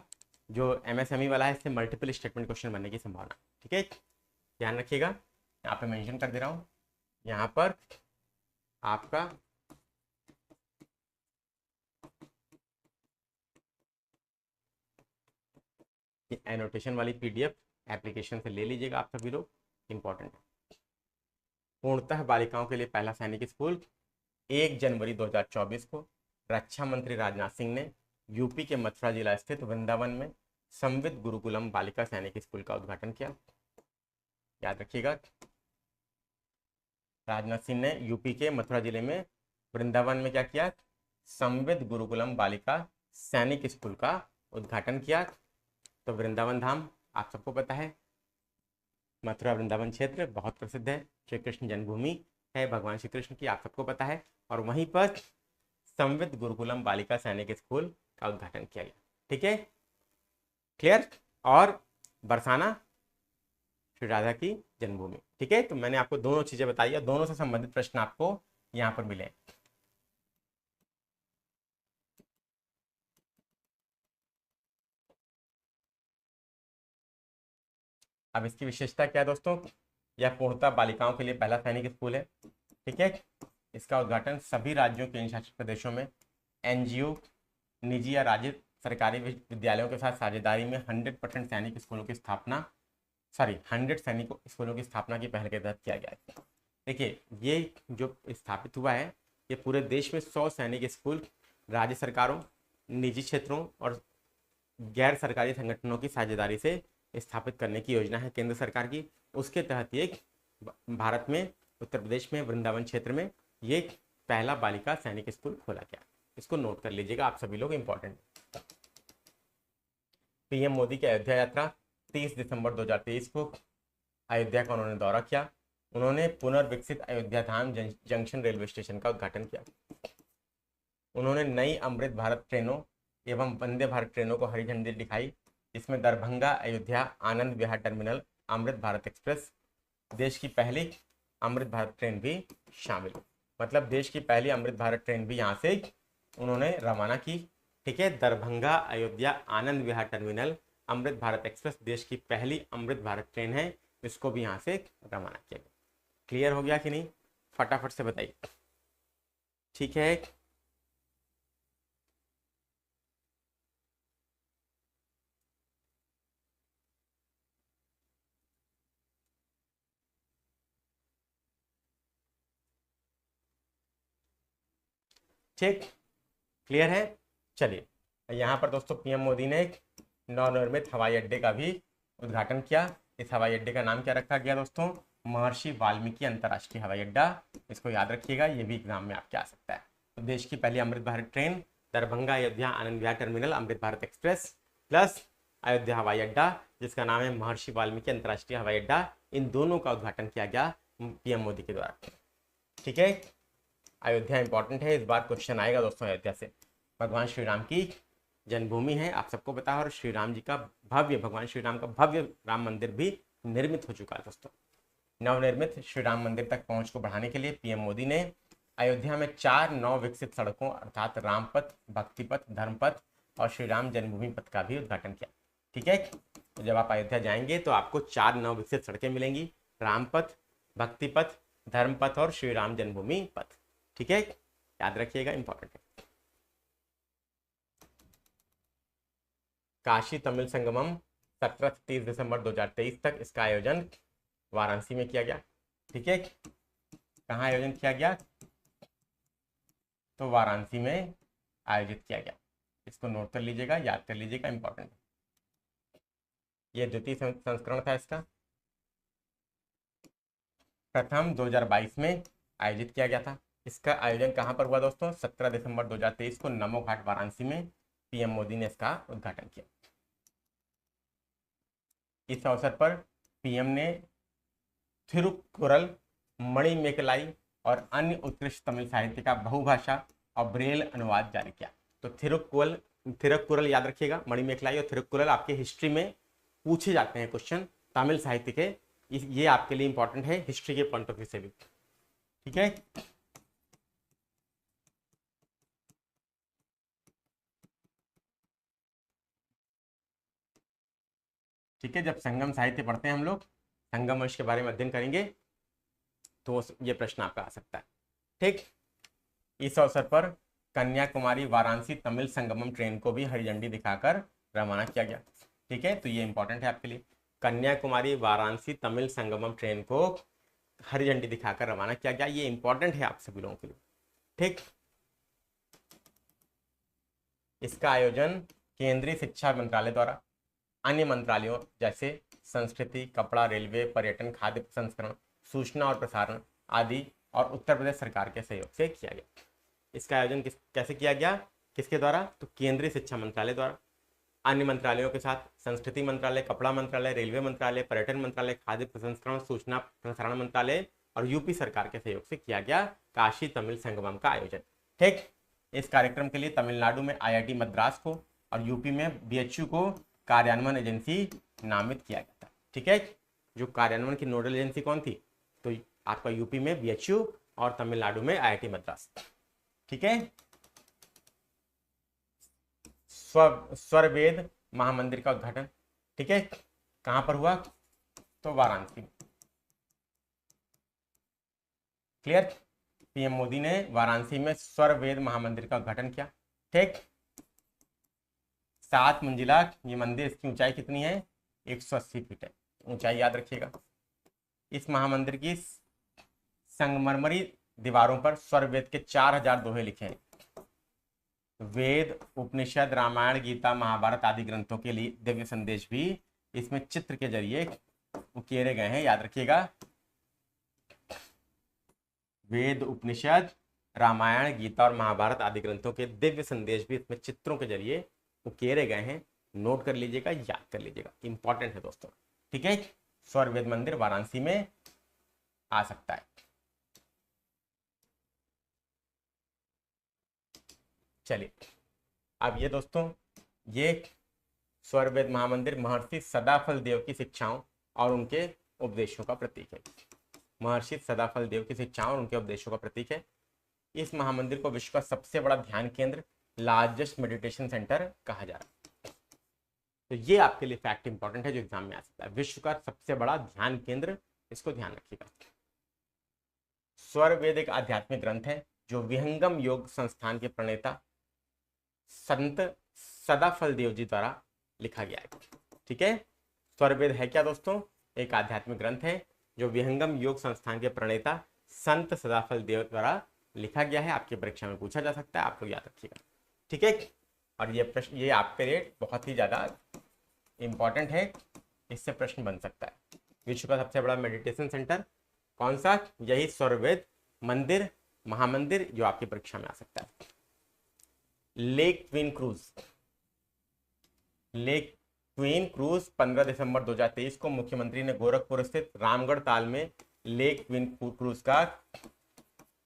जो एमएसएमई वाला है, इससे मल्टीपल स्टेटमेंट क्वेश्चन बनने की संभावना, ठीक है, ध्यान रखिएगा। यहाँ पे मेंशन कर दे रहा हूँ, यहाँ पर आपका एनोटेशन वाली पीडीएफ एप्लीकेशन से ले लीजिएगा आप सभी लोग, इंपॉर्टेंट है। पूर्णतः बालिकाओं के लिए पहला सैनिक स्कूल 1 जनवरी 2024 को रक्षा मंत्री राजनाथ सिंह ने यूपी के मथुरा जिला स्थित वृंदावन में संवित गुरुकुलम बालिका सैनिक स्कूल का उद्घाटन किया। याद रखिएगा, राजनाथ सिंह ने यूपी के मथुरा जिले में वृंदावन में क्या किया, संवित गुरुकुलम बालिका सैनिक स्कूल का उद्घाटन किया। तो वृंदावन धाम आप सबको पता है, मथुरा वृंदावन क्षेत्र बहुत प्रसिद्ध है, श्री कृष्ण जन्मभूमि है भगवान श्री कृष्ण की, आप सबको पता है। और वहीं पर संवित गुरुकुलम बालिका सैनिक स्कूल का उद्घाटन किया गया, ठीक है, क्लियर। और बरसाना श्री राधा की जन्मभूमि, ठीक है। तो मैंने आपको दोनों चीजें बताई है, दोनों से संबंधित प्रश्न आपको यहाँ पर मिले। अब इसकी विशेषता क्या है दोस्तों, यह पूर्णतः बालिकाओं के लिए पहला सैनिक स्कूल है, ठीक है। इसका उद्घाटन सभी राज्यों के शासित प्रदेशों में एनजीओ, निजी या राज्य सरकारी विद्यालयों के साथ साझेदारी में 100% सैनिक स्कूलों की स्थापना, 100 सैनिक स्कूलों की स्थापना की पहल के तहत किया गया है। देखिए ये जो स्थापित हुआ है, ये पूरे देश में 100 सैनिक स्कूल राज्य सरकारों, निजी क्षेत्रों और गैर सरकारी संगठनों की साझेदारी से स्थापित करने की योजना है केंद्र सरकार की। उसके तहत ये भारत में उत्तर प्रदेश में वृंदावन क्षेत्र में ये पहला बालिका सैनिक स्कूल खोला गया। इसको नोट कर लीजिएगा आप सभी लोग, इंपॉर्टेंट। पीएम मोदी की अयोध्या यात्रा 30 दिसंबर 2023 को अयोध्या का उन्होंने दौरा किया। उन्होंने पुनर्विकसित अयोध्या धाम जंक्शन रेलवे स्टेशन का उद्घाटन किया। उन्होंने नई अमृत भारत ट्रेनों एवं वंदे भारत ट्रेनों को हरी झंडी दिखाई, जिसमें दरभंगा अयोध्या आनंद विहार टर्मिनल अमृत भारत एक्सप्रेस देश की पहली अमृत भारत ट्रेन भी शामिल, मतलब देश की पहली अमृत भारत ट्रेन भी यहाँ से उन्होंने रवाना की, ठीक है। दरभंगा अयोध्या आनंद विहार टर्मिनल अमृत भारत एक्सप्रेस देश की पहली अमृत भारत ट्रेन है, इसको भी यहाँ से रवाना किया गया। क्लियर हो गया कि नहीं, फटाफट से बताइए, ठीक है। ठीक, क्लियर है। चलिए यहाँ पर दोस्तों पीएम मोदी ने एक नवनिर्मित हवाई अड्डे का भी उद्घाटन किया। इस हवाई अड्डे का नाम क्या रखा गया दोस्तों, महर्षि वाल्मीकि अंतर्राष्ट्रीय हवाई अड्डा। इसको याद रखिएगा, ये भी एग्जाम में आपके आ सकता है। तो देश की पहली Amrit Bharat train, Darbhanga Ayodhya Anand Vihar terminal Amrit Bharat express plus Ayodhya हवाई अड्डा जिसका नाम है महर्षि वाल्मीकि अंतर्राष्ट्रीय हवाई अड्डा, इन दोनों का उद्घाटन किया गया पीएम मोदी के द्वारा, ठीक है। अयोध्या इंपॉर्टेंट है, इस बार क्वेश्चन आएगा दोस्तों अयोध्या से। भगवान श्री राम की जन्मभूमि है, आप सबको पता है, और श्री राम जी का भगवान श्री राम का भव्य राम मंदिर भी निर्मित हो चुका है दोस्तों। नवनिर्मित श्री राम मंदिर तक पहुंच को बढ़ाने के लिए पीएम मोदी ने अयोध्या में 4 नव विकसित सड़कों अर्थात रामपथ, भक्तिपथ, धर्मपथ और श्री राम जन्मभूमि पथ का भी उद्घाटन किया, ठीक है। तो जब आप अयोध्या जाएंगे तो आपको 4 नव विकसित सड़कें मिलेंगी, रामपथ, भक्तिपथ, धर्मपथ और श्री राम जन्मभूमि पथ, ठीक है, याद रखिएगा, इंपॉर्टेंट है। काशी तमिल संगमम 17 से 30 दिसंबर 2023 तक इसका आयोजन वाराणसी में किया गया। ठीक है, कहाँ आयोजन किया गया? तो वाराणसी में आयोजित किया गया। इसको नोट कर लीजिएगा, याद कर लीजिएगा, इंपॉर्टेंट है। ये द्वितीय संस्करण था इसका। प्रथम 2022 में आयोजित किया गया था। इसका आयोजन कहाँ पर हुआ दोस्तों? 17 दिसंबर 2023 को नमो घाट वाराणसी में पीएम मोदी ने इसका उद्घाटन किया। इस अवसर पर पीएम ने थिरुकुरल, मणिमेकलाई और अन्य उत्कृष्ट तमिल साहित्य का बहुभाषा और ब्रेल अनुवाद जारी किया। तो थिरुकुरल याद रखिएगा, मणिमेकलाई और थिरुकुरल आपके हिस्ट्री में पूछे जाते हैं क्वेश्चन, तमिल साहित्य के। ये आपके लिए इंपॉर्टेंट है हिस्ट्री के पॉइंट ऑफ व्यू से भी। ठीक है, ठीक है। जब संगम साहित्य पढ़ते हैं हम लोग, संगम वंश के बारे में अध्ययन करेंगे, तो ये प्रश्न आपका आ सकता है। ठीक, इस अवसर पर कन्याकुमारी वाराणसी तमिल संगमम ट्रेन को भी हरी झंडी दिखाकर रवाना किया गया। ठीक है, तो ये इंपॉर्टेंट है आपके लिए। कन्याकुमारी वाराणसी तमिल संगमम ट्रेन को हरी झंडी दिखाकर रवाना किया गया। ये इंपॉर्टेंट है आप सभी लोगों के लिए। ठीक, इसका आयोजन केंद्रीय शिक्षा मंत्रालय द्वारा अन्य मंत्रालयों जैसे संस्कृति, कपड़ा, रेलवे, पर्यटन, खाद्य प्रसंस्करण, सूचना और प्रसारण आदि और उत्तर प्रदेश सरकार के सहयोग से किया गया। इसका आयोजन कैसे किया गया? किसके द्वारा? तो केंद्रीय शिक्षा मंत्रालय द्वारा अन्य मंत्रालयों के साथ संस्कृति मंत्रालय, कपड़ा मंत्रालय, रेलवे मंत्रालय, पर्यटन मंत्रालय, खाद्य प्रसंस्करण, सूचना प्रसारण मंत्रालय और यूपी सरकार के सहयोग से किया गया काशी तमिल संगमम का आयोजन। ठीक, इस कार्यक्रम के लिए तमिलनाडु में आईआईटी मद्रास को और यूपी में बीएचयू को कार्यान्वयन एजेंसी नामित किया गया था। ठीक है, जो कार्यान्वयन की नोडल एजेंसी कौन थी? तो आपका यूपी में बीएचयू और तमिलनाडु में आईआईटी मद्रास। ठीक है, स्वरवेद महामंदिर का उद्घाटन, ठीक है, कहां पर हुआ? तो वाराणसी में। क्लियर? पीएम मोदी ने वाराणसी में स्वरवेद महामंदिर का उद्घाटन किया। ठीक, 7 मंजिला ये मंदिर, इसकी ऊंचाई कितनी है? 180 फीट है ऊंचाई, याद रखिएगा। इस महामंदिर की संगमरमरी दीवारों पर स्वरवेद के 4000 दोहे लिखे हैं। वेद, उपनिषद, रामायण, गीता, महाभारत आदि ग्रंथों के लिए दिव्य संदेश भी इसमें चित्र के जरिए उकेरे गए हैं, याद रखिएगा। वेद, उपनिषद, रामायण, गीता और महाभारत आदि ग्रंथों के दिव्य संदेश भी इसमें चित्रों के जरिए उकेरे गए हैं। नोट कर लीजिएगा, याद कर लीजिएगा, इंपॉर्टेंट है दोस्तों। ठीक है, स्वरवेद मंदिर वाराणसी में आ सकता है। चलिए, अब ये दोस्तों, ये स्वरवेद महामंदिर महर्षि सदाफल देव की शिक्षाओं और उनके उपदेशों का प्रतीक है। महर्षि सदाफल देव की शिक्षाओं और उनके उपदेशों का प्रतीक है। इस महामंदिर को विश्व का सबसे बड़ा ध्यान केंद्र, लार्जेस्ट मेडिटेशन सेंटर कहा जा रहा है। तो ये आपके लिए फैक्ट इंपॉर्टेंट है जो एग्जाम में आ सकता है। विश्व का सबसे बड़ा ध्यान केंद्र, इसको ध्यान रखिएगा। स्वरवेद एक आध्यात्मिक ग्रंथ है जो विहंगम योग संस्थान के प्रणेता संत सदाफल देव जी द्वारा लिखा गया है। ठीक है, स्वरवेद है क्या दोस्तों? एक आध्यात्मिक ग्रंथ है जो विहंगम योग संस्थान के प्रणेता संत सदाफल देव द्वारा लिखा गया है। आपकी परीक्षा में पूछा जा सकता है, आप लोग याद रखिएगा। ठीक है, और ये प्रश्न, ये आपके लिए बहुत ही ज्यादा इंपॉर्टेंट है, इससे प्रश्न बन सकता है। विश्व का सबसे बड़ा मेडिटेशन सेंटर कौन सा? यही स्वरवेद मंदिर, महामंदिर, जो आपकी परीक्षा में आ सकता है। Lake queen cruise, lake queen cruise 15 दिसंबर 2023 को मुख्यमंत्री ने गोरखपुर स्थित रामगढ़ ताल में लेक क्वीन क्रूज का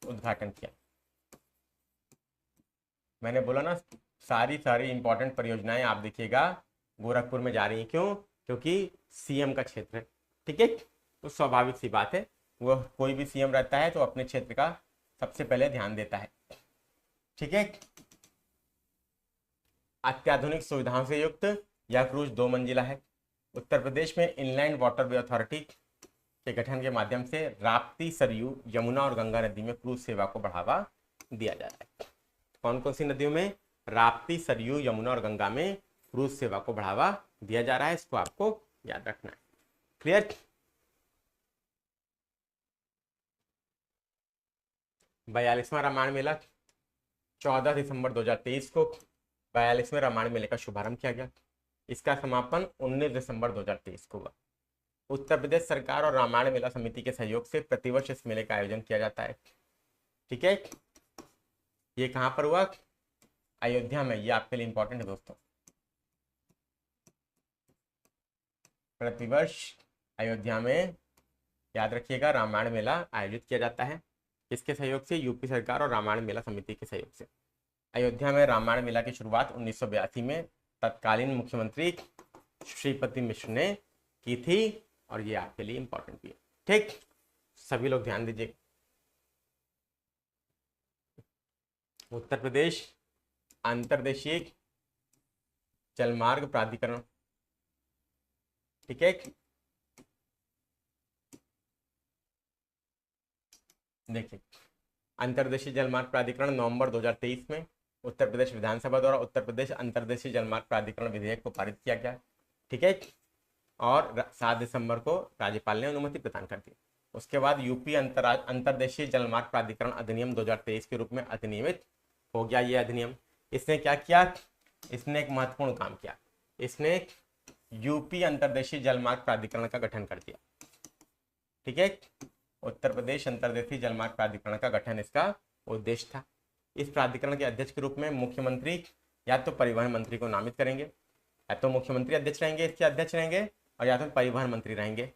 उद्घाटन किया। मैंने बोला ना, सारी इंपॉर्टेंट परियोजनाएं आप देखिएगा गोरखपुर में जा रही हैं। क्यों? क्योंकि सीएम का क्षेत्र है। ठीक है, तो स्वाभाविक सी बात है, वह कोई भी सीएम रहता है तो अपने क्षेत्र का सबसे पहले ध्यान देता है। ठीक है, अत्याधुनिक सुविधाओं से युक्त यह क्रूज 2 मंजिला है। उत्तर प्रदेश में इनलैंड वाटरवे अथॉरिटी के गठन के माध्यम से राप्ती, सरयू, यमुना और गंगा नदी में क्रूज सेवा को बढ़ावा दिया जा रहा है। कौन कौन सी नदियों में? राप्ती, सरयू, यमुना और गंगा में क्रूज सेवा को बढ़ावा दिया जा रहा है। इसको आपको याद रखना है। क्लियर? 42वां रामायण मेला 14 दिसंबर 2023 को 42वें रामायण मेले का शुभारंभ किया गया। इसका समापन 19 दिसंबर 2023 को हुआ। उत्तर प्रदेश सरकार और रामायण मेला समिति के सहयोग से प्रतिवर्ष इस मेले का आयोजन किया जाता है। ठीक है, ये कहां पर हुआ? अयोध्या में। ये आपके लिए इंपॉर्टेंट है दोस्तों। प्रतिवर्ष अयोध्या में, याद रखिएगा, रामायण मेला आयोजित किया जाता है। किसके सहयोग से? यूपी सरकार और रामायण मेला समिति के सहयोग से। अयोध्या में रामायण मेला की शुरुआत 1982 में तत्कालीन मुख्यमंत्री श्रीपति मिश्र ने की थी, और ये आपके लिए इंपॉर्टेंट भी है। ठीक, सभी लोग ध्यान दीजिए। उत्तर प्रदेश अंतर्देशीय जलमार्ग प्राधिकरण, ठीक है, देखिए, अंतर्देशीय जलमार्ग प्राधिकरण नवंबर 2023 में उत्तर प्रदेश विधानसभा द्वारा उत्तर प्रदेश अंतर्देशीय जलमार्ग प्राधिकरण विधेयक को पारित किया गया। ठीक है, और 7 दिसंबर को राज्यपाल ने अनुमति प्रदान कर दी। उसके बाद यूपी अंतर्देशीय जलमार्ग प्राधिकरण अधिनियम 2023 के रूप में अधिनियमित हो गया। ये अधिनियम, इसने क्या किया? इसने एक महत्वपूर्ण काम किया। इसने यूपी अंतर्देशीय जलमार्ग प्राधिकरण का गठन कर दिया। ठीक है, उत्तर प्रदेश अंतर्देशीय जलमार्ग प्राधिकरण का गठन इसका उद्देश्य था। इस प्राधिकरण के अध्यक्ष के रूप में मुख्यमंत्री या तो परिवहन मंत्री को नामित करेंगे, या तो मुख्यमंत्री अध्यक्ष रहेंगे, इसके अध्यक्ष रहेंगे, और या तो परिवहन मंत्री रहेंगे।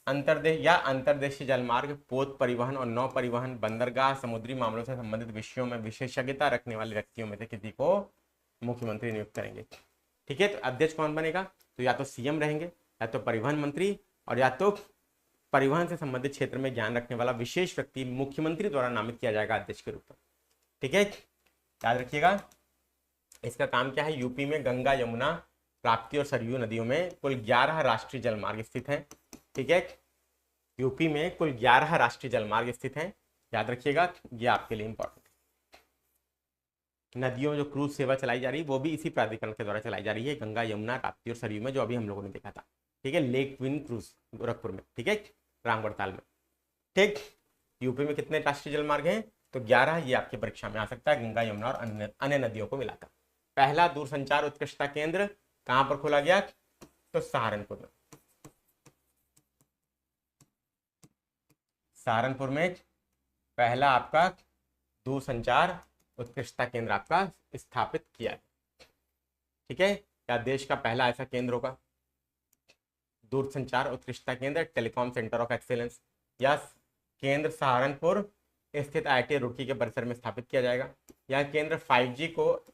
अंतर्देशीय जलमार्ग, पोत परिवहन और नौ परिवहन, बंदरगाह, समुद्री मामलों से संबंधित विषयों में विशेषज्ञता रखने वाले व्यक्तियों में से किसी को मुख्यमंत्री नियुक्त करेंगे। ठीक है, तो अध्यक्ष कौन बनेगा? तो या तो सीएम रहेंगे, या तो परिवहन मंत्री, और या तो परिवहन से संबंधित क्षेत्र में ज्ञान रखने वाला विशेष व्यक्ति मुख्यमंत्री द्वारा नामित किया जाएगा अध्यक्ष के रूप में। ठीक है, याद रखिएगा। इसका काम क्या है? यूपी में गंगा, यमुना, राप्ती और सरयू नदियों में कुल 11 राष्ट्रीय जलमार्ग स्थित हैं। ठीक है, यूपी में कुल 11 राष्ट्रीय जलमार्ग स्थित हैं। याद रखिएगा, ये आपके लिए इंपॉर्टेंट है। नदियों में जो क्रूज सेवा चलाई जा रही है वो भी इसी प्राधिकरण के द्वारा चलाई जा रही है, गंगा, यमुना, राप्ती और सरयू में, जो अभी हम लोगों ने देखा था। ठीक है, लेक ट्विन क्रूज गोरखपुर में, ठीक है, रामगढ़ताल में। ठीक, यूपी में कितने राष्ट्रीय जलमार्ग हैं? तो 11। ये आपकी परीक्षा में आ सकता है, गंगा, यमुना और अन्य नदियों को मिलाकर। पहला दूरसंचार उत्कृष्टता केंद्र कहां पर खोला गया? तो सहारनपुर में। सहारनपुर में पहला आपका दूरसंचार उत्कृष्टता केंद्र आपका स्थापित किया है। ठीक है, क्या देश का पहला ऐसा केंद्र होगा? दूरसंचार उत्कृष्टता केंद्र, टेलीकॉम सेंटर ऑफ एक्सीलेंस, या केंद्र सहारनपुर स्थित IIT रुड़की के परिसर में स्थापित किया जाएगा। यह केंद्र 5G को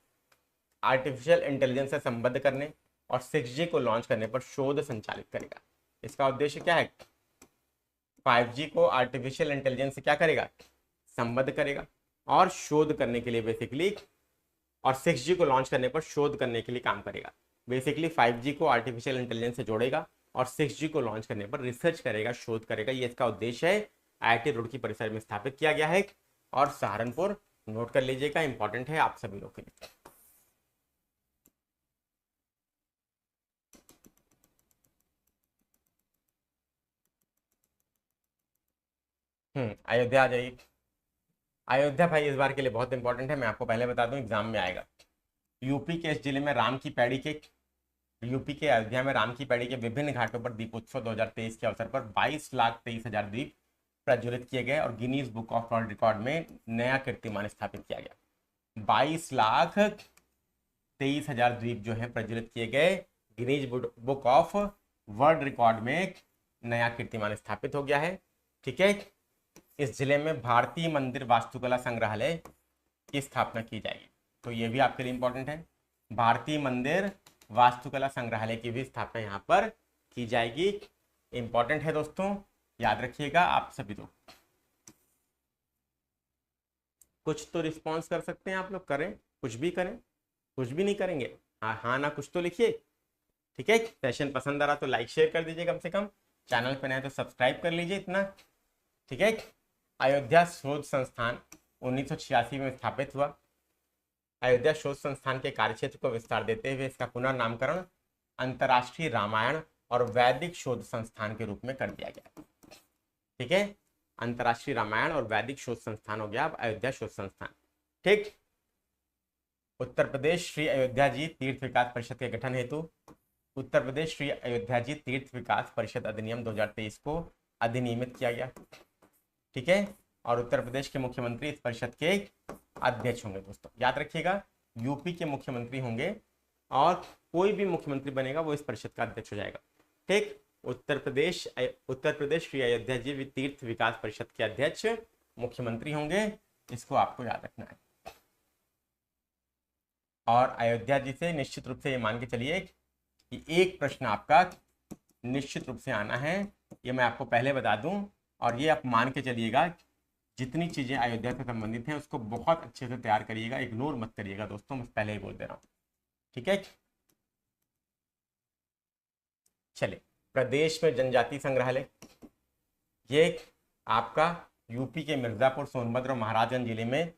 आर्टिफिशियल इंटेलिजेंस से संबद्ध करने और 6G को लॉन्च करने पर शोध संचालित करेगा। इसका उद्देश्य क्या है? 5G को आर्टिफिशियल इंटेलिजेंस से क्या करेगा? संबद्ध करेगा, और शोध करने के लिए बेसिकली, और 6G को लॉन्च करने पर शोध करने के लिए काम करेगा। बेसिकली 5G को आर्टिफिशियल इंटेलिजेंस से जोड़ेगा और 6G को लॉन्च करने पर रिसर्च करेगा, शोध करेगा। ये इसका उद्देश्य है। IIT रुड़की परिसर में स्थापित किया गया है, और सहारनपुर नोट कर लीजिएगा, इंपॉर्टेंट है आप सभी लोग के लिए। अयोध्या आ जाइए। अयोध्या भाई इस बार के लिए बहुत इंपॉर्टेंट है, मैं आपको पहले बता दूं, एग्जाम में आएगा। यूपी के इस जिले में यूपी के अयोध्या में राम की पैड़ी के विभिन्न घाटों पर दीपोत्सव 2023 के अवसर पर 22,23,000 दीप प्रज्वलित किए गए और Guinness book of world record में नया कीर्तिमान स्थापित किया गया। 22,23,000 दीप जो है प्रज्वलित किए गए, Guinness book of world record में नया कीर्तिमान स्थापित हो गया है। ठीक है, इस जिले में भारतीय मंदिर वास्तुकला संग्रहालय की स्थापना की जाएगी, तो ये भी आपके लिए इंपॉर्टेंट है। भारतीय मंदिर वास्तुकला संग्रहालय की भी स्थापना यहाँ पर की जाएगी, इंपॉर्टेंट है दोस्तों, याद रखिएगा आप सभी लोग। कुछ तो रिस्पॉन्स कर सकते हैं आप लोग, करें, कुछ भी करें, कुछ भी नहीं करेंगे, हाँ ना कुछ तो लिखिए। ठीक है, सेशन पसंद आ रहा तो लाइक शेयर कर दीजिए, कम से कम चैनल पे नए तो सब्सक्राइब कर लीजिए इतना। ठीक है, अयोध्या शोध संस्थान 1986 में स्थापित हुआ। अयोध्या शोध संस्थान के कार्यक्षेत्र को विस्तार देते हुए इसका पुनर्नामकरण अंतर्राष्ट्रीय रामायण और वैदिक शोध संस्थान के रूप में कर दिया गया। ठीक है, अंतर्राष्ट्रीय रामायण और वैदिक शोध संस्थान हो गया अब अयोध्या शोध संस्थान। ठीक, उत्तर प्रदेश श्री अयोध्या जी तीर्थ विकास परिषद के गठन हेतु उत्तर प्रदेश श्री अयोध्या जी तीर्थ विकास परिषद अधिनियम 2023 को अधिनियमित किया गया। ठीक है, और उत्तर प्रदेश के मुख्यमंत्री इस परिषद के अध्यक्ष होंगे। दोस्तों याद रखिएगा, यूपी के मुख्यमंत्री होंगे और कोई भी मुख्यमंत्री बनेगा वो इस परिषद का अध्यक्ष हो जाएगा। ठीक, उत्तर प्रदेश श्री अयोध्या जी तीर्थ विकास परिषद के अध्यक्ष मुख्यमंत्री होंगे, इसको आपको याद रखना है। और अयोध्या जी से निश्चित रूप से ये मान के चलिए कि एक प्रश्न आपका निश्चित रूप से आना है, ये मैं आपको पहले बता दूं। और ये आप मान के चलिएगा, जितनी चीजें अयोध्या से संबंधित हैं उसको बहुत अच्छे से तैयार करिएगा, इग्नोर मत करिएगा दोस्तों, मैं पहले ही बोल दे रहा हूँ। ठीक है, चलिए, प्रदेश में जनजाति संग्रहालय, ये आपका यूपी के मिर्जापुर, सोनभद्र और महाराजगंज जिले में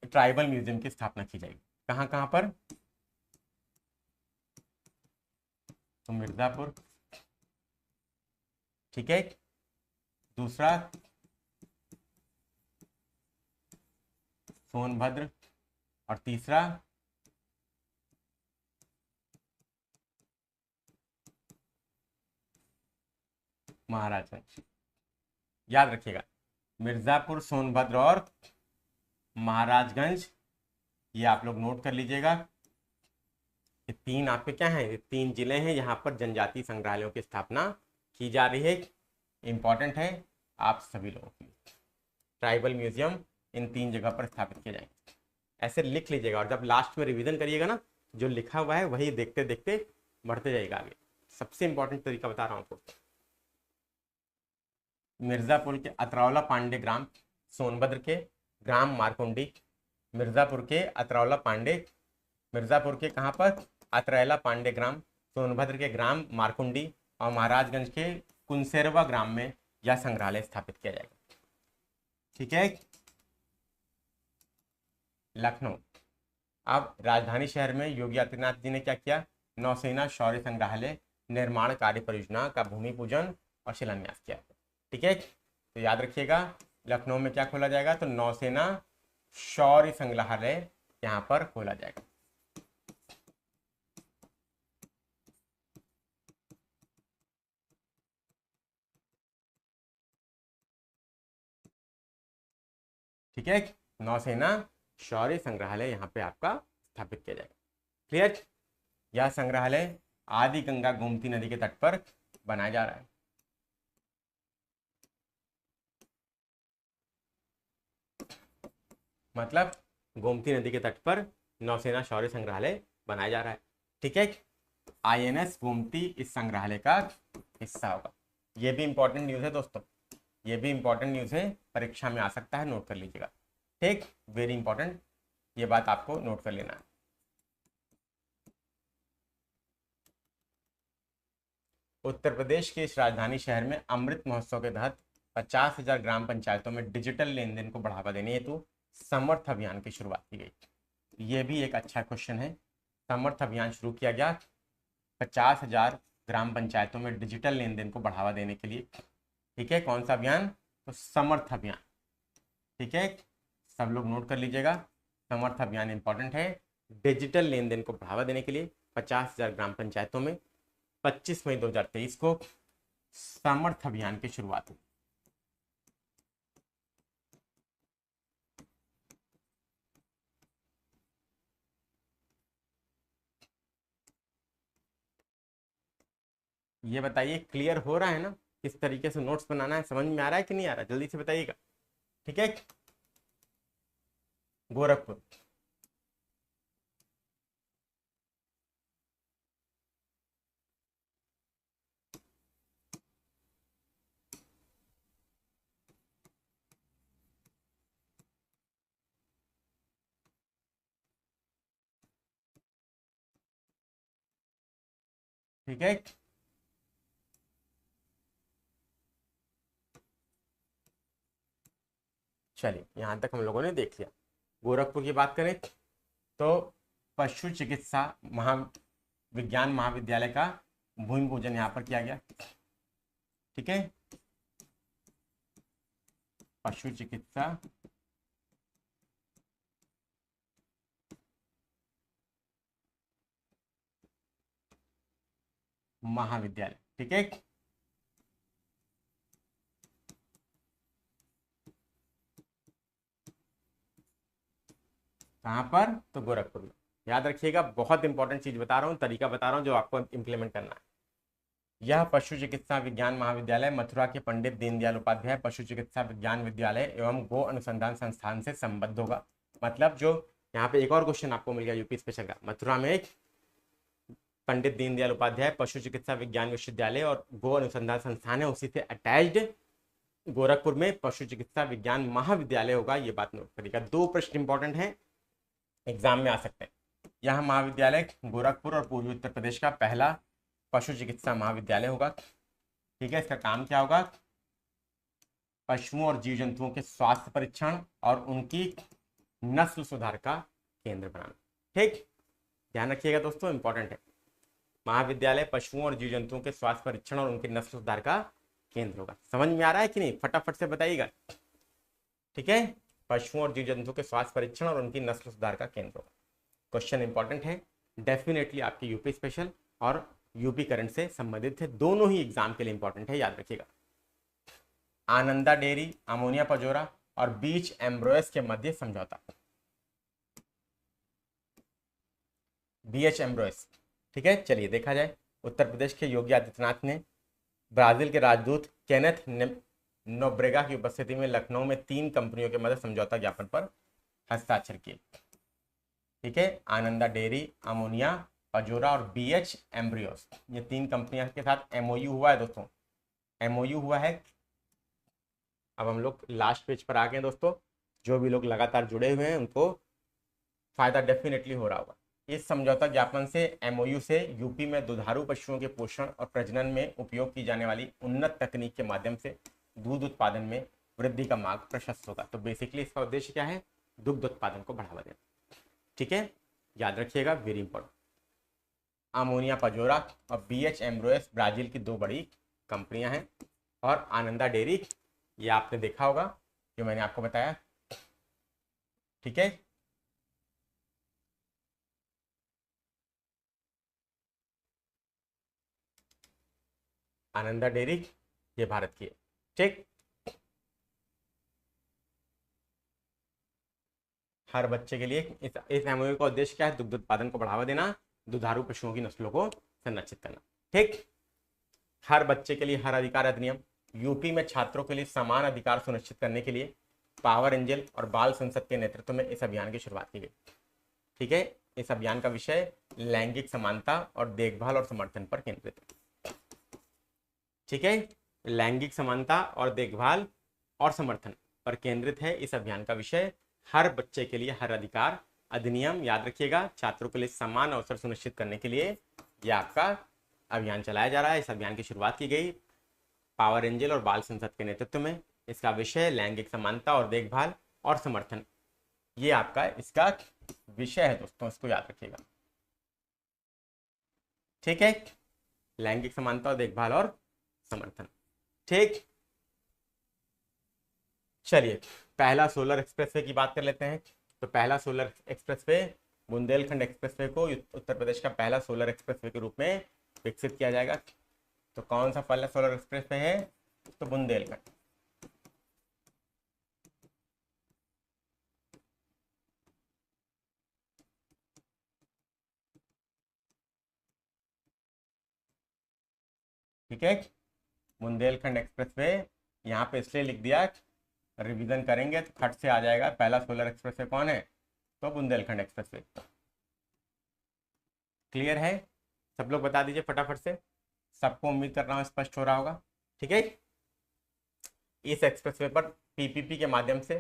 ट्राइबल म्यूजियम की स्थापना की जाएगी। कहाँ कहाँ पर? तो मिर्जापुर, ठीक है, दूसरा सोनभद्र और तीसरा महाराजगंज। याद रखिएगा, मिर्जापुर, सोनभद्र और महाराजगंज, ये आप लोग नोट कर लीजिएगा। ये तीन आपके क्या हैं? ये तीन जिले हैं यहाँ पर जनजाति संग्रहालयों की स्थापना की जा रही है। इंपॉर्टेंट है आप सभी लोगों के लिए। ट्राइबल म्यूजियम इन तीन जगह पर स्थापित किए जाएंगे, ऐसे लिख लीजिएगा। और जब लास्ट में रिवीजन करिएगा ना, जो लिखा हुआ है वही देखते देखते बढ़ते जाएगा आगे। सबसे इंपॉर्टेंट तरीका बता रहा हूँ आपको। मिर्जापुर के अतरौला पांडे ग्राम, सोनभद्र के ग्राम मारकुंडी, मिर्जापुर के अतरौला पांडे, मिर्जापुर के कहाँ पर? अतरैला पांडे ग्राम, सोनभद्र के ग्राम मारकुंडी और महाराजगंज के कुनसेरवा ग्राम में यह संग्रहालय स्थापित किया जाएगा। ठीक है, लखनऊ। अब राजधानी शहर में योगी आदित्यनाथ जी ने क्या किया? नौसेना शौर्य संग्रहालय निर्माण कार्य परियोजना का भूमि पूजन और शिलान्यास किया। ठीक है, तो याद रखिएगा, लखनऊ में क्या खोला जाएगा? तो नौसेना शौर्य संग्रहालय यहाँ पर खोला जाएगा। ठीक है, नौसेना शौर्य संग्रहालय यहाँ पे आपका स्थापित किया जाएगा। क्लियर? यह संग्रहालय आदि गंगा गोमती नदी के तट पर बनाया जा रहा है। मतलब गोमती नदी के तट पर नौसेना शौर्य संग्रहालय बनाया जा रहा है। ठीक है, आईएनएस गोमती इस संग्रहालय का हिस्सा होगा। यह भी इंपॉर्टेंट न्यूज है दोस्तों, ये भी इंपॉर्टेंट न्यूज है, परीक्षा में आ सकता है, नोट कर लीजिएगा। ठीक, वेरी इंपॉर्टेंट, ये बात आपको नोट कर लेना है। उत्तर प्रदेश के इस राजधानी शहर में अमृत महोत्सव के तहत 50,000 ग्राम पंचायतों में डिजिटल लेन देन को बढ़ावा देने हेतु समर्थ अभियान की शुरुआत की गई। ये भी एक अच्छा क्वेश्चन है। समर्थ अभियान शुरू किया गया 50,000 ग्राम पंचायतों में डिजिटल लेन देन को बढ़ावा देने के लिए। ठीक है, कौन सा अभियान? तो समर्थ अभियान। ठीक है, सब लोग नोट कर लीजिएगा, समर्थ अभियान इंपॉर्टेंट है। डिजिटल लेन देन को बढ़ावा देने के लिए 50,000 ग्राम पंचायतों में 25 मई 2023 को समर्थ अभियान की शुरुआत हुई। ये बताइए, क्लियर हो रहा है ना? किस तरीके से नोट्स बनाना है, समझ में आ रहा है कि नहीं आ रहा? जल्दी से बताइएगा। ठीक है, गोरखपुर, ठीक है, चलिए यहां तक हम लोगों ने देख लिया। गोरखपुर की बात करें तो पशु चिकित्सा विज्ञान महाविद्यालय का भूमि पूजन यहाँ पर किया गया। ठीक है, पशु चिकित्सा महाविद्यालय। ठीक है, कहाँ पर? तो गोरखपुर में। याद रखिएगा, बहुत इंपॉर्टेंट चीज बता रहा हूँ, तरीका बता रहा हूँ जो आपको इंप्लीमेंट करना है। यह पशु चिकित्सा विज्ञान महाविद्यालय मथुरा के पंडित दीनदयाल उपाध्याय पशु चिकित्सा विज्ञान विद्यालय एवं गो अनुसंधान संस्थान से संबद्ध होगा। मतलब जो यहाँ पे एक और क्वेश्चन आपको मिल गया यूपी स्पेशल का, मथुरा में एक पंडित दीनदयाल उपाध्याय पशु चिकित्सा विज्ञान विश्वविद्यालय और गो अनुसंधान संस्थान है, उसी से अटैच्ड गोरखपुर में पशु चिकित्सा विज्ञान महाविद्यालय होगा। ये बात नोट करिएगा, 2 प्रश्न इंपॉर्टेंट है, एग्जाम में आ सकते हैं। यह महाविद्यालय गोरखपुर और पूर्वी उत्तर प्रदेश का पहला पशु चिकित्सा महाविद्यालय होगा। ठीक है, इसका काम क्या होगा? पशुओं और जीव जंतुओं के स्वास्थ्य परीक्षण और उनकी नस्ल सुधार का केंद्र बनाना। ठीक, ध्यान रखिएगा दोस्तों, इंपॉर्टेंट है। महाविद्यालय पशुओं और जीव जंतुओं के स्वास्थ्य परीक्षण और उनकी नस्ल सुधार का केंद्र होगा। समझ में आ रहा है कि नहीं? फटाफट से बताइएगा। ठीक है, पशुओं और जीव जंतुओं के स्वास्थ्य परीक्षण और उनकी नस्ल सुधार का केंद्र होगा। क्वेश्चन इंपॉर्टेंट है, डेफिनेटली आपके यूपी स्पेशल और यूपी करंट से संबंधित है, दोनों ही एग्जाम के लिए इंपॉर्टेंट है, याद रखिएगा। आनंदा डेयरी, अमोनिया पजोरा और बीच एम्ब्रोयस के मध्य समझौता। बीएच एम्ब्रोयस। ठीक है, चलिए देखा जाए। उत्तर प्रदेश के योगी आदित्यनाथ ने ब्राजील के राजदूत केनेथ नोब्रेगा की उपस्थिति में लखनऊ में 3 कंपनियों के मध्य समझौता ज्ञापन पर हस्ताक्षर किए। ठीक है, आनंदा डेयरी, अमोनिया पजोरा और बीएच एम्ब्रियोस, ये 3 कंपनियों के साथ एमओयू हुआ है दोस्तों, एमओयू हुआ है। अब हम लोग लास्ट पेज पर आ गए दोस्तों। जो भी लोग लगातार जुड़े हुए हैं उनको फायदा डेफिनेटली हो रहा होगा। इस समझौता ज्ञापन से एमओयू से यूपी में दुधारू पशुओं के पोषण और प्रजनन में उपयोग की जाने वाली उन्नत तकनीक के माध्यम से दूध उत्पादन में वृद्धि का मार्ग प्रशस्त होगा। तो बेसिकली इसका उद्देश्य क्या है? दुग्ध उत्पादन को बढ़ावा देना। ठीक है, याद रखिएगा, वेरी इंपॉर्टेंट। अमोनिया पजोरा और बीएच एम्ब्रोयस ब्राजील की 2 बड़ी कंपनियां हैं, और आनंदा डेयरी, ये आपने देखा होगा जो मैंने आपको बताया। ठीक है, आनंदा डेयरी ये भारत की है। ठीक, हर बच्चे के लिए इस एमओयू का उद्देश्य क्या है? दुग्ध उत्पादन को बढ़ावा देना, दुधारू पशुओं की नस्लों को संरक्षित करना। ठीक, हर बच्चे के लिए हर अधिकार अधिनियम, यूपी में छात्रों के लिए समान अधिकार सुनिश्चित करने के लिए पावर एंजल और बाल संसद के नेतृत्व में इस अभियान की शुरुआत की गई। ठीक है, इस अभियान का विषय लैंगिक समानता और देखभाल और समर्थन पर केंद्रित है। ठीक है, लैंगिक समानता और देखभाल और समर्थन पर केंद्रित है इस अभियान का विषय। हर बच्चे के लिए हर अधिकार अधिनियम, याद रखिएगा, छात्रों के लिए समान अवसर सुनिश्चित करने के लिए यह आपका अभियान चलाया जा रहा है। इस अभियान की शुरुआत की गई पावर एंजल और बाल संसद के नेतृत्व में। इसका विषय लैंगिक समानता और देखभाल और समर्थन, ये आपका इसका विषय है दोस्तों, इसको याद रखिएगा। ठीक है, लैंगिक समानता और देखभाल और समर्थन। ठीक, चलिए पहला सोलर एक्सप्रेसवे की बात कर लेते हैं। तो पहला सोलर एक्सप्रेसवे बुंदेलखंड एक्सप्रेसवे को उत्तर प्रदेश का पहला सोलर एक्सप्रेसवे के रूप में विकसित किया जाएगा। तो कौन सा पहला सोलर एक्सप्रेसवे है? तो बुंदेलखंड। ठीक है, बुंदेलखंड एक्सप्रेसवे यहाँ पे इसलिए लिख दिया, रिवीजन करेंगे तो खट से आ जाएगा। पहला सोलर एक्सप्रेसवे कौन है? तो बुंदेलखंड एक्सप्रेसवे। क्लियर है? सब लोग बता दीजिए फटाफट से, सबको उम्मीद कर रहा हूँ स्पष्ट हो रहा होगा। ठीक है, इस एक्सप्रेसवे पर पीपीपी के माध्यम से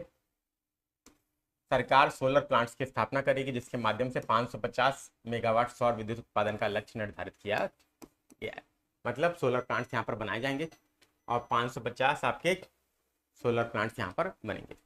सरकार सोलर प्लांट्स की स्थापना करेगी, जिसके माध्यम से 550 मेगावाट सौर विद्युत उत्पादन का लक्ष्य निर्धारित किया गया है। मतलब सोलर प्लांट्स यहाँ पर बनाए जाएंगे और 550 आपके सोलर प्लांट्स यहाँ पर बनेंगे।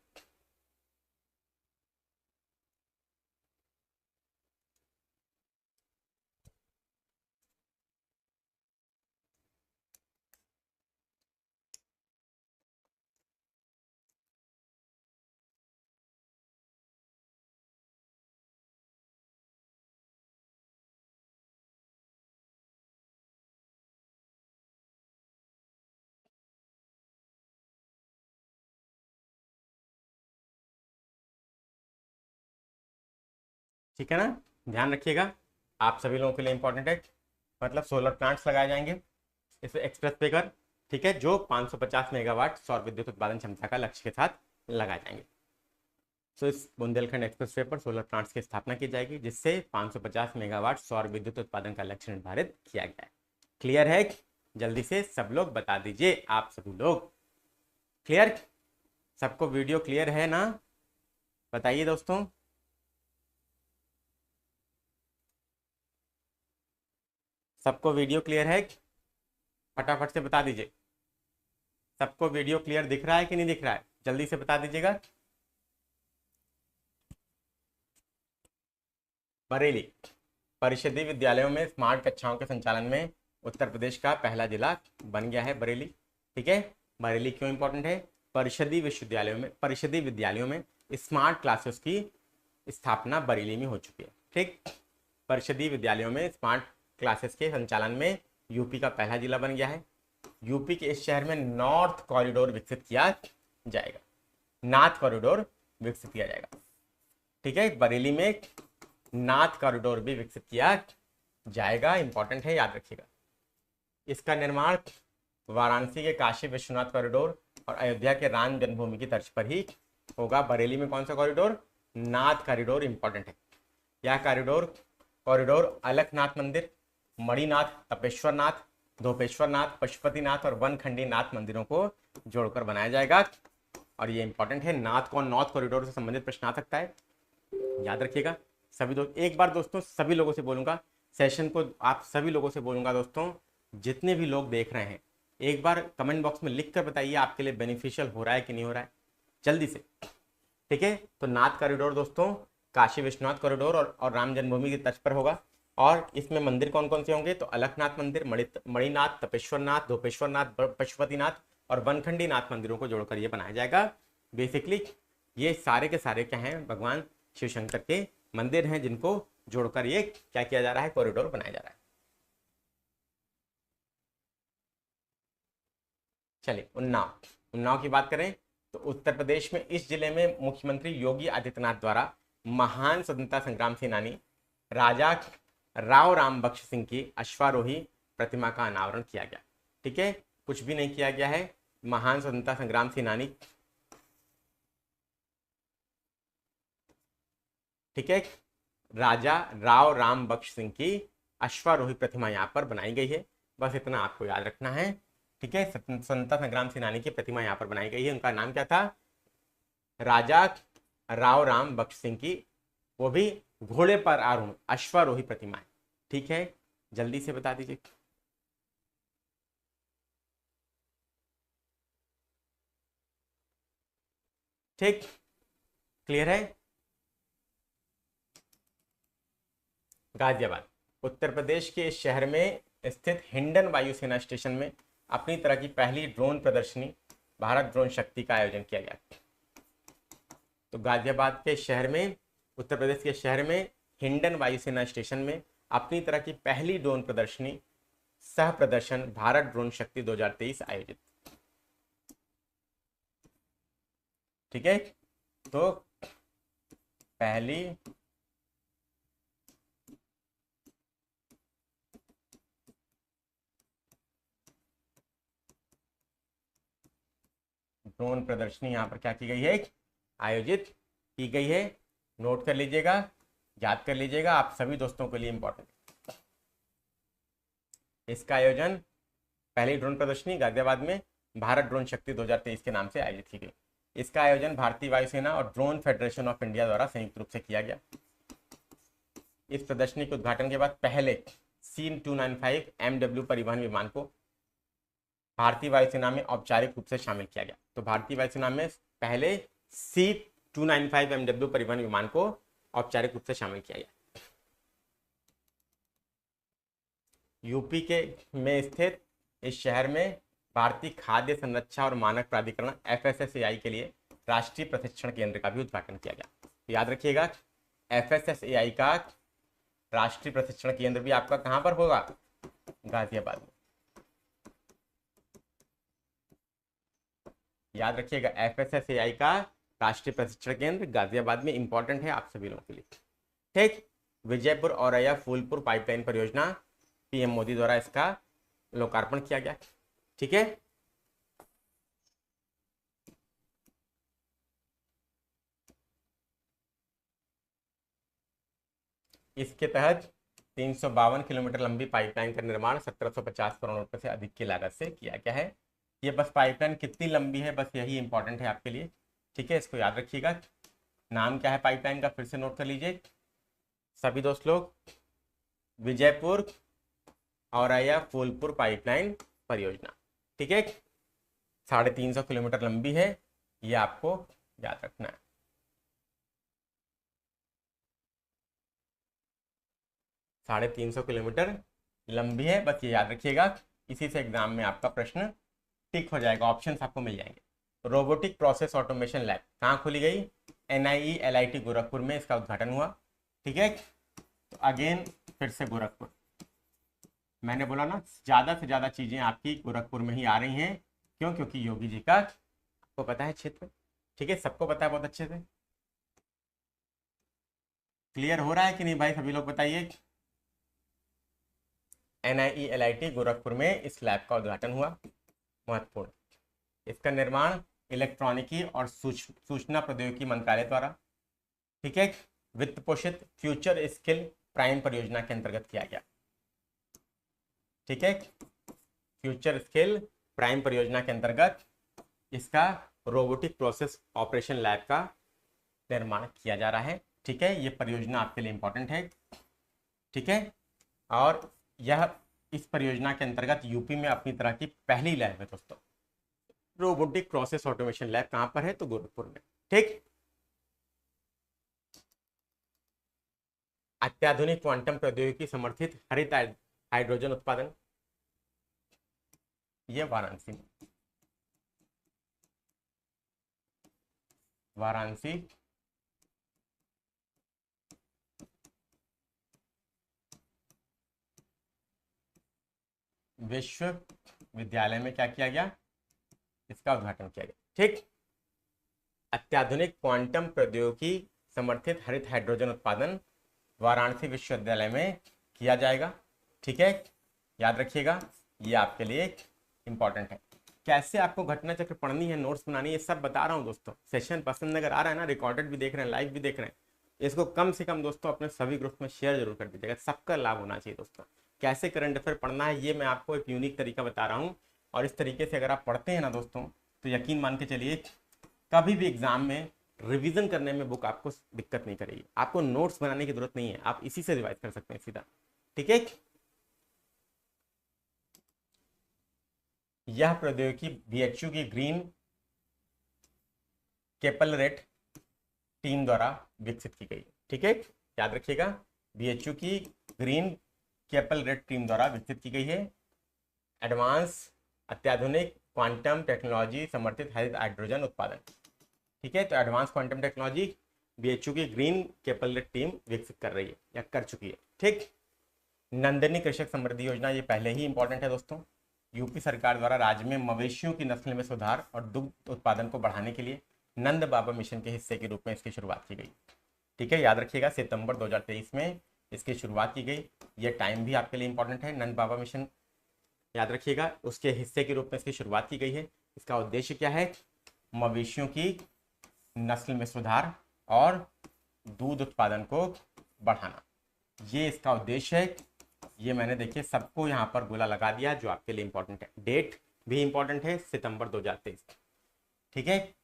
ठीक है ना, ध्यान रखिएगा, आप सभी लोगों के लिए इंपॉर्टेंट है। मतलब सोलर प्लांट्स लगाए जाएंगे इस एक्सप्रेस वे पर, ठीक है, जो 550 मेगावाट सौर विद्युत उत्पादन क्षमता का लक्ष्य के साथ लगाए जाएंगे। तो इस बुंदेलखंड एक्सप्रेस वे पर सोलर प्लांट्स की स्थापना की जाएगी, जिससे 550 मेगावाट सौर विद्युत उत्पादन का लक्ष्य निर्धारित किया गया है। क्लियर है? जल्दी से सब लोग बता दीजिए, आप सभी लोग क्लियर, सबको वीडियो क्लियर है ना, बताइए दोस्तों। सबको वीडियो क्लियर है? फटाफट से बता दीजिए, सबको वीडियो क्लियर दिख रहा है कि नहीं दिख रहा है, जल्दी से बता दीजिएगा। बरेली परिषदीय विद्यालयों में स्मार्ट कक्षाओं के संचालन में उत्तर प्रदेश का पहला जिला बन गया है बरेली। ठीक है, बरेली क्यों इंपॉर्टेंट है? परिषदीय विद्यालयों में स्मार्ट क्लासेस की स्थापना बरेली में हो चुकी है। ठीक, परिषदीय विद्यालयों में स्मार्ट क्लासेस के संचालन में यूपी का पहला जिला बन गया है। यूपी के इस शहर में नॉर्थ कॉरिडोर विकसित किया जाएगा, नॉर्थ कॉरिडोर विकसित किया जाएगा। ठीक है, बरेली में नॉर्थ कॉरिडोर भी विकसित किया जाएगा, इंपॉर्टेंट है, याद रखिएगा। इसका निर्माण वाराणसी के काशी विश्वनाथ कॉरिडोर और अयोध्या के राम जन्मभूमि की तर्ज पर ही होगा। बरेली में कौन सा कॉरिडोर? नॉर्थ कॉरिडोर इंपॉर्टेंट है। यह कॉरिडोर अलखनाथ मंदिर, मणिनाथ, तपेश्वरनाथ, धोपेश्वरनाथ, पशुपतिनाथ और वनखंडी नाथ मंदिरों को जोड़कर बनाया जाएगा। और ये इंपॉर्टेंट है, नॉर्थ कॉरिडोर से संबंधित प्रश्न आ सकता है, याद रखिएगा। सभी दोस्त एक बार दोस्तों सभी लोगों से बोलूंगा, सेशन को आप सभी लोगों से बोलूंगा दोस्तों, जितने भी लोग देख रहे हैं एक बार कमेंट बॉक्स में लिख कर बताइए आपके लिए बेनिफिशियल हो रहा है कि नहीं हो रहा है, जल्दी से। ठीक है, तो नॉर्थ कॉरिडोर दोस्तों काशी विश्वनाथ कॉरिडोर और राम जन्मभूमि की तर्ज पर होगा। और इसमें मंदिर कौन कौन से होंगे? तो अलखनाथ मंदिर, मणिनाथ, तपेश्वरनाथ, धोपेश्वरनाथ, पशुपतिनाथ और वनखंडी नाथ मंदिरों को जोड़कर ये बनाया जाएगा। बेसिकली ये सारे के सारे क्या हैं? भगवान शिव शंकर के मंदिर हैं, जिनको जोड़कर ये क्या किया जा रहा है? कॉरिडोर बनाया जा रहा है। चलिए, उन्नाव की बात करें तो उत्तर प्रदेश में इस जिले में मुख्यमंत्री योगी आदित्यनाथ द्वारा महान स्वतंत्रता संग्राम सेनानी राजा राव राम बख्श सिंह की अश्वारोही प्रतिमा का अनावरण किया गया। ठीक है, कुछ भी नहीं किया गया है, महान स्वतंत्रता संग्राम सेनानी, ठीक है, राजा राव राम बख्श सिंह की अश्वारोही प्रतिमा यहाँ पर बनाई गई है, बस इतना आपको याद रखना है। ठीक है, स्वतंत्रता संग्राम सेनानी की प्रतिमा यहाँ पर बनाई गई है, उनका नाम क्या था? राजा राव राम बख्श सिंह की, वो भी घोड़े पर आरूढ़ अश्वारोही प्रतिमा है। ठीक है, जल्दी से बता दीजिए। ठीक, क्लियर है? गाजियाबाद उत्तर प्रदेश के इस शहर में स्थित हिंडन वायुसेना स्टेशन में अपनी तरह की पहली ड्रोन प्रदर्शनी भारत ड्रोन शक्ति का आयोजन किया गया। तो गाजियाबाद के शहर में, उत्तर प्रदेश के शहर में हिंडन वायुसेना स्टेशन में अपनी तरह की पहली ड्रोन प्रदर्शनी सह प्रदर्शन भारत ड्रोन शक्ति 2023 आयोजित। ठीक है, तो पहली ड्रोन प्रदर्शनी यहाँ पर क्या की गई है? आयोजित की गई है। नोट कर लीजिएगा, याद कर लीजिएगा, आप सभी दोस्तों के लिए इंपॉर्टेंट। इसका आयोजन, पहली ड्रोन प्रदर्शनी गाजियाबाद में भारत ड्रोन शक्ति 2023 के नाम से आयोजित की गई। इसका आयोजन भारतीय वायुसेना और ड्रोन फेडरेशन ऑफ इंडिया द्वारा संयुक्त रूप से किया गया। इस प्रदर्शनी के उद्घाटन के बाद पहले C295 MW परिवहन विमान को भारतीय वायुसेना में औपचारिक रूप से शामिल किया गया। तो भारतीय वायुसेना में पहले C295 MW परिवहन विमान को औपचारिक रूप से शामिल किया गया। यूपी के में स्थित इस शहर में भारतीय खाद्य संरक्षा और मानक प्राधिकरण FSSAI के लिए राष्ट्रीय प्रशिक्षण केंद्र का भी उद्घाटन किया गया। तो याद रखिएगा, FSSAI का राष्ट्रीय प्रशिक्षण केंद्र भी आपका कहां पर होगा? गाजियाबाद में। याद रखिएगा, FSSAI का राष्ट्रीय प्रशिक्षण केंद्र गाजियाबाद में इंपॉर्टेंट है आप सभी लोगों के लिए। ठीक, विजयपुर औरैया फूलपुर पाइपलाइन परियोजना, पीएम मोदी द्वारा इसका लोकार्पण किया गया। ठीक है, इसके तहत 352 किलोमीटर लंबी पाइपलाइन का निर्माण 1750 करोड़ रुपए से अधिक की लागत से किया गया है। ये बस पाइपलाइन कितनी लंबी है, बस यही इंपॉर्टेंट है आपके लिए। ठीक है, इसको याद रखिएगा। नाम क्या है पाइपलाइन का, फिर से नोट कर लीजिए सभी दोस्त लोग, विजयपुर औरैया फूलपुर पाइपलाइन परियोजना। ठीक है, 350 किलोमीटर लंबी है, ये आपको याद रखना है। साढ़े 300 किलोमीटर लंबी है, बस ये याद रखिएगा। इसी से एग्जाम में आपका प्रश्न टिक हो जाएगा, ऑप्शन आपको मिल जाएंगे। रोबोटिक प्रोसेस ऑटोमेशन लैब कहाँ खोली गई, NIE LIT गोरखपुर में इसका उद्घाटन हुआ। ठीक है, तो अगेन फिर से गोरखपुर, मैंने बोला ना ज्यादा से ज्यादा चीजें आपकी गोरखपुर में ही आ रही हैं। क्यों, क्योंकि योगी जी का आपको पता है क्षेत्र। ठीक है, सबको पता है बहुत अच्छे से। क्लियर हो रहा है कि नहीं भाई, सभी लोग बताइए। NIE LIT गोरखपुर में इस लैब का उद्घाटन हुआ। महत्वपूर्ण, इसका निर्माण इलेक्ट्रॉनिकी और सूचना प्रौद्योगिकी मंत्रालय द्वारा, ठीक है, वित्त पोषित फ्यूचर स्किल प्राइम परियोजना के अंतर्गत किया गया। ठीक है, फ्यूचर स्किल प्राइम परियोजना के अंतर्गत इसका रोबोटिक प्रोसेस ऑपरेशन लैब का निर्माण किया जा रहा है। ठीक है, ये परियोजना आपके लिए इंपॉर्टेंट है। ठीक है, और यह इस परियोजना के अंतर्गत यूपी में अपनी तरह की पहली लैब है दोस्तों। रोबोटिक प्रोसेस ऑटोमेशन लैब कहां पर है, तो गोरखपुर में। ठीक, अत्याधुनिक क्वांटम प्रौद्योगिकी समर्थित हरित हाइड्रोजन उत्पादन, ये वाराणसी में, वाराणसी विश्वविद्यालय में क्या किया गया, इसका उद्घाटन किया गया। ठीक, अत्याधुनिक क्वांटम प्रौद्योगिकी समर्थित हरित हाइड्रोजन उत्पादन वाराणसी विश्वविद्यालय में किया जाएगा। ठीक है, याद रखिएगा, ये आपके लिए इंपॉर्टेंट है। कैसे आपको घटना चक्र पढ़नी है, नोट्स बनानी है, ये सब बता रहा हूँ दोस्तों। सेशन पसंद अगर आ रहा है ना, रिकॉर्डेड भी देख रहे हैं, लाइव भी देख रहे हैं, इसको कम से कम दोस्तों अपने सभी ग्रुप में शेयर जरूर कर दीजिएगा, सबका लाभ होना चाहिए दोस्तों। कैसे करंट अफेयर पढ़ना है, ये मैं आपको एक यूनिक तरीका बता रहा हूँ, और इस तरीके से अगर आप पढ़ते हैं ना दोस्तों, तो यकीन मान के चलिए कभी भी एग्जाम में रिवीजन करने में बुक आपको दिक्कत नहीं करेगी। आपको नोट्स बनाने की जरूरत नहीं है, आप इसी से रिवाइज कर सकते हैं सीधा। ठीक है, यह प्रौद्योगिकी BHU की ग्रीन कैपलरेट टीम द्वारा विकसित की गई। ठीक है, याद रखिएगा, BHU की ग्रीन कैपलरेट टीम द्वारा विकसित की गई है। एडवांस अत्याधुनिक क्वांटम टेक्नोलॉजी समर्थित हरित हाइड्रोजन उत्पादन। ठीक है, तो एडवांस क्वांटम टेक्नोलॉजी BHU की ग्रीन कैपलरेट टीम विकसित कर रही है या कर चुकी है। ठीक, नंदिनी कृषक समृद्धि योजना, ये पहले ही इंपॉर्टेंट है दोस्तों। यूपी सरकार द्वारा राज्य में मवेशियों की नस्ल में सुधार और दुग्ध उत्पादन को बढ़ाने के लिए नंद बाबा मिशन के हिस्से के रूप में इसकी शुरुआत की गई। ठीक है, याद रखिएगा, सितंबर 2023 में इसकी शुरुआत की गई। ये टाइम भी आपके लिए इंपॉर्टेंट है। नंद बाबा मिशन याद रखिएगा, उसके हिस्से के रूप में इसकी शुरुआत की गई है। इसका उद्देश्य क्या है, मवेशियों की नस्ल में सुधार और दूध उत्पादन को बढ़ाना, ये इसका उद्देश्य है। ये मैंने देखिए सबको यहाँ पर गोला लगा दिया जो आपके लिए इंपॉर्टेंट है। डेट भी इंपॉर्टेंट है, सितंबर 2023। ठीक है,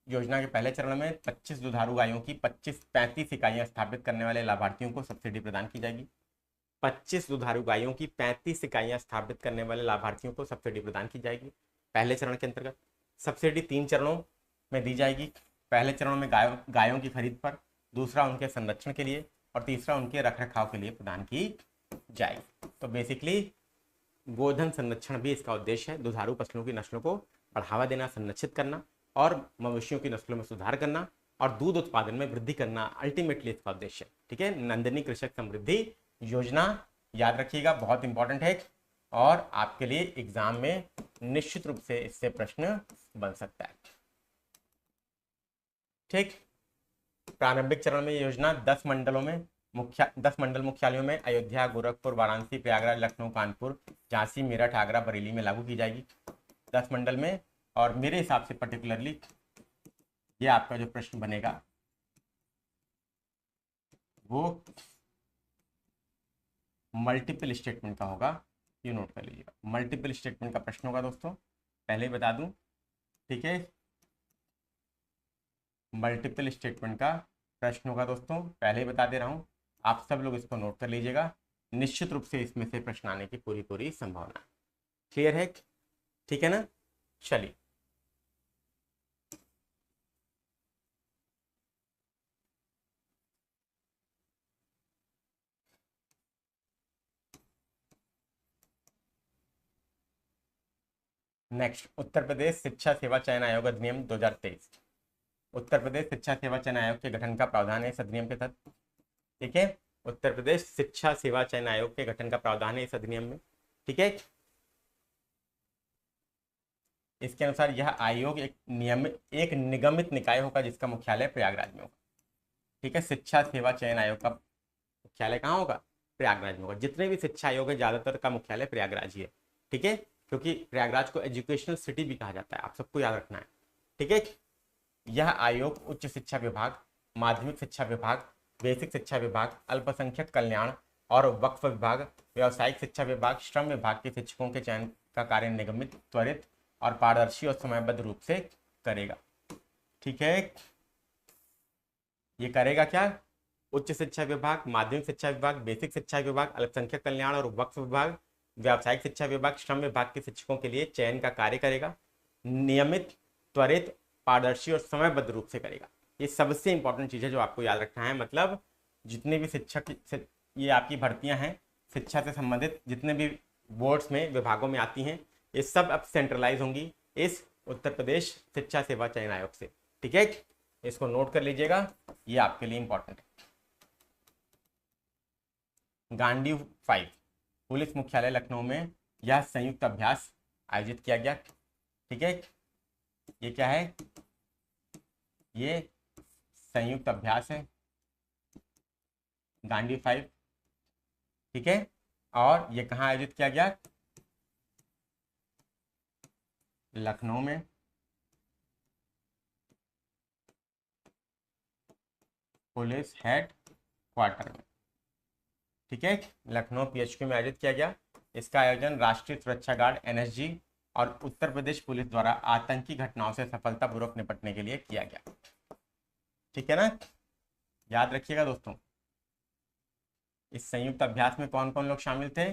योजना के पहले चरण में 25 दुधारू गायों की 35 इकाइयां स्थापित करने वाले लाभार्थियों को सब्सिडी प्रदान की जाएगी। 25 दुधारू गायों की 35 इकाइयां स्थापित करने वाले लाभार्थियों को सब्सिडी प्रदान की जाएगी पहले चरण के अंतर्गत। सब्सिडी 3 चरणों में दी जाएगी। पहले चरण में गायों की खरीद पर, दूसरा उनके संरक्षण के लिए, और तीसरा उनके रखरखाव के लिए प्रदान की जाएगी। तो बेसिकली गोधन संरक्षण भी इसका उद्देश्य है। दुधारू पशुओं की नस्लों को बढ़ावा देना, संरक्षित करना, और मवेशियों की नस्लों में सुधार करना, और दूध उत्पादन में वृद्धि करना अल्टीमेटली इसका उद्देश्य है। ठीक है, नंदिनी कृषक समृद्धि योजना याद रखिएगा, बहुत इंपॉर्टेंट है, और आपके लिए एग्जाम में निश्चित रूप से इससे प्रश्न बन सकता है। ठीक, प्रारंभिक चरण में ये योजना 10 मंडल मुख्यालयों में अयोध्या, गोरखपुर, वाराणसी, प्रयागराज, लखनऊ, कानपुर, झांसी, मेरठ, आगरा, बरेली में लागू की जाएगी, 10 मंडल में। और मेरे हिसाब से पर्टिकुलरली ये आपका जो प्रश्न बनेगा वो मल्टीपल स्टेटमेंट का होगा, ये नोट कर लीजिएगा। मल्टीपल स्टेटमेंट का प्रश्न होगा दोस्तों, पहले ही बता दूं, ठीक है। मल्टीपल स्टेटमेंट का प्रश्न होगा दोस्तों, पहले ही बता दे रहा हूं, आप सब लोग इसको नोट कर लीजिएगा। निश्चित रूप से इसमें से प्रश्न आने की पूरी पूरी संभावना है। क्लियर है? ठीक है ना? चलिए, नेक्स्ट, उत्तर प्रदेश शिक्षा सेवा चयन आयोग अधिनियम 2023। उत्तर प्रदेश शिक्षा सेवा चयन आयोग के गठन का प्रावधान है इस अधिनियम के तहत, ठीक है। उत्तर प्रदेश शिक्षा सेवा चयन आयोग के गठन का प्रावधान है इस अधिनियम में, ठीक है। इसके अनुसार यह आयोग एक निगमित निकाय होगा जिसका मुख्यालय प्रयागराज में होगा, ठीक है। शिक्षा सेवा चयन आयोग का मुख्यालय कहाँ होगा? प्रयागराज में होगा। जितने भी शिक्षा आयोग है ज्यादातर का मुख्यालय प्रयागराज ही है, ठीक है, क्योंकि प्रयागराज को एजुकेशनल सिटी भी कहा जाता है, आप सबको याद रखना है, ठीक है। यह आयोग उच्च शिक्षा विभाग, माध्यमिक शिक्षा विभाग, बेसिक शिक्षा विभाग, अल्पसंख्यक कल्याण और वक्फ विभाग, व्यावसायिक शिक्षा विभाग, श्रम विभाग के शिक्षकों के चयन का कार्य निगमित, त्वरित और पारदर्शी और समयबद्ध रूप से करेगा, ठीक है। ये करेगा क्या? उच्च शिक्षा विभाग, माध्यमिक शिक्षा विभाग, बेसिक शिक्षा विभाग, अल्पसंख्यक कल्याण और वक्फ विभाग, व्यावसायिक शिक्षा विभाग, श्रम विभाग के शिक्षकों के लिए चयन का कार्य करेगा, नियमित, त्वरित, पारदर्शी और समयबद्ध रूप से करेगा। ये सबसे इंपॉर्टेंट चीज है जो आपको याद रखना है। मतलब जितने भी शिक्षक, ये आपकी भर्तियां हैं शिक्षा से संबंधित, जितने भी बोर्ड्स में विभागों में आती हैं, ये सब अब सेंट्रलाइज होंगी इस उत्तर प्रदेश शिक्षा सेवा चयन आयोग से, ठीक है। इसको नोट कर लीजिएगा, ये आपके लिए इंपॉर्टेंट है। गांडी 5 पुलिस मुख्यालय लखनऊ में यह संयुक्त अभ्यास आयोजित किया गया, ठीक है। ये क्या है? ये संयुक्त अभ्यास है गांडी 5, ठीक है। और ये कहाँ आयोजित किया गया? लखनऊ में, पुलिस हेड क्वार्टर में, ठीक है, लखनऊ PHQ में आयोजित किया गया। इसका आयोजन राष्ट्रीय सुरक्षा गार्ड NSG और उत्तर प्रदेश पुलिस द्वारा आतंकी घटनाओं से सफलतापूर्वक निपटने के लिए किया गया, ठीक है ना? याद रखिएगा दोस्तों, इस संयुक्त अभ्यास में कौन कौन लोग शामिल थे?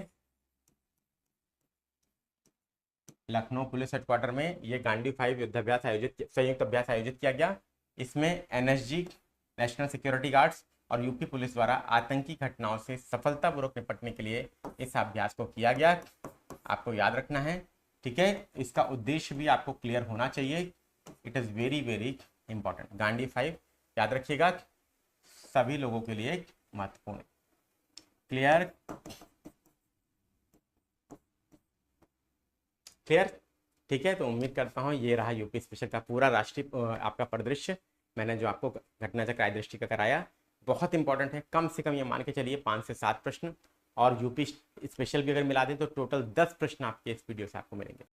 लखनऊ पुलिस हेडक्वार्टर में ये गांडी 5 युद्धाभ्यास संयुक्त अभ्यास आयोजित किया गया। इसमें NSG, नेशनल सिक्योरिटी गार्ड्स और यूपी पुलिस द्वारा आतंकी घटनाओं से सफलतापूर्वक निपटने के लिए इस अभ्यास को किया गया। आपको याद रखना है, ठीक है। इसका उद्देश्य भी आपको क्लियर होना चाहिए, it is very very important. गांडी 5 याद रखिएगा, सभी लोगों के लिए महत्वपूर्ण। क्लियर? क्लियर, ठीक है। तो उम्मीद करता हूँ ये रहा यूपी स्पेशल का पूरा राष्ट्रीय आपका परिदृश्य, मैंने जो आपको घटना चक्र आय-दृष्टि का कराया, बहुत इंपॉर्टेंट है। कम से कम ये मान के चलिए 5 से 7 प्रश्न, और यूपी स्पेशल भी अगर मिला दें तो टोटल 10 प्रश्न आपके इस वीडियो से आपको मिलेंगे।